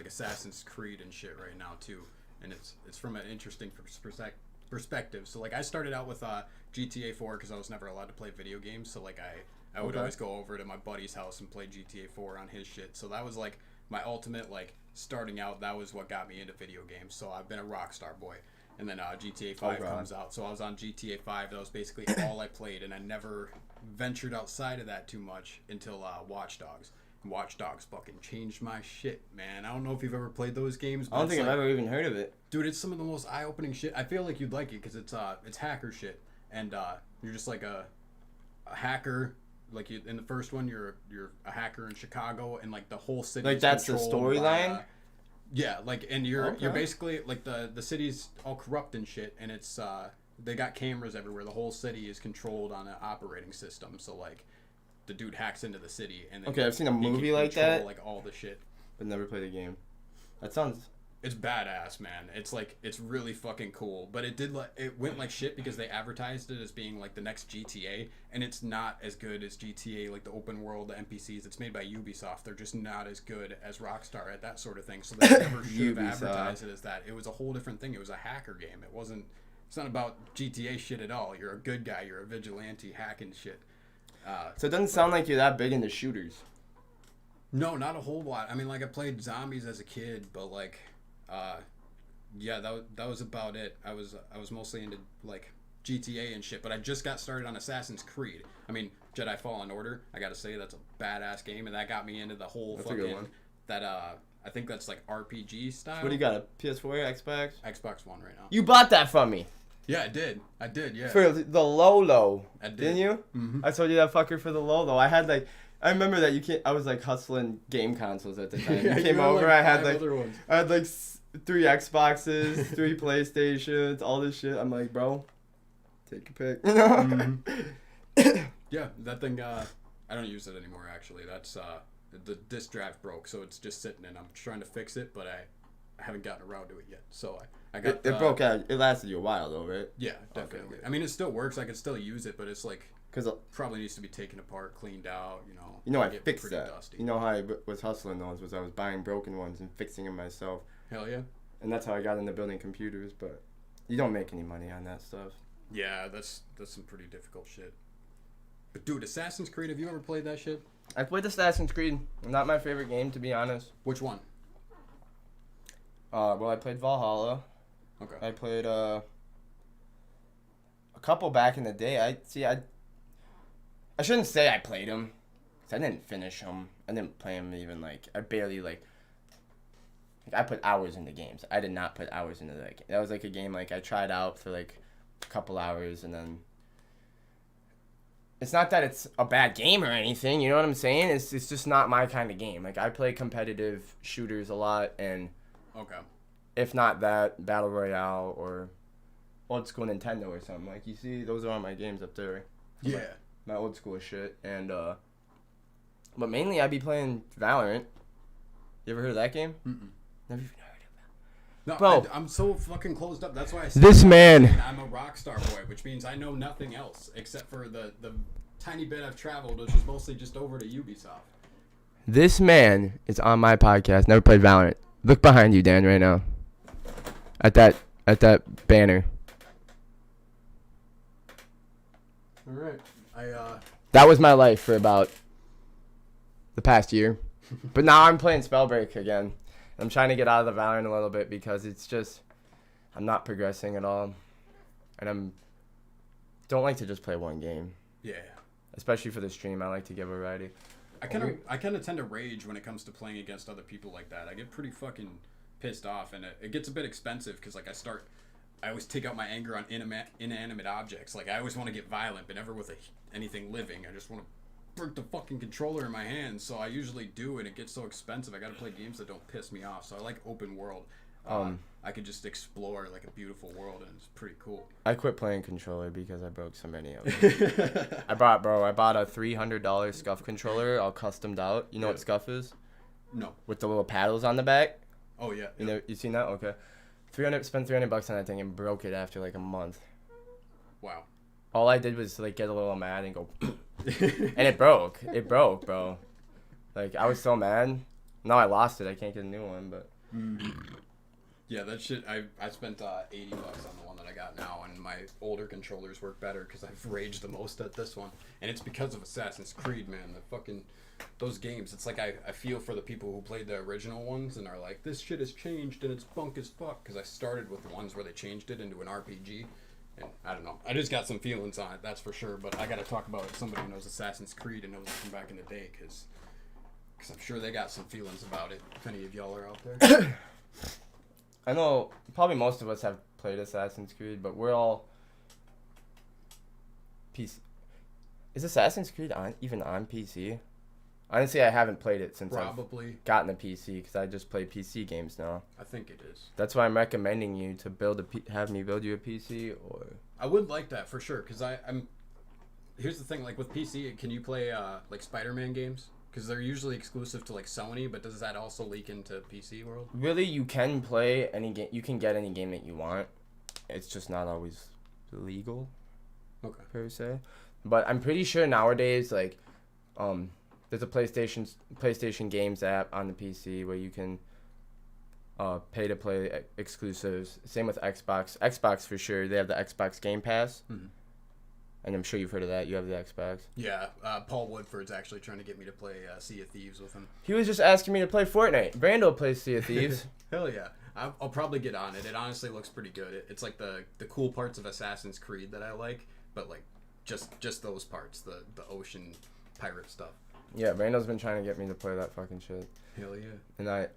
Assassin's Creed and shit right now too, and it's from an interesting perspective. So like I started out with GTA 4 because I was never allowed to play video games. So like I would Okay. always go over to my buddy's house and play GTA 4 on his shit. So that was like my ultimate like starting out. That was what got me into video games. So I've been a Rockstar boy. And then GTA 5 God. comes out. So I was on GTA 5. That was basically all I played. And I never ventured outside of that too much until Watch Dogs. And Watch Dogs fucking changed my shit, man. I don't know if you've ever played those games. But I don't think it's I've like, ever even heard of it. dude, it's some of the most eye-opening shit. I feel like you'd like it because it's hacker shit. And you're just like a hacker. Like in the first one, you're a hacker in Chicago. And like the whole city Like, is that's the controlled by, storyline? yeah, like, and you're Okay. basically like the city's all corrupt and shit, and it's they got cameras everywhere. The whole city is controlled on an operating system. So like, the dude hacks into the city, and then Okay, I've seen a he can movie like control, that. like all the shit. But never played a game. That sounds. It's badass, man. It's like it's really fucking cool. But it went like shit because they advertised it as being like the next GTA, and it's not as good as GTA, like the open world, the NPCs. It's made by Ubisoft. They're just not as good as Rockstar at that sort of thing. So they never should have Ubisoft. advertised it as that. It was a whole different thing. It was a hacker game. It wasn't. It's not about GTA shit at all. You're a good guy. You're a vigilante hacking shit. So it doesn't sound like you're that big into shooters. No, not a whole lot. I mean, like I played zombies as a kid, but like, yeah, that was about it. I was mostly into like GTA and shit, but I just got started on Assassin's Creed. I mean, Jedi Fallen Order. I gotta say that's a badass game, and that got me into the whole That's a good fucking one. that I think that's like RPG style. What do you got? A PS4, Xbox? Xbox One right now. You bought that from me Yeah, I did. Yeah. for the Lolo. I did. Didn't you? Mhm. I sold you that fucker for the Lolo. I remember that you can't. I was like hustling game consoles at the time. Yeah, You came had, over. like, I had five like other ones. 3 Xboxes, 3 PlayStations, all this shit. I'm like, bro, take a pick. You know? Yeah, that thing. I don't use it anymore. Actually, that's the disk drive broke, so it's just sitting in. I'm trying to fix it, but I haven't gotten around to it yet. So I got It broke out. It lasted you a while though, right? Yeah, definitely. okay. I mean, it still works. I can still use it, but it's like Because probably needs to be taken apart, cleaned out. I get fixed pretty that. dusty. You know how I was hustling those was I was buying broken ones and fixing them myself, Hell yeah. and that's how I got into building computers. But you don't make any money on that stuff. Yeah, that's some pretty difficult shit. But dude, Assassin's Creed. Have you ever played that shit? I played Assassin's Creed. Not my favorite game, to be honest. Which one? Well, I played Valhalla. Okay. I played a couple back in the day. I shouldn't say I played them, 'cause I didn't finish them. I didn't play them even I barely I put hours into games. I did not put hours into that. That was like a game I tried out for a couple hours, and then it's not that it's a bad game or anything. You know what I'm saying? It's just not my kind of game. I play competitive shooters a lot, and Okay. if not that, Battle Royale or old school Nintendo or something. Like, you see, those are all my games up there. Yeah. My old school shit. And, but mainly I'd be playing Valorant. You ever heard of that game? Mm-mm. Never even heard of that. No, Bro. I'm so fucking closed up. That's why I said This man. I'm a rock star boy, which means I know nothing else except for the tiny bit I've traveled, which is mostly just over to Ubisoft. This man is on my podcast. Never played Valorant. Look behind you, Dan, right now. At that banner. All right. That was my life for about the past year. But now I'm playing Spellbreak again. I'm trying to get out of the Valorant a little bit because it's just, I'm not progressing at all. And don't like to just play one game. Yeah. Especially for the stream, I like to give variety. I kind of tend to rage when it comes to playing against other people like that. I get pretty fucking pissed off, and it gets a bit expensive because like I always take out my anger on inanimate objects. Like I always want to get violent, but never with anything living. I just want to break the fucking controller in my hands. So I usually do, and it gets so expensive. I got to play games that don't piss me off. So I like open world. I could just explore like a beautiful world, and it's pretty cool. I quit playing controller because I broke so many of them. I bought a $300 Scuff controller all customed out. You know what Scuff is? No. With the little paddles on the back. Oh yeah. You know, you seen that? Okay. Spent $300 on that thing and broke it after like a month. Wow. All I did was like get a little mad and go, and it broke. It broke, bro. Like I was so mad. Now I lost it. I can't get a new one, but. Yeah, that shit. I spent $80 on the one that I got now, and my older controllers work better because I've raged the most at this one, and it's because of Assassin's Creed, man. The fucking those games. It's like I feel for the people who played the original ones and are like, this shit has changed and it's bunk as fuck. Because I started with the ones where they changed it into an RPG, and I don't know. I just got some feelings on it, that's for sure. But I got to talk about it with somebody who knows Assassin's Creed and knows it from back in the day, because I'm sure they got some feelings about it. If any of y'all are out there. I know probably most of us have played Assassin's Creed, but we're all PC. Is Assassin's Creed even on PC? Honestly, I haven't played it since Probably. I've gotten a PC because I just play PC games now. I think it is. That's why I'm recommending you to have me build you a PC, or I would like that for sure, because I'm. Here's the thing, like with PC, can you play like Spider-Man games? Because they're usually exclusive to like Sony, but does that also leak into PC world? really you can play any game. You can get any game that you want. It's just not always legal. Okay. Per se, but I'm pretty sure nowadays like, there's a PlayStation Games app on the PC where you can pay to play exclusives. Same with Xbox. Xbox for sure. They have the Xbox Game Pass. Mm-hmm. And I'm sure you've heard of that. You have the Xbox. Yeah, Paul Woodford's actually trying to get me to play Sea of Thieves with him. He was just asking me to play Fortnite. Brando plays Sea of Thieves. Hell yeah. I'll probably get on it. It honestly looks pretty good. It's like the cool parts of Assassin's Creed that I like, but like just those parts, the ocean pirate stuff. Yeah, Brando's been trying to get me to play that fucking shit. Hell yeah. And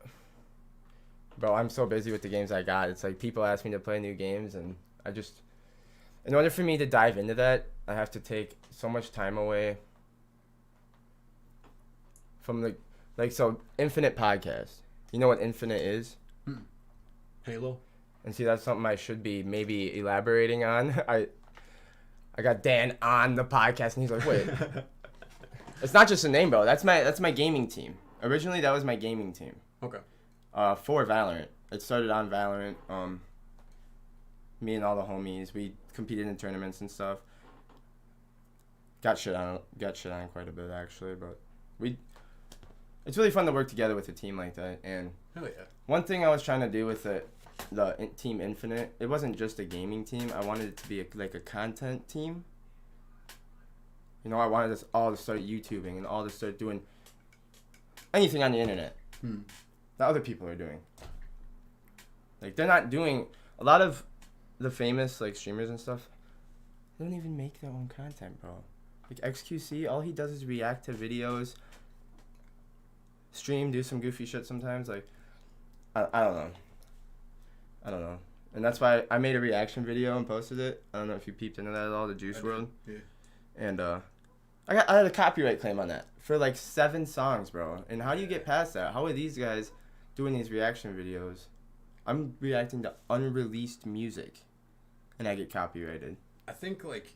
bro, I'm so busy with the games I got. It's like people ask me to play new games, and in order for me to dive into that, I have to take so much time away from so Infinite Podcast. You know what Infinite is? Halo? And see, that's something I should be maybe elaborating on. I got Dan on the podcast, and he's like, wait. It's not just a name, bro. That's my gaming team. Originally, that was my gaming team. Okay. For Valorant. It started on Valorant. Me and all the homies, we competed in tournaments and stuff. Got shit on quite a bit actually, but it's really fun to work together with a team like that. And Hell yeah. one thing I was trying to do with the Team Infinite, it wasn't just a gaming team. I wanted it to be like a content team. You know, I wanted us all to start YouTubing and all to start doing anything on the internet that other people are doing. Like, they're not doing a lot of the famous like streamers and stuff. They don't even make their own content, bro. Like XQC, all he does is react to videos, stream, do some goofy shit sometimes. Like, I don't know. And that's why I made a reaction video and posted it. I don't know if you peeped into that at all, the Juice WRLD. Yeah. And I had a copyright claim on that for like 7 songs, bro. And how do you get past that? How are these guys doing these reaction videos? I'm reacting to unreleased music, and I get copyrighted. I think like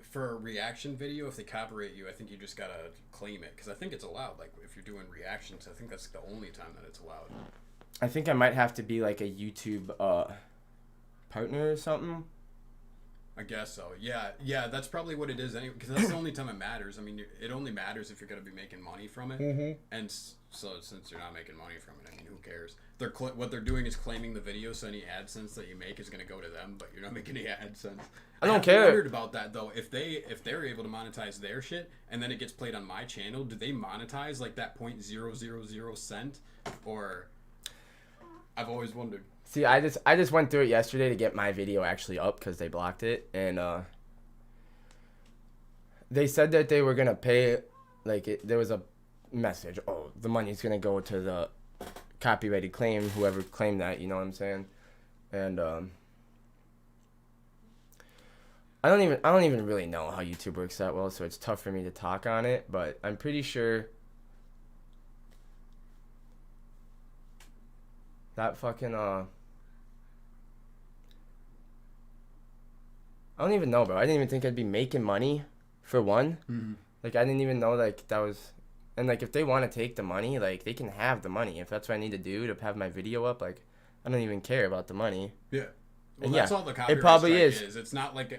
for a reaction video, if they copyright you, I think you just gotta claim it because I think it's allowed. Like if you're doing reactions, I think that's the only time that it's allowed. I think I might have to be like a YouTube partner or something. I guess so. Yeah, that's probably what it is anyway. Because that's the only time it matters. I mean, it only matters if you're gonna be making money from it. Mm-hmm. And so since you're not making money from it, I mean, who cares? What they're doing is claiming the video, so any AdSense that you make is gonna go to them, but you're not making any AdSense. I don't have care. wondered about that though. If they're able to monetize their shit and then it gets played on my channel, do they monetize like that 0.000 cent? Or I've always wondered. See, I just went through it yesterday to get my video actually up because they blocked it, and they said that they were gonna pay, there was a message, oh, the money's gonna go to the copyrighted claim, whoever claimed that, you know what I'm saying, and I don't even really know how YouTube works that well, so it's tough for me to talk on it, but I'm pretty sure that fucking I don't even know, bro. I didn't even think I'd be making money, for one. Mm-hmm. Like, I didn't even know, like, that was... And, like, if they want to take the money, like, they can have the money. If that's what I need to do to have my video up, like, I don't even care about the money. Yeah. Well, And that's yeah, all the copyright it probably strike is. It's not like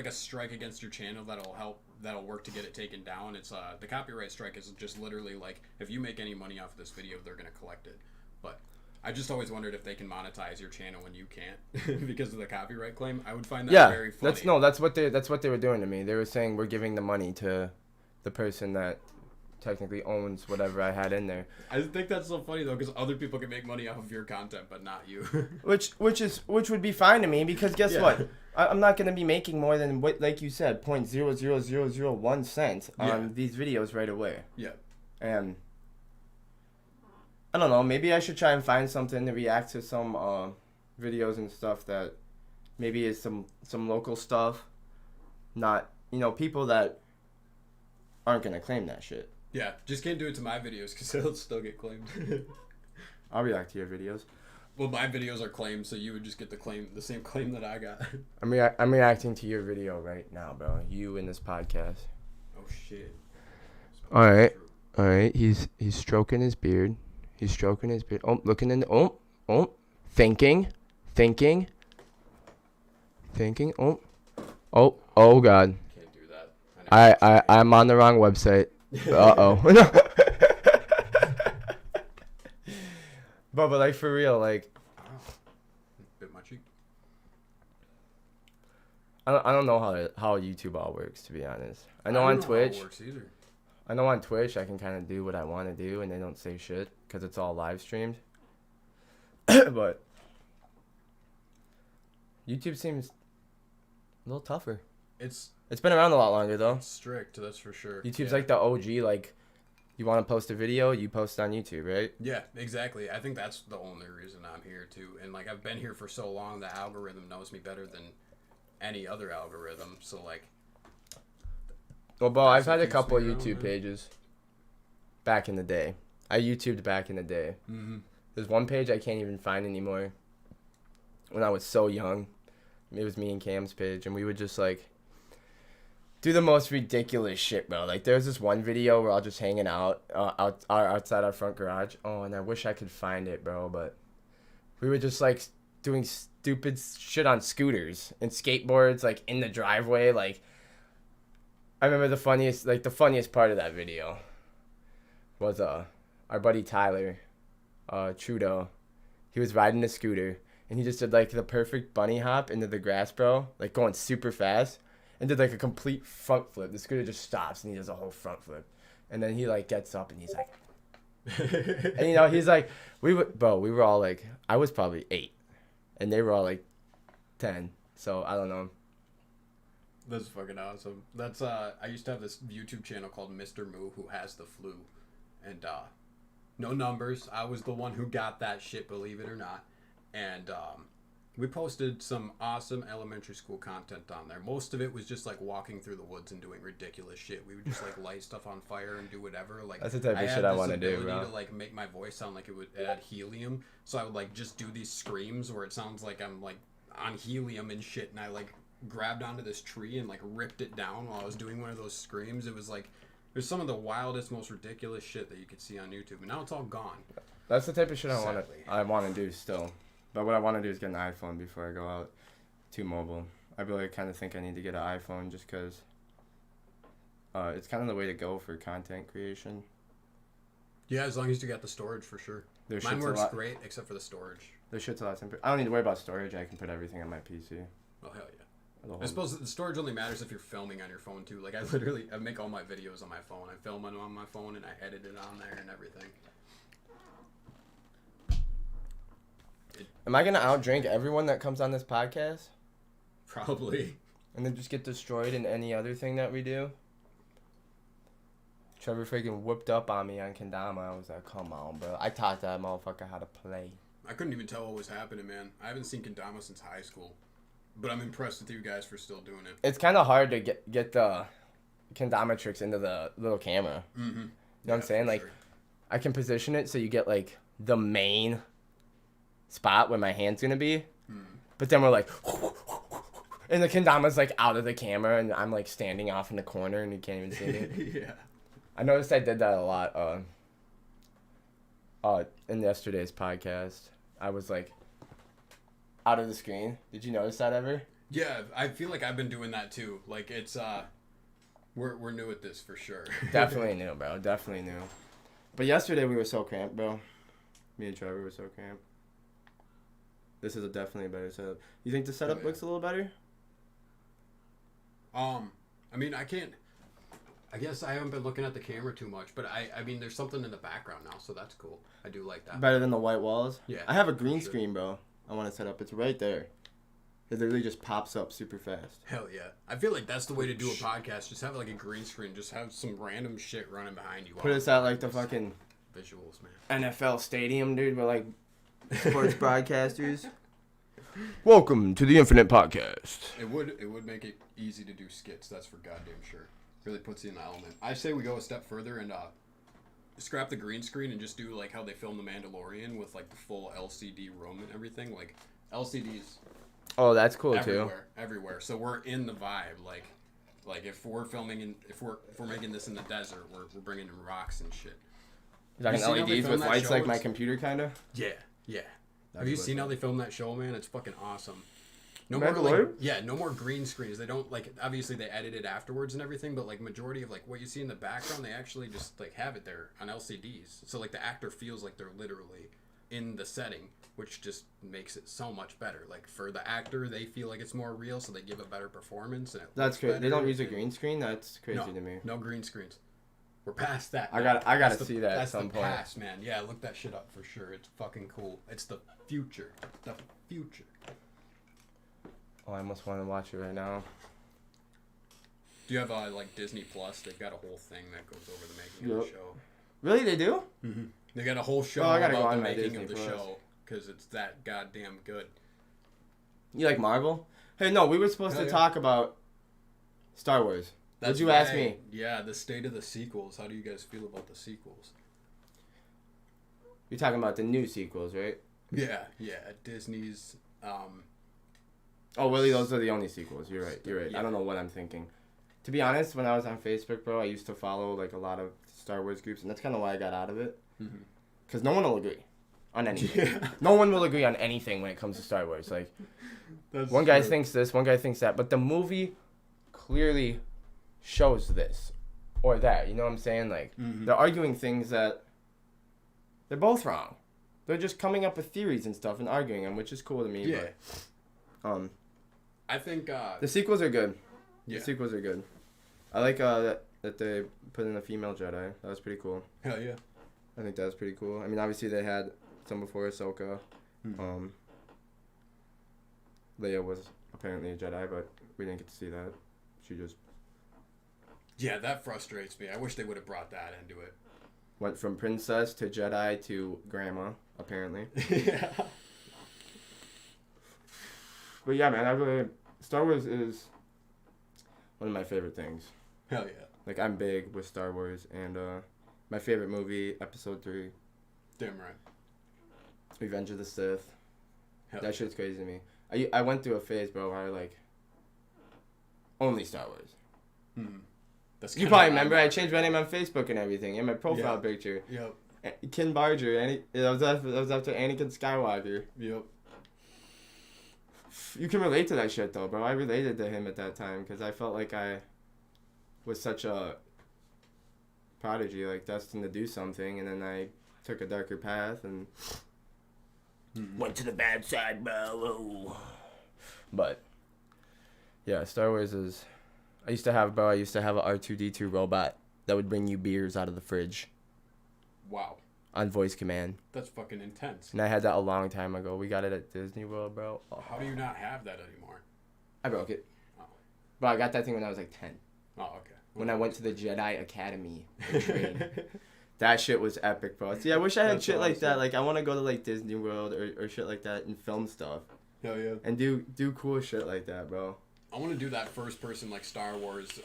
a strike against your channel that'll work to get it taken down. It's the copyright strike is just literally like if you make any money off of this video, they're gonna collect it. But I just always wondered if they can monetize your channel when you can't because of the copyright claim. I would find that very funny. That's what they were doing to me. They were saying we're giving the money to the person that technically owns whatever I had in there. I think that's so funny though because other people can make money off of your content, but not you. which would be fine to me because guess what? I'm not gonna be making more than what, like you said, 0.00001 cents on these videos right away. Yeah. And I don't know. Maybe I should try and find something to react to some videos and stuff that maybe is some local stuff, not people that aren't gonna claim that shit. Yeah, just can't do it to my videos because they'll still get claimed. I'll react to your videos. Well, my videos are claimed, so you would just get the same claim that I got. I'm reacting to your video right now, bro. You in this podcast. Oh shit. All right. He's stroking his beard. Oh, looking in. Thinking. Oh God. Can't do that. I'm on the wrong website. Uh-oh. but like for real, like Bit my cheek. I don't know how YouTube all works, to be honest. I know don't on Twitch. How it works either. I know on Twitch I can kind of do what I want to do and they don't say shit because it's all live streamed. But YouTube seems a little tougher. It's been around a lot longer though. Strict, that's for sure. YouTube's like the OG. Like, you want to post a video, you post it on YouTube, right? Yeah, exactly. I think that's the only reason I'm here too. And like I've been here for so long, the algorithm knows me better than any other algorithm. So like. Well, bro, I've had a keeps couple of me around, YouTube man. pages. Back in the day, I YouTubed back in the day. Mm-hmm. There's one page I can't even find anymore. When I was so young, it was me and Cam's page, and we would just like do the most ridiculous shit, bro. Like, there's this one video where I'll just hanging out outside our front garage. Oh, and I wish I could find it, bro, but we were just like doing stupid shit on scooters and skateboards, like in the driveway. Like, I remember the funniest part of that video was our buddy Tyler Trudeau. He was riding a scooter and he just did like the perfect bunny hop into the grass, bro, like going super fast, and did like a complete front flip. The scooter just stops and he does a whole front flip, and then he like gets up and he's like and he's like, we were all like, I was probably 8 and they were all like 10, so I don't know. That's fucking awesome. That's I used to have this YouTube channel called Mr. Moo who has the flu, and no numbers. I was the one who got that shit, believe it or not. And We posted some awesome elementary school content on there. Most of it was just like walking through the woods and doing ridiculous shit. We would just like light stuff on fire and do whatever. Like That's the type of had shit I this wanna do, ability bro. to like make my voice sound like it had helium. So I would like just do these screams where it sounds like I'm like on helium and shit. And I like grabbed onto this tree and like ripped it down while I was doing one of those screams. It was like there's some of the wildest, most ridiculous shit that you could see on YouTube, and now it's all gone. That's the type of shit Sadly. I want to do still. But what I want to do is get an iPhone before I go out to mobile. I really kind of think I need to get an iPhone just because it's kind of the way to go for content creation. Yeah, as long as you got the storage for sure. There's Mine shit's a works lot- great except for the storage. There's shit's a lot simpler. I don't need to worry about storage. I can put everything on my PC. Oh hell yeah. The whole- I suppose the storage only matters if you're filming on your phone too. Like I make all my videos on my phone. I film it on my phone and I edit it on there and everything. Am I going to outdrink everyone that comes on this podcast? Probably. And then just get destroyed in any other thing that we do? Trevor freaking whooped up on me on Kendama. I was like, come on, bro. I taught that motherfucker how to play. I couldn't even tell what was happening, man. I haven't seen Kendama since high school. But I'm impressed with you guys for still doing it. It's kind of hard to get the Kendama tricks into the little camera. Mm-hmm. You know what I'm saying? Like, I can position it so you get, like, the main spot where my hand's going to be. But then we're like... And the Kendama's, like, out of the camera, and I'm, like, standing off in the corner, and you can't even see me. Yeah. I noticed I did that a lot in yesterday's podcast. I was, like, out of the screen. Did you notice that ever? Yeah, I feel like I've been doing that too. Like it's we're new at this for sure. Definitely new, bro. Definitely new. But yesterday we were so cramped, bro. Me and Trevor were so cramped. This is definitely a better setup. You think the setup yeah. looks a little better? I mean, I guess I haven't been looking at the camera too much, but I mean, there's something in the background now, so that's cool. I do like that. Better than the white walls? Yeah, I have a green sure. screen, bro. I want to set up. It's right there. It literally just pops up super fast. Hell yeah. I feel like that's the way to do a podcast. Just have like a green screen. Just have some random shit running behind you. Put us at like the fucking visuals, man. NFL stadium, dude. We're like sports broadcasters. Welcome to the Infinite Podcast. It would make it easy to do skits. That's for goddamn sure. Really puts you in the element. I say we go a step further and scrap the green screen and just do like how they filmed The Mandalorian with like the full LCD room and everything. Like LCDs Oh, that's cool everywhere. So we're in the vibe. Like if we're filming if we're making this in the desert, we're bringing in rocks and shit. too. Like You seen how they LEDs film with that lights show? like my It's- computer, kind of. Yeah. Have That's you what seen it how they filmed that show, man? It's fucking awesome. No Mandalorian? no more green screens. They don't like. Obviously, they edit it afterwards and everything, but like majority of like what you see in the background, they actually just like have it there on LCDs. So like the actor feels like they're literally in the setting, which just makes it so much better. Like for the actor, they feel like it's more real, so they give a better performance. And it That's looks great. They don't better, use a and- green screen. That's crazy no, to me. No green screens. We're past that. I man. gotta That's the- see that at That's some the point. past, man. Yeah, look that shit up for sure. It's fucking cool. It's the future. The future. Oh, I almost want to watch it right now. Do you have like Disney Plus? They've got a whole thing that goes over the making of the Yep. show. Really, they do? They got a whole show Oh, I gotta go about the on my making Disney of the Plus. show because it's that goddamn good. You like Marvel? Hey, no, we were supposed Hell to yeah. talk about Star Wars. What'd you ask me? Yeah, the state of the sequels. How do you guys feel about the sequels? You're talking about the new sequels, right? Yeah. Disney's. Oh, really? Those are the only sequels. You're right. Yeah. I don't know what I'm thinking. To be honest, when I was on Facebook, bro, I used to follow like a lot of Star Wars groups, and that's kind of why I got out of it. Because no one will agree on anything. Yeah. No one will agree on anything when it comes to Star Wars. Like, That's one guy true. thinks this, one guy thinks that, but the movie clearly shows this or that. You know what I'm saying? Like, they're arguing things that they're both wrong. They're just coming up with theories and stuff and arguing them, which is cool to me. Yeah. But, I think. the sequels are good. Yeah. The sequels are good. I like that they put in a female Jedi. That was pretty cool. Hell yeah. I think that was pretty cool. I mean, obviously they had some before Ahsoka. Leia was apparently a Jedi, but we didn't get to see that. She just Yeah, that frustrates me. I wish they would have brought that into it. went from princess to Jedi to grandma, apparently. Yeah. But yeah, man, I really Star Wars is one of my favorite things. Hell yeah. Like I'm big with Star Wars, and my favorite movie, Episode 3, Damn right. Revenge of the Sith. Hell That shit's crazy to me. I went through a phase, bro, where I like only Star Wars. Hmm. That's You kinda probably what remember I'm I changed my name on Facebook and everything, and my profile Yeah. picture. Yep. Ken Barger, that was after Anakin Skywalker. Yep. You can relate to that shit though, bro. I related to him at that time because I felt like I was such a prodigy, like destined to do something, and then I took a darker path and went to the bad side, bro. But yeah, Star Wars is. I used to have a R2D2 robot that would bring you beers out of the fridge Wow. on voice command, That's fucking intense. and I had that a long time ago. We got it at Disney World, bro. Oh, How do you not have that anymore? I broke it. Oh. But I got that thing when I was like 10. Oh, okay. When I went to the Jedi Academy and trained. That shit was epic, bro. See, I wish I had That's shit like that. awesome. Like, I want to go to, like, Disney World or shit like that and film stuff. Hell yeah. And do cool shit like that, bro. I want to do that first person like Star Wars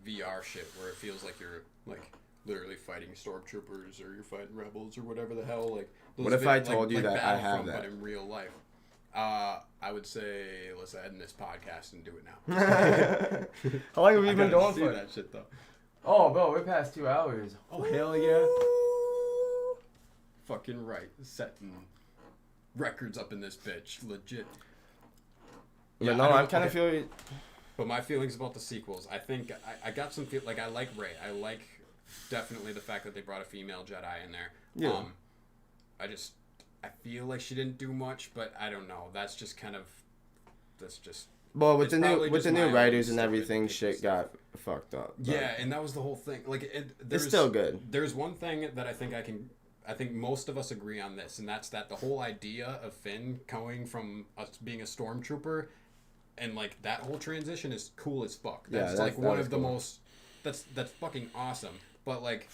VR shit where it feels like you're like literally fighting stormtroopers or you're fighting rebels or whatever the hell. Like those What if I told you that I have Battlefront, that? But in real life, I would say let's end this podcast and do it now. How long have we I been gotta going see for? that shit though. Oh, bro, we're past 2 hours. Oh hell yeah! Fucking right, setting records up in this bitch, legit. Yeah, I no, don't- I'm kind of okay. feeling. But my feelings about the sequels, I think I got some feel like I like Rey. I like definitely the fact that they brought a female Jedi in there. Yeah. I feel like she didn't do much, but I don't know. That's just Well, with It's the probably new just my own writers and stupid everything, picky shit stuff. got fucked up. but yeah, and that was the whole thing. Like it's still good. There's one thing that I think most of us agree on this, and that's that the whole idea of Finn going from us being a stormtrooper and like that whole transition is cool as fuck. Yeah, That's that's- like that one was of the cool. most that's fucking awesome. But like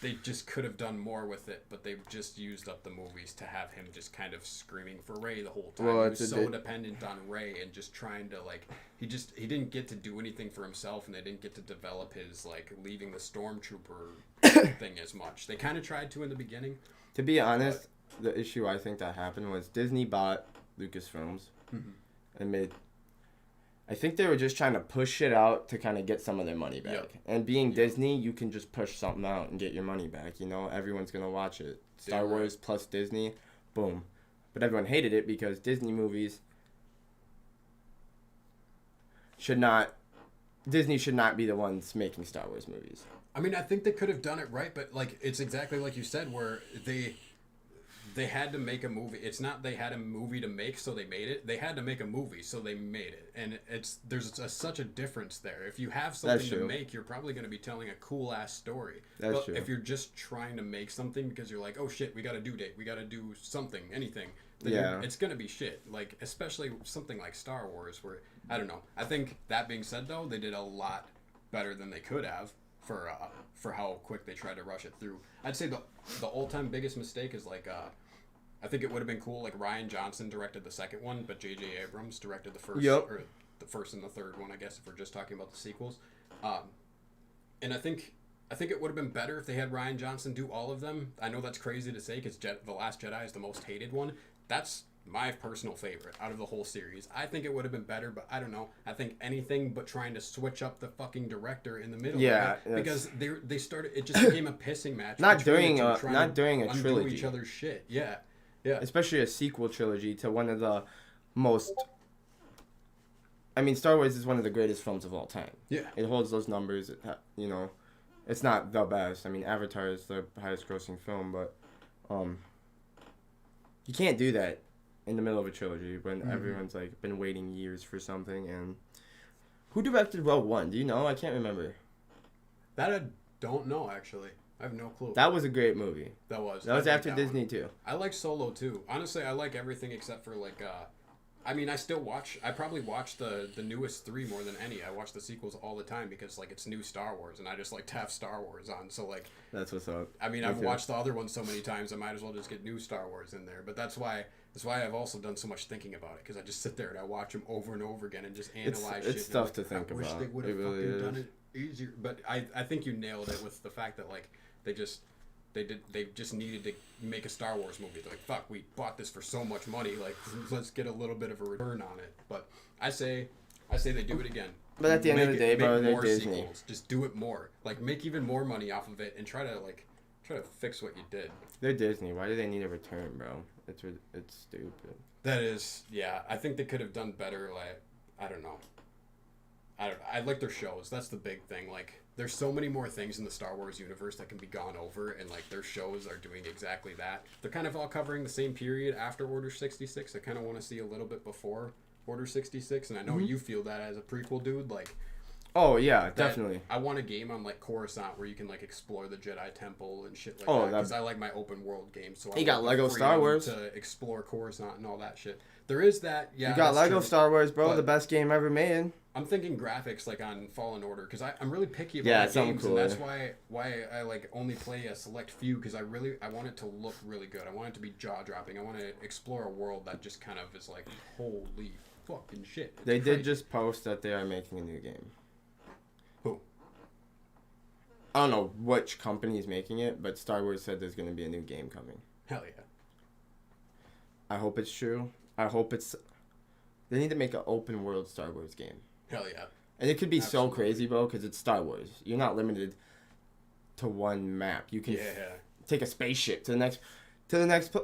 they just could have done more with it, but they've just used up the movies to have him just kind of screaming for Rey the whole time. Well, He it's was a so di- dependent on Rey and just trying to like he didn't get to do anything for himself, and they didn't get to develop his like leaving the stormtrooper thing as much. They kind of tried to in the beginning. To be honest, the issue I think that happened was Disney bought Lucasfilms and made. I think they were just trying to push shit out to kind of get some of their money back. Yep. And being Disney, you can just push something out and get your money back. You know, everyone's gonna watch it. Star Damn right. Wars plus Disney, boom. But everyone hated it because Disney movies Disney should not be the ones making Star Wars movies. I mean, I think they could have done it right, but like it's exactly like you said, where they had to make a movie. It's not they had a movie to make, so they made it. They had to make a movie, so they made it. And there's such a difference there. If you have something to true. make, you're probably going to be telling a cool ass story. That's but true. if you're just trying to make something because you're like, oh shit, we got a due date, we got to do something, anything, then Yeah. it's going to be shit. Like especially something like Star Wars, where I don't know. I think that being said, though, they did a lot better than they could have for how quick they tried to rush it through. I'd say the all-time biggest mistake is like I think it would have been cool like Rian Johnson directed the second one, but J.J. Abrams directed the first Yep. or the first and the third one, I guess, if we're just talking about the sequels. And I think it would have been better if they had Rian Johnson do all of them. I know that's crazy to say because The Last Jedi is the most hated one. That's my personal favorite out of the whole series. I think it would have been better, but I don't know. I think anything but trying to switch up the fucking director in the middle Yeah, of it, because they started. It just became a pissing match. Not between the during two, a- trying not to during a undo trilogy. each other's shit. Yeah, yeah. Especially a sequel trilogy to one of the most. I mean, Star Wars is one of the greatest films of all time. Yeah. It holds those numbers. You know, it's not the best. I mean, Avatar is the highest grossing film, but you can't do that in the middle of a trilogy when everyone's like been waiting years for something. And who directed Rogue One? Do you know? I can't remember. That I don't know actually. I have no clue. That was a great movie. That was That was I like after that Disney one. too. I like Solo too. Honestly, I like everything except for like I mean, I still watch. I probably watch the newest 3 more than any. I watch the sequels all the time because like it's new Star Wars, and I just like to have Star Wars on. So like, That's what's up. I mean, Me I've too. watched the other ones so many times. I might as well just get new Star Wars in there. But that's why I've also done so much thinking about it, because I just sit there and I watch them over and over again and just analyze shit. It's and tough I'm to think I wish about. they would It have really fucking done is. it easier. But I think you nailed it with the fact that like they just needed to make a Star Wars movie. They're like, fuck, we bought this for so much money, like let's get a little bit of a return on it. But I say they do it again. But at the end of the day, bro, make they're more Disney. sequels. Just do it more. Like make even more money off of it and try to fix what you did. They're Disney. Why do they need a return, bro? It's stupid. That is, yeah. I think they could have done better. Like, I don't know. I like their shows. That's the big thing. Like, there's so many more things in the Star Wars universe that can be gone over, and like their shows are doing exactly that. They're kind of all covering the same period after Order 66. I kind of want to see a little bit before Order 66, and I know you feel that as a prequel dude. Like, Oh yeah, that- definitely. I want a game on like Coruscant where you can like explore the Jedi Temple and shit like Oh, that. that- Because I like my open world games. So I You got want the Lego Star freedom Wars. to explore Coruscant and all that shit. There is that. Yeah, You got that's Lego true. Star Wars, bro. But- The best game ever made. I'm thinking graphics like on Fallen Order because I'm really picky about Yeah, my it's something games, and that's cooler. why I like only play a select few because I want it to look really good. I want it to be jaw dropping. I want to explore a world that just kind of is like holy fucking shit. It's They crazy. did just post that they are making a new game. Who? I don't know which company is making it, but Star Wars said there's going to be a new game coming. Hell yeah. I hope it's true. I hope it's. They need to make an open world Star Wars game. Hell yeah. And it could be so Absolutely. crazy, bro, because it's Star Wars. You're not limited to one map. You can Yeah. take a spaceship to the next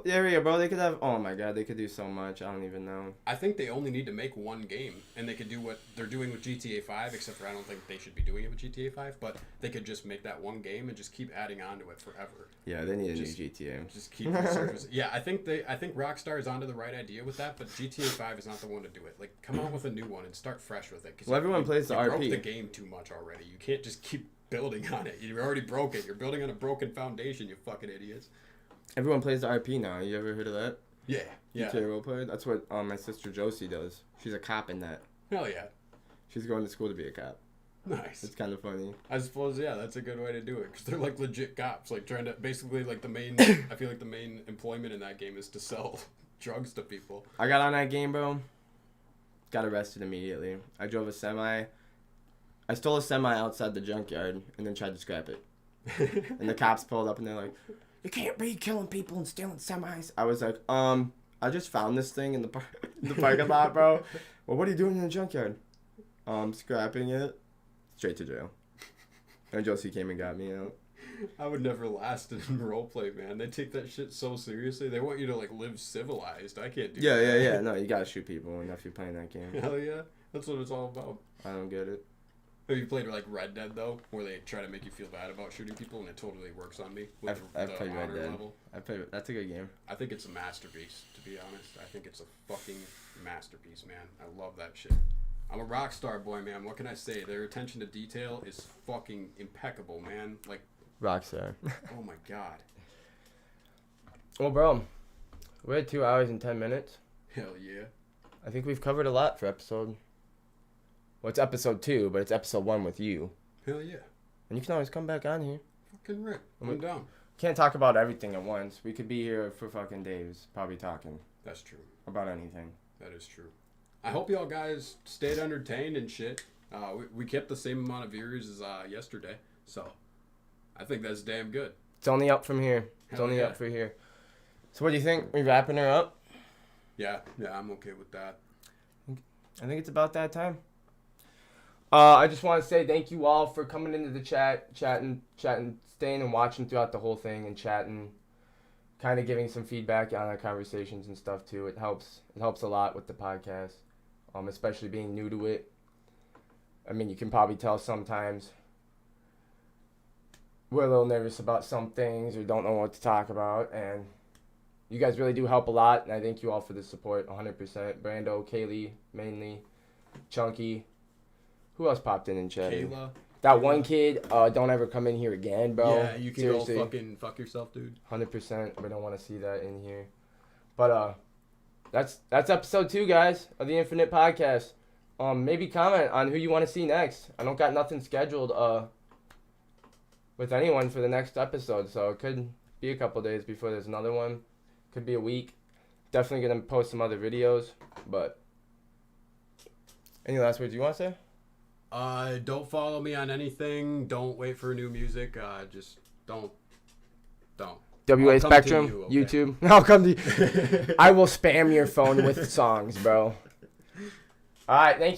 area, bro. They could have. Oh my god, they could do so much. I don't even know. I think they only need to make one game, and they could do what they're doing with GTA 5, except for I don't think they should be doing it with GTA 5, but they could just make that one game and just keep adding on to it forever. Yeah, they need a Just- new GTA. Just keep resurfacing. Yeah, I think Rockstar is onto the right idea with that, but GTA 5 is not the one to do it. Like, come out with a new one and start fresh with it. 'Cause Well, everyone plays the you broke RP. the game too much already. You can't just keep building on it. You already broke it. You're building on a broken foundation, you fucking idiots. Everyone plays the RP now. You ever heard of that? Yeah, yeah. GTA roleplay. That's what my sister Josie does. She's a cop in that. Hell yeah. She's going to school to be a cop. Nice. It's kind of funny. I suppose, yeah, that's a good way to do it, because they're like legit cops, like trying to basically like the main. I feel like the main employment in that game is to sell drugs to people. I got on that game, bro. Got arrested immediately. I drove a semi. I stole a semi outside the junkyard and then tried to scrap it. And the cops pulled up and they're like, "You can't be killing people and stealing semis." I was like, I just found this thing in the parking lot, bro. Well, what are you doing in the junkyard? Scrapping it. Straight to jail. And Josie came and got me out. I would never last in roleplay, man. They take that shit so seriously. They want you to like live civilized. I can't do that. Yeah. No, you gotta shoot people enough you're playing that game. Hell yeah. That's what it's all about. I don't get it. Have you played like Red Dead though, where they try to make you feel bad about shooting people, and it totally works on me with I've the played Red honor Dead. level? That's a good game. I think it's a masterpiece, to be honest. I think it's a fucking masterpiece, man. I love that shit. I'm a Rockstar boy, man. What can I say? Their attention to detail is fucking impeccable, man. Like, Rockstar. oh my god. Well, bro, we're at 2 hours and 10 minutes. Hell yeah. I think we've covered a lot for episode. Well, it's episode 2, but it's episode 1 with you. Hell yeah. And you can always come back on here. Fucking Rick. I'm down. Can't talk about everything at once. We could be here for fucking days, probably talking That's true. about anything. That is true. I hope y'all guys stayed entertained and shit. We kept the same amount of viewers as yesterday, so I think that's damn good. It's only up from here. It's Hell only yeah. up for here. So what do you think? We wrapping her up? Yeah, I'm okay with that. I think it's about that time. I just want to say thank you all for coming into the chatting, staying and watching throughout the whole thing and chatting, kind of giving some feedback on our conversations and stuff too. It helps a lot with the podcast, especially being new to it. I mean, you can probably tell sometimes we're a little nervous about some things or don't know what to talk about, and you guys really do help a lot, and I thank you all for the support, 100%. Brando, Kaylee, mainly, Chunky. Who else popped in and chatted? Kayla. That one kid, don't ever come in here again, bro. Yeah, you can Seriously, go fucking fuck yourself, dude. 100%. We don't want to see that in here. But, that's episode 2, guys, of the Infinite Podcast. Maybe comment on who you want to see next. I don't got nothing scheduled with anyone for the next episode, so it could be a couple days before there's another one. Could be a week. Definitely gonna post some other videos, but any last words you want to say? Don't follow me on anything. Don't wait for new music. Just don't. WA I'll come Spectrum, to you, okay? YouTube. I'll come to you. I will spam your phone with songs, bro. All right, thank you.